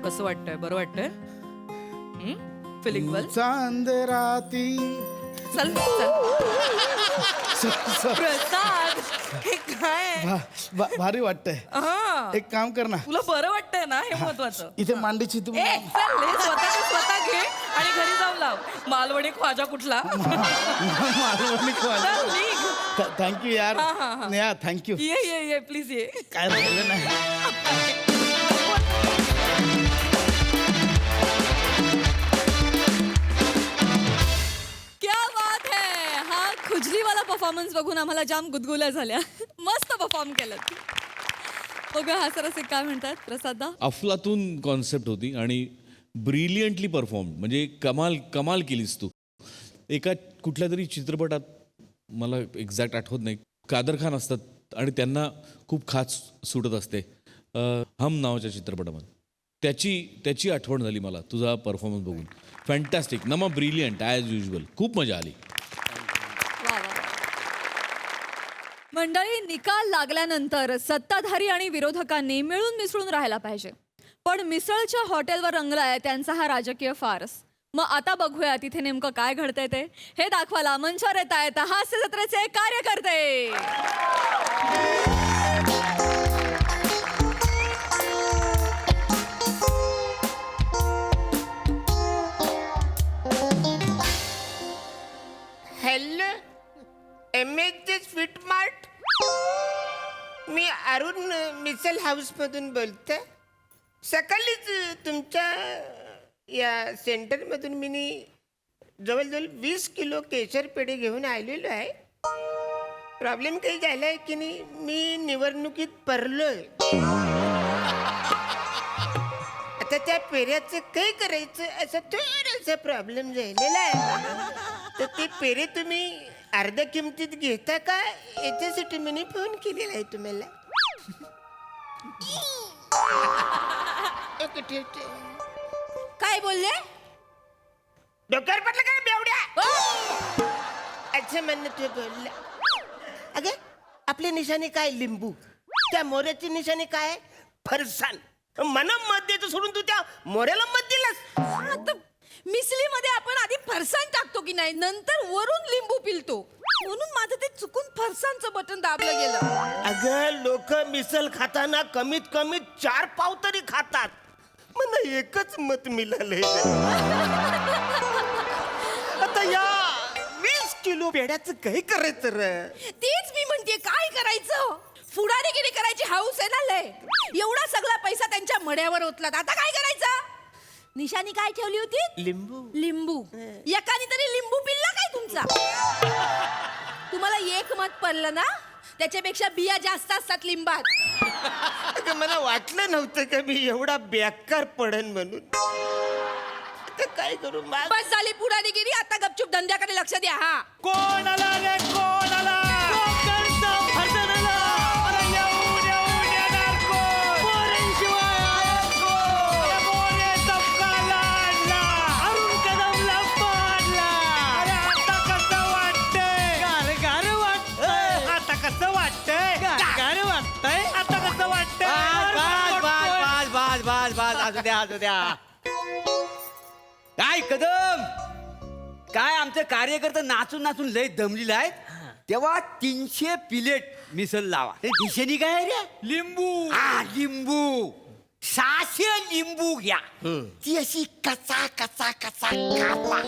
कसं वाटतंय. बरं वाटतंय. Feeling well. चांद राती. चल प्रसाद हे काय भारी वाटतंय. एक काम कर ना. तुला बरं वाटतंय ना हे महत्वाचं. इथे मांडीची तुम्ही स्वतः घे आणि घरी जाऊन लाव. मालवणी ख्वाजा कुठला. मालवणी ख्वाजा. थँक्यू यार. नेहा थँक्यू. ये प्लीज ये. काय राहिलं नाही. खुजलीवाला परफॉर्मन्स बघून आम्हाला जाम गुदगुल्या झाल्या. मस्त परफॉर्म केलं. बघा हा सरस काय म्हणतात प्रसादा. अफलातून कॉन्सेप्ट होती आणि ब्रिलियंटली परफॉर्म, म्हणजे कमाल कमाल केलीस तू. एका कुठल्या तरी चित्रपटात, मला एक्झॅक्ट आठवत नाही, कादर खान असतात आणि त्यांना खूप खास सुटत असते हम नावाच्या चित्रपटामध्ये. त्याची आठवण झाली मला तुझा परफॉर्मन्स बघून. फॅन्टॅस्टिक नमा, ब्रिलियंट ॲज युजल, खूप मजा आली. मंडळी, निकाल लागल्यानंतर सत्ताधारी आणि विरोधकांनी मिळून मिसळून राहायला पाहिजे. पण मिसळच्या हॉटेलवर रंगलाय त्यांचा हा राजकीय फारस. मग आता बघूया तिथे नेमकं काय घडतंय ते. हे दाखवायला मंचावर येत आहेत हास्य जत्रेचे कार्यकर्ते. Hello, MH sweet mart. मी अरुण मिसल हाऊस मधून बोलतोय. सकाळीच तुमच्या या सेंटरमधून मी जवळजवळ 20 किलो केशर पेढे घेऊन आलेलो आहे. प्रॉब्लेम काही झालाय की नाही, मी निवडणुकीत पडलोय. आता त्या पेढ्याचं काय करायचं असा थोडासा प्रॉब्लेम झालेला आहे. तर ते पेढे तुम्ही अर्ध्या किमतीत घेता का, याच्यासाठी मी फोन केलेला आहे तुम्हाला. ओके, ठीक आहे. काय बोलले? डोक्यावर पडलं काय बेवड्या? अच्छा, म्हणणं तू बोलला. अगे, आपली निशाणी काय? लिंबू. त्या मोऱ्याची निशाणी काय? फरसाण. मला मत द्यायचं सोडून तू त्या मोऱ्याला मत दिलास. मिसळीमध्ये आपण आधी फरसाण टाकतो की नाही, नंतर वरून लिंबू पिलतो. म्हणून माझं ते चुकून फरसाणचं बटन दाबलं गेलं. अगं, लोक मिसल खाताना कमीत कमी 4 पाव तरी खातात. मला एकच मत मिळालंय. आता या 20 किलो पेढ्याचं काय करायचं रे? तेच मी म्हणते, काय करायचं? फुडारीगिरी करायची हाऊस आहे ना लय. एवढा सगळा पैसा त्यांच्या मड्यावर ओतला, आता काय करायचं? निशाणी काय ठेवली होती? लिंबू. लिंबू. एकाने तरी लिंबू पिल्ला काय तुमचा? तुम्हाला एक मत पडलं ना, त्याच्यापेक्षा बिया जास्त असतात लिंबात. अगं, मला वाटलं नव्हतं का मी एवढा बेकार पडन म्हणून. आता काय करू? बस झाली पुढारीगिरी, आता गपचूप धंद्याकडे लक्ष द्या. हा, कोण आला रे? कोण आला? असू द्या. काय कदम, काय आमचे कार्यकर्ते नाचून नाचून लय दमलेले आहेत. तेव्हा 300 प्लेट मिसल लावा. ते दिशेनी काय रे? लिंबू. लिंबू 600 लिंबू घ्या. ती अशी कचा कचा कचा कापा.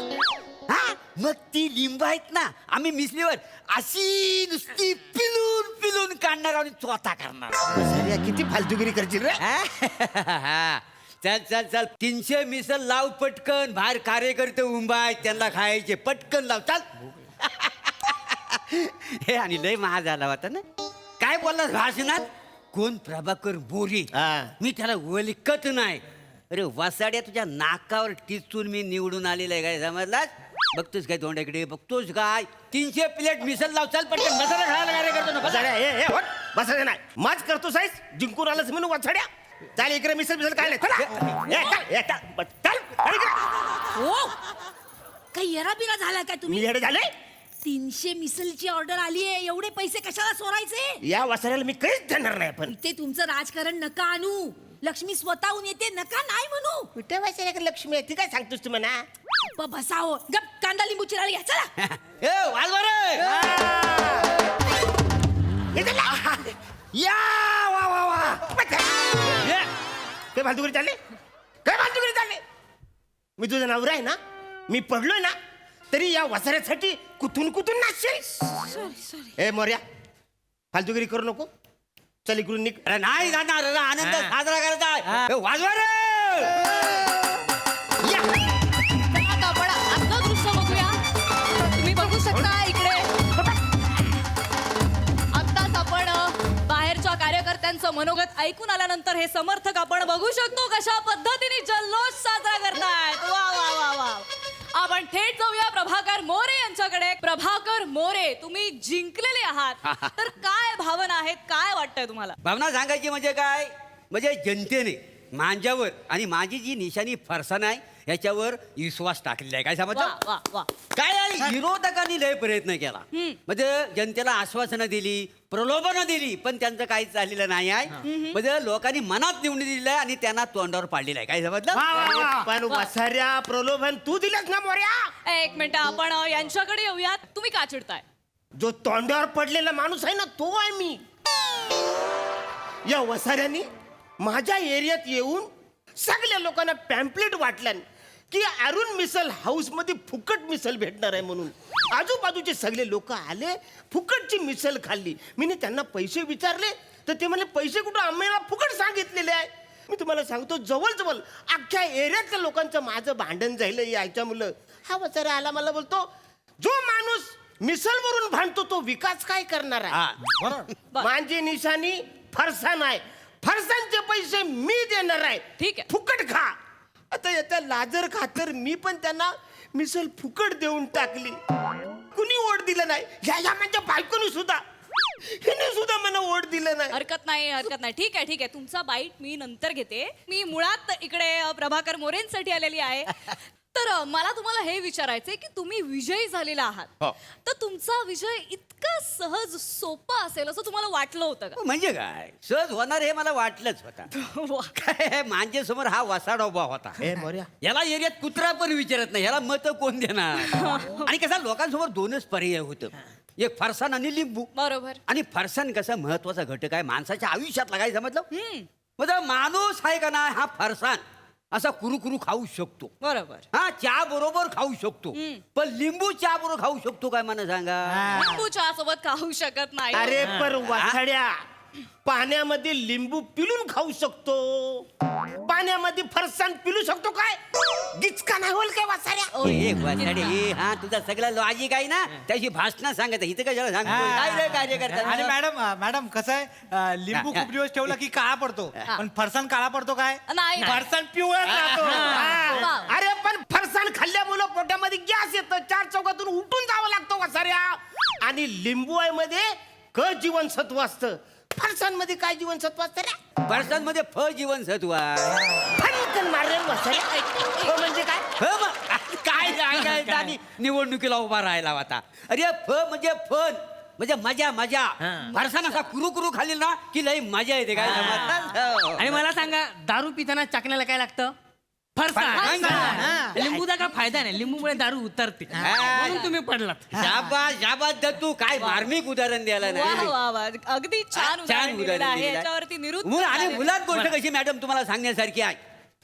मग ती लिंब आहेत ना, आम्ही मिसलीवर अशी नुसती पिलून पिलून काढणार आणि चोथा करणार. किती फालतूगिरी करशील रे? चल चल चल, 300 मिसल लाव पटकन. बाहेर कार्यकर्ते उंबा आहेत, त्यांना खायचे. पटकन लाव, चल. हे आणि लय महाग झाला होता ना. काय बोललास भाषणात? कोण? प्रभाकर मोरे. मी त्याला ओळखत नाही. अरे वसाड्या, तुझ्या नाकावर टिचून मी निवडून आलेला आहे काय, समजलास? बघतोस काय तोंडाकडे? बघतोस काय? 300 प्लेट मिसल लाव, चल पटकन. मसाला खायला कार्यकर्ते नको. बसायचं नाही. माझ करतो साईज, जिंकून आलास म्हणून वाचड्या. चाल इकडे मिसल मिसल काय नाही. हो, काही येरा बिरा झाला काय तुम्ही? मी झाले. 300 मिसलची ऑर्डर आली आहे, एवढे पैसे कशाला सोरायचे? या वासाऱ्याला मी काहीच देणार नाही. पण ते तुमचं राजकारण नका आणू. लक्ष्मी स्वतःहून येते, नका नाही म्हणू. कुठे वासाऱ्याकडे लक्ष्मी येते काय सांगतोस तू म्हणा? बसावं गप, कांदा लिंबू चिराळी घ्या, चला. या वा वा वा. काय फालतूगिरी चालले? काय फालतूगिरी चालले? मी तुझं नवरा आहे ना, मी पडलोय ना, तरी या वसाऱ्यासाठी कुठून कुठून नाचशील. ए मोर्या, फालतूगिरी करू नको. चल इकडून निघ. अरे नाही जाणार, आनंद साजरा करायचा आहे. वाजवा रे. आपण आतलं दृश्य बघूया. तुम्ही बघू शकता इकडे आत्ताच आपण बाहेरच्या कार्यकर्त्यांचं मनोगत ऐकून आल्यानंतर हे समर्थक आपण बघू शकतो कशा पद्धतीने जल्लोष साजरा करतायत. वा वा वा वा. आपण थेट जाऊया प्रभाकर मोरे यांच्याकडे. प्रभाकर मोरे, तुम्ही जिंकलेले आहात, तर काय भावना आहेत, काय वाटतंय तुम्हाला? भावना सांगायची म्हणजे काय, म्हणजे जनतेने माझ्यावर आणि माझी जी निशाणी फरसाण आहे याच्यावर विश्वास टाकलेला आहे. काय वा समजलं? वा वा. काय आहे, विरोधकांनी लय प्रयत्न केला, म्हणजे जनतेला आश्वासनं दिली, प्रलोभनं दिली, पण त्यांचं काहीच झालेलं नाही आहे. म्हणजे लोकांनी मनात निवडून दिलेलं आहे आणि त्यांना तोंडावर पाडलेलं आहे. काय समजलं? पण वसाऱ्या प्रलोभन तू दिलंस ना मोर्या. एक मिनिट, आपण यांच्याकडे येऊयात. तुम्ही का चिडताय? जो तोंडावर पडलेला माणूस आहे ना तो आहे मी. या वसाऱ्यांनी माझ्या एरियात येऊन सगळ्या लोकांना पॅम्पलेट वाटल्यान की अरुण मिसल हाऊस मध्ये फुकट मिसल भेटणार आहे म्हणून. आजूबाजूचे सगळे लोक आले, फुकटची मिसल खाल्ली. मी त्यांना पैसे विचारले तर ते म्हणले पैसे कुठं, आम्हाला फुकट सांगितलेले आहे. मी तुम्हाला सांगतो, जवळ अख्ख्या एरियातल्या लोकांचं माझं भांडण झालं याच्यामुळं. हा वसारा आला, मला बोलतो, जो माणूस मिसलवरून भांडतो तो विकास काय करणार आहे? माझी निशाणी फरसाण आहे, फरसाणचे पैसे मी देणार आहे. ठीक आहे, फुकट खा. आता याच्या लाजर खातर मी पण त्यांना मिसल फुकट देऊन टाकली. कुणी वोट दिलं नाही. या माझ्या बायकोनी सुद्धा, हिने सुद्धा मला वोट दिलं नाही. हरकत नाही, हरकत नाही. ठीक आहे, ठीक आहे. तुमचा बाईट मी नंतर घेते. मी मुळात इकडे प्रभाकर मोरेंसाठी आलेली आहे. तर मला तुम्हाला हे विचारायचंय की तुम्ही विजयी झालेला आहात, तर तुमचा विजय इतका सहज सोपा असेल असं तुम्हाला वाटलं होतं का? म्हणजे काय सहज होणार हे मला वाटलंच होता. काय माझ्यासमोर हा वसाडा उभा होता. याला एरियात कुत्रा पण विचारत नाही, याला मत कोण देणार? आणि कसं लोकांसमोर दोनच पर्याय होतं, एक फरसाण आणि लिंबू. बरोबर. आणि फरसाण कसा महत्वाचा घटक आहे माणसाच्या आयुष्यात लागाय. समजलं? म्हणजे माणूस आहे का नाही, हा फरसाण असा कुरुकुरु खाऊ शकतो. बरोबर. हा चहा बरोबर खाऊ शकतो, पण लिंबू चहा बरोबर खाऊ शकतो काय मला सांगा? लिंबू चहा सोबत खाऊ शकत नाही. अरे पर वासाड्या, पाण्यामध्ये लिंबू पिलून खाऊ शकतो, पाण्यामध्ये फरसाण पिलू शकतो काय? गिचका नाही होल काय वासाड्या? हा तुझा सगळा लॉजिक आहे ना, त्याची भाषण सांगत इथे कशाला सांगतो? काय रे कार्य करतात? आणि मॅडम कसं आहे, लिंबू खूप दिवस ठेवला की काळा पडतो, पण फरसाण काळा पडतो काय? नाही. फरसाण पिवळा राहतो. अरे पण फरसाण खाल्ल्यामुळं पोटामध्ये गॅस येतं, 4 चौकातून उठून जावं लागतं वासाऱ्या. आणि लिंबू आहे मध्ये क जीवनसत्व असतं, फरसाणमध्ये काय जीवनसत्व असतं रे? फरसाणमध्ये फ जीवनसत्व आहे. फणकन मारेल वासाऱ्या. म्हणजे काय? काय सांगायचं? आणि निवडणुकीला उभा राहायला होता. अरे फ म्हणजे फन, म्हणजे मजा मजा. फरसाण असा कुरुकुरु खाली ना की लई मजा येते. काय समजलं? आणि मला सांगा, दारू पिताना चाकण्याला काय लागतं? फरसाण. लिंबूचा काय फायदा नाही, लिंबूमुळे दारू उतरते, म्हणून तुम्ही पडलात. शाबास शाबास दत्तू, काय मार्मिक उदाहरण द्यायला वा नाही. वा वा. अगदी छान उदाहरण दिलेलं आहे. दिलेलं याच्यावरती आहे. निरुत्तर आणि झाले. मुलात गोष्ट कशी मॅडम तुम्हाला सांगण्यासारखी आहे.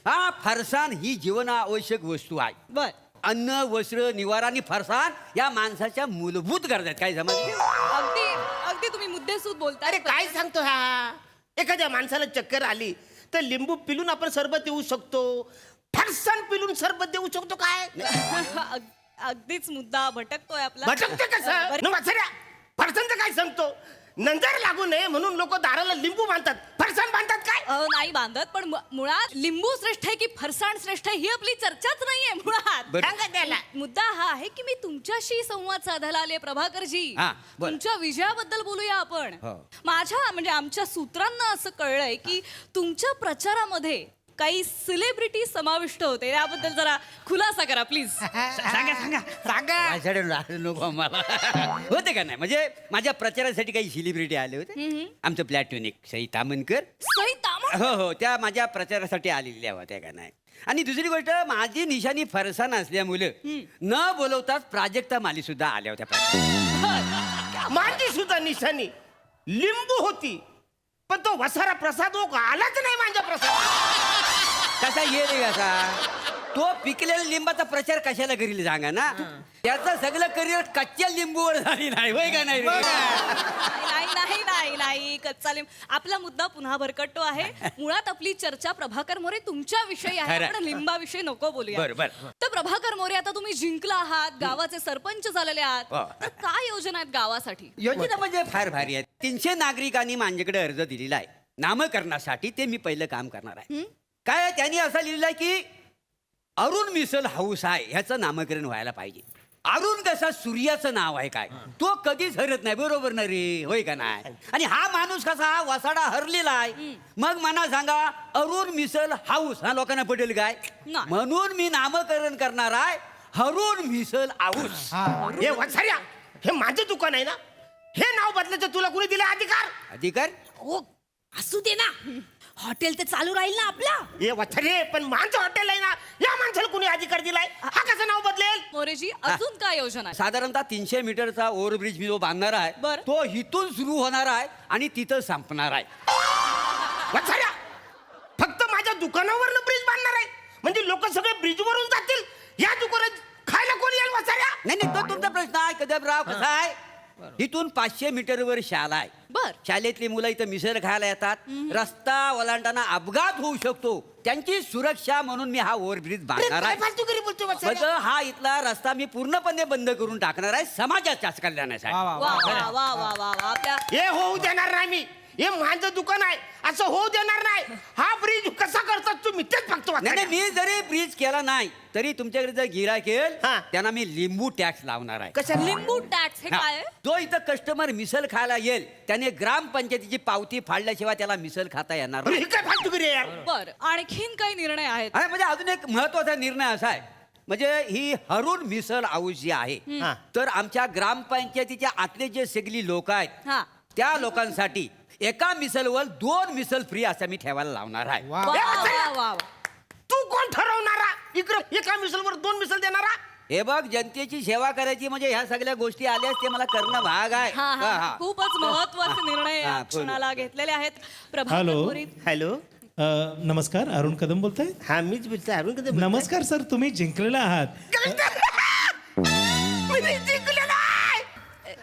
हा फरसाण ही जीवनावश्यक वस्तू आहे. बर. अन्न वस्त्र निवारा आणि फरसाण या माणसाच्या मूलभूत गरजा आहेत. काय समजलं? अगदी अगदी तुम्ही मुद्देसूद बोलताय. अरे काय सांगतो हा? एखाद्या माणसाला चक्कर आली तर लिंबू पिलून आपण सरबत देऊ शकतो, फरसाण पिलून सरबत देऊ शकतो काय? अगदीच मुद्दा भटकतोय आपला. भटकते कसं? फरसाणचं काय सांगतो? नंतर लागू नये म्हणून लोक दाराला लिंबू बांधतात, फरसाण बांधतात काय? नाही बांधत, पण मुळात लिंबू श्रेष्ठ आहे की फरसाण श्रेष्ठ आहे ही आपली चर्चाच नाहीये मुळात. सांगा त्याला. मुद्दा हा आहे की मी तुमच्याशी संवाद साधायला आले प्रभाकरजी. बोल. तुमच्या विजयाबद्दल बोलूया आपण. माझ्या म्हणजे आमच्या सूत्रांना असं कळलंय की तुमच्या प्रचारामध्ये काही सेलिब्रिटी समाविष्ट होते, याबद्दल जरा खुलासा करा प्लीज. सांगा नको मला. होते का नाही, म्हणजे माझ्या प्रचारासाठी काही सेलिब्रिटी आले होते. आमचं प्लॅटोनिक सई तामणकर. हो हो, त्या माझ्या प्रचारासाठी आलेल्या होत्या का नाही. आणि दुसरी गोष्ट, माझी निशाणी फरसाण असल्यामुळे न बोलवताच प्राजक्ता माली सुद्धा आल्या होत्या. माझी सुद्धा निशाणी लिंबू होती, पण तो वसारा प्रसाद आलाच नाही माझ्या प्रसाद. कसा येईल कसा? तो पिकलेल्या लिंबाचा प्रचार कशाला करील सांगा ना. त्याचं सगळं करिअर कच्च्या लिंबूवर झाली नाही, होय का नाही? नाही नाही नाही नाही, कच्चा लिंब. आपला मुद्दा पुन्हा भरकटतो आहे. मुळात आपली चर्चा प्रभाकर मोरे तुमच्या विषयी आहे, आपण लिंबाविषयी नको बोलूया. बरोबर. तर प्रभाकर मोरे, आता तुम्ही जिंकला आहात, गावाचे सरपंच झालेले आहात, तर काय योजना आहेत गावासाठी? योजना म्हणजे फार भारी आहेत. 300 नागरिकांनी माझ्याकडे अर्ज दिलेला आहे नामकरणासाठी ते मी पहिलं काम करणार आहे. काय आहे, त्यांनी असं लिहिलं आहे की अरुण मिसल हाऊस आहे ह्याचं नामकरण व्हायला पाहिजे. अरुण कसा सूर्याचं नाव आहे काय, तो कधीच हरत नाही, बरोबर ना रे, होय का नाही? आणि हा माणूस कसा हा वसाडा हरलेला आहे. मग मला सांगा अरुण मिसल हाऊस हा लोकांना पटेल काय? म्हणून मी नामकरण करणार आहे हरुण मिसल हाऊस. हे वसाऱ्या, हे माझं दुकान आहे ना, हे नाव बदलायचं तुला कुणी दिला अधिकार? अधिकार हो असू दे ना, हॉटेल तर चालू राहील ना आपला. हे वसारे, पण माझं हॉटेल आहे ना, या माणसाला कुणी अधिकार दिलाय? हा कसं नाव बदलेल? मोरेजी अजून काय योजना आहे? साधारणतः 300 मीटरचा ओव्हरब्रिज मी जो बांधणार आहे तो इथून सुरू होणार आहे आणि तिथं संपणार आहे. वसाऱ्या, फक्त माझ्या दुकानावरनं ब्रिज बांधणार आहे म्हणजे लोक सगळे ब्रिजवरून जातील? या दुकानात खायला कोण येईल वसाऱ्या? नाही नाही, तो तुमचा प्रश्न आहे कदमराव. कसा आहे, इथून 500 मीटरवर शाळा आहे. शाळेतली मुलं इथं मिसळ खायला येतात. रस्ता ओलांडताना अपघात होऊ शकतो, त्यांची सुरक्षा म्हणून मी हा ओव्हरब्रिज बांधणार आहे. म्हणजे हा इथला रस्ता मी पूर्णपणे बंद करून टाकणार आहे समाजाच्या कल्याणासाठी. हे होऊ देणार नाही मी. हे माझं दुकान आहे, असं होऊ देणार नाही. हा ब्रिज कसा करतात तुम्ही तेच फक्त नाही, मी जरी ब्रिज केला नाही तरी तुमच्याकडे जर गिराईक येईल त्यांना मी लिंबू टॅक्स लावणार आहे. कशा लिंबू टॅक्स हे काय आहे? जो इथं कस्टमर मिसल खायला येईल त्याने ग्रामपंचायतीची पावती फाडल्याशिवाय त्याला मिसल खाता येणार नाही. बर, आणखीन काही निर्णय आहेत? म्हणजे अजून एक महत्वाचा निर्णय असा आहे, म्हणजे ही हरुण मिसल हाऊस जी आहे तर आमच्या ग्रामपंचायतीच्या आतले जे सगळी लोक आहेत त्या लोकांसाठी एका मिसलवर 2 मिसल फ्री असं मी ठेवायला लावणार आहे. तू कोण ठरवणारा? इकडे एका मिसलवर 2 मिसल देणारा? हे बघ, जनतेची सेवा करायची म्हणजे ह्या सगळ्या गोष्टी आल्यास ते मला करणं भाग आहे. खूपच महत्वाचे निर्णय या क्षणाला घेतलेले आहेत. हॅलो. हॅलो, नमस्कार, अरुण कदम बोलताय? हा मीच बोलतोय, अरुण कदम. नमस्कार सर, तुम्ही जिंकलेला आहात.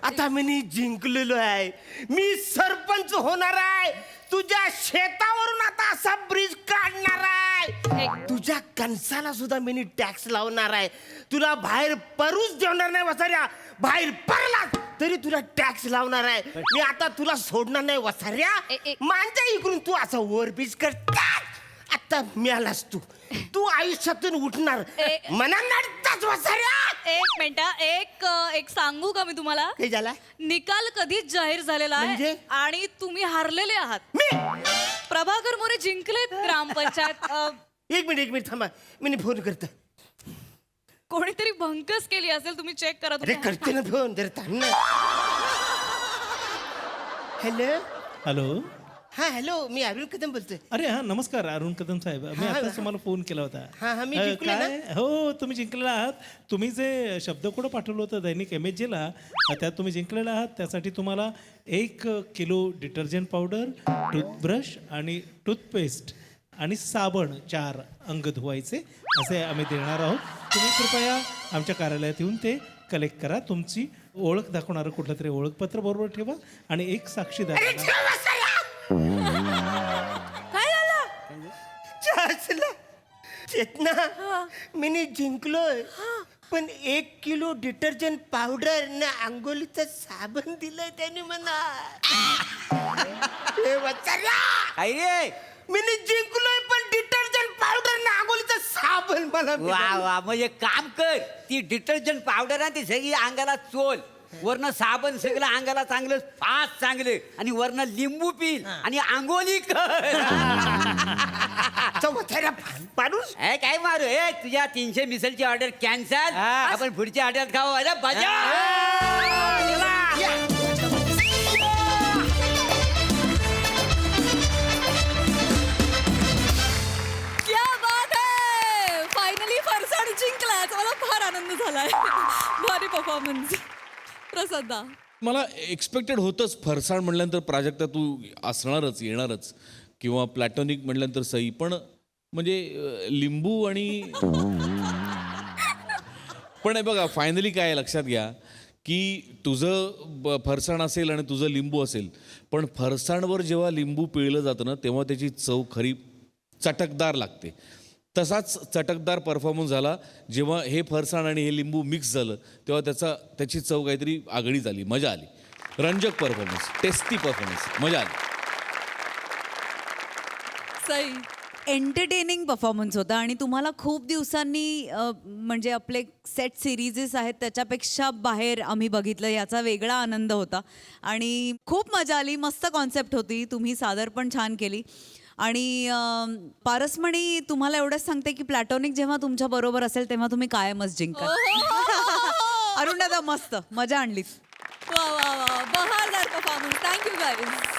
आता मी जिंकलेलो आहे, मी सरपंच होणार आहे. तुझ्या शेतावरून आता असा ब्रिज काढणार आहे. तुझ्या कणसाला सुद्धा मी टॅक्स लावणार आहे. तुला बाहेर परूच देणार नाही वसाऱ्या. बाहेर पडला तरी तुला टॅक्स लावणार आहे. मी आता तुला सोडणार नाही वसाऱ्या. मांजा इकडून तू असं ओव्हरब्रिज करतात. आता मिळालास तू, तू आयुष्यातून उठणार मनात वसाऱ्या. एक मिनिट, एक सांगू का मी तुम्हाला? काय झाला? निकाल कधीच जाहीर झालेला आहे आणि तुम्ही हारलेले आहात. प्रभाकर मोरे जिंकलेत ग्रामपंचायत. एक मिनिट थांबा, मी फोन करतो. कोणीतरी भंकस केली असेल, तुम्ही चेक करा. अरे करते ना फोन, जर थांब ना. हॅलो. हॅलो. हा हॅलो, मी अरुण कदम बोलतोय. अरे हा, नमस्कार अरुण कदम साहेब, मी आता तुम्हाला फोन केला होता. मी जिंकलो ना? हो, तुम्ही जिंकलेला आहात. तुम्ही जे शब्दकोड पाठवलं होतं दैनिक MSG-ला, त्यात तुम्ही जिंकलेला आहात. त्यासाठी तुम्हाला 1 किलो डिटर्जंट पावडर, टूथब्रश आणि टूथपेस्ट आणि साबण 4 अंग धुवायचे असे आम्ही देणार आहोत. तुम्ही कृपया आमच्या कार्यालयात येऊन ते कलेक्ट करा. तुमची ओळख दाखवणारं कुठलं तरी ओळखपत्र बरोबर ठेवा आणि एक साक्षीदार. काय झालं? चेतना, मी जिंकलोय, पण 1 किलो डिटर्जंट पावडर ना अंघोलीचं साबण दिलंय त्याने मला. काय रे, मी जिंकलोय पण डिटर्जंट पावडर ना अंघोलीचं साबण मला. वा वा, म्हणजे काम कर, ती डिटर्जंट पावडर आहे ती सगळी अंगाला चोल, वरनं साबण सगळं अंगाला चांगलं फास्ट चांगलं, आणि वरनं लिंबू पिल आणि आंघोळी कर. माणूस काय मारू? तुझ्या 300 मिसलची ऑर्डर कॅन्सल. आपण पुढच्या ऑर्डर खाऊ. अरे बजा. क्या बात आहे, फायनली फरसाण जिंकलाच. मला फार आनंद झालाय. भारी परफॉर्मन्स. प्रसादा, मला एक्सपेक्टेड होतंच फरसाण म्हटल्यानंतर प्राजक्ता तू असणारच, येणारच, किंवा प्लॅटॉनिक म्हटल्यानंतर सई, पण म्हणजे लिंबू आणि पण हे बघा, फायनली काय लक्षात घ्या की तुझं फरसाण असेल आणि तुझं लिंबू असेल, पण फरसाणवर जेव्हा लिंबू पिळलं जातं ना तेव्हा त्याची चव खरी चटकदार लागते. तसाच चटकदार परफॉर्मन्स झाला जेव्हा हे फरसाण आणि हे लिंबू मिक्स झालं, तेव्हा त्याची चव काहीतरी आगळीच आली, मजा आली. रंजक परफॉर्मन्स, टेस्टी परफॉर्मन्स, मजा आली. सई एंटरटेनिंग परफॉर्मन्स होता आणि तुम्हाला खूप दिवसांनी म्हणजे आपले सेट सिरीजेस आहेत त्याच्यापेक्षा बाहेर आम्ही बघितलं, याचा वेगळा आनंद होता आणि खूप मजा आली. मस्त कॉन्सेप्ट होती, तुम्ही सादर पण छान केली. आणि पारसमणी तुम्हाला एवढंच सांगते की प्लॅटॉनिक जेव्हा तुमच्या बरोबर असेल तेव्हा तुम्ही कायमच जिंका. अरुण दादा मस्त मजा आणली. वा वा वा, बहारदार परफॉर्मन्स. Thank you guys.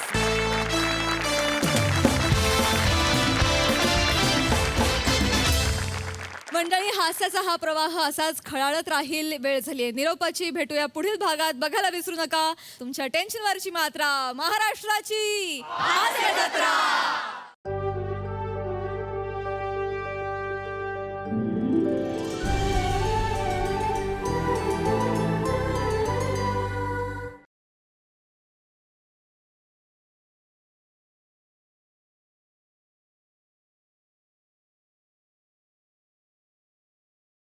मंडळी, हास्याचा हा प्रवाह असाच खळाळत राहील. वेळ झाली आहे निरोपाची. भेटूया पुढील भागात. बघायला विसरू नका तुमच्या टेन्शनवरची मात्रा, महाराष्ट्राची हास्य जत्रा.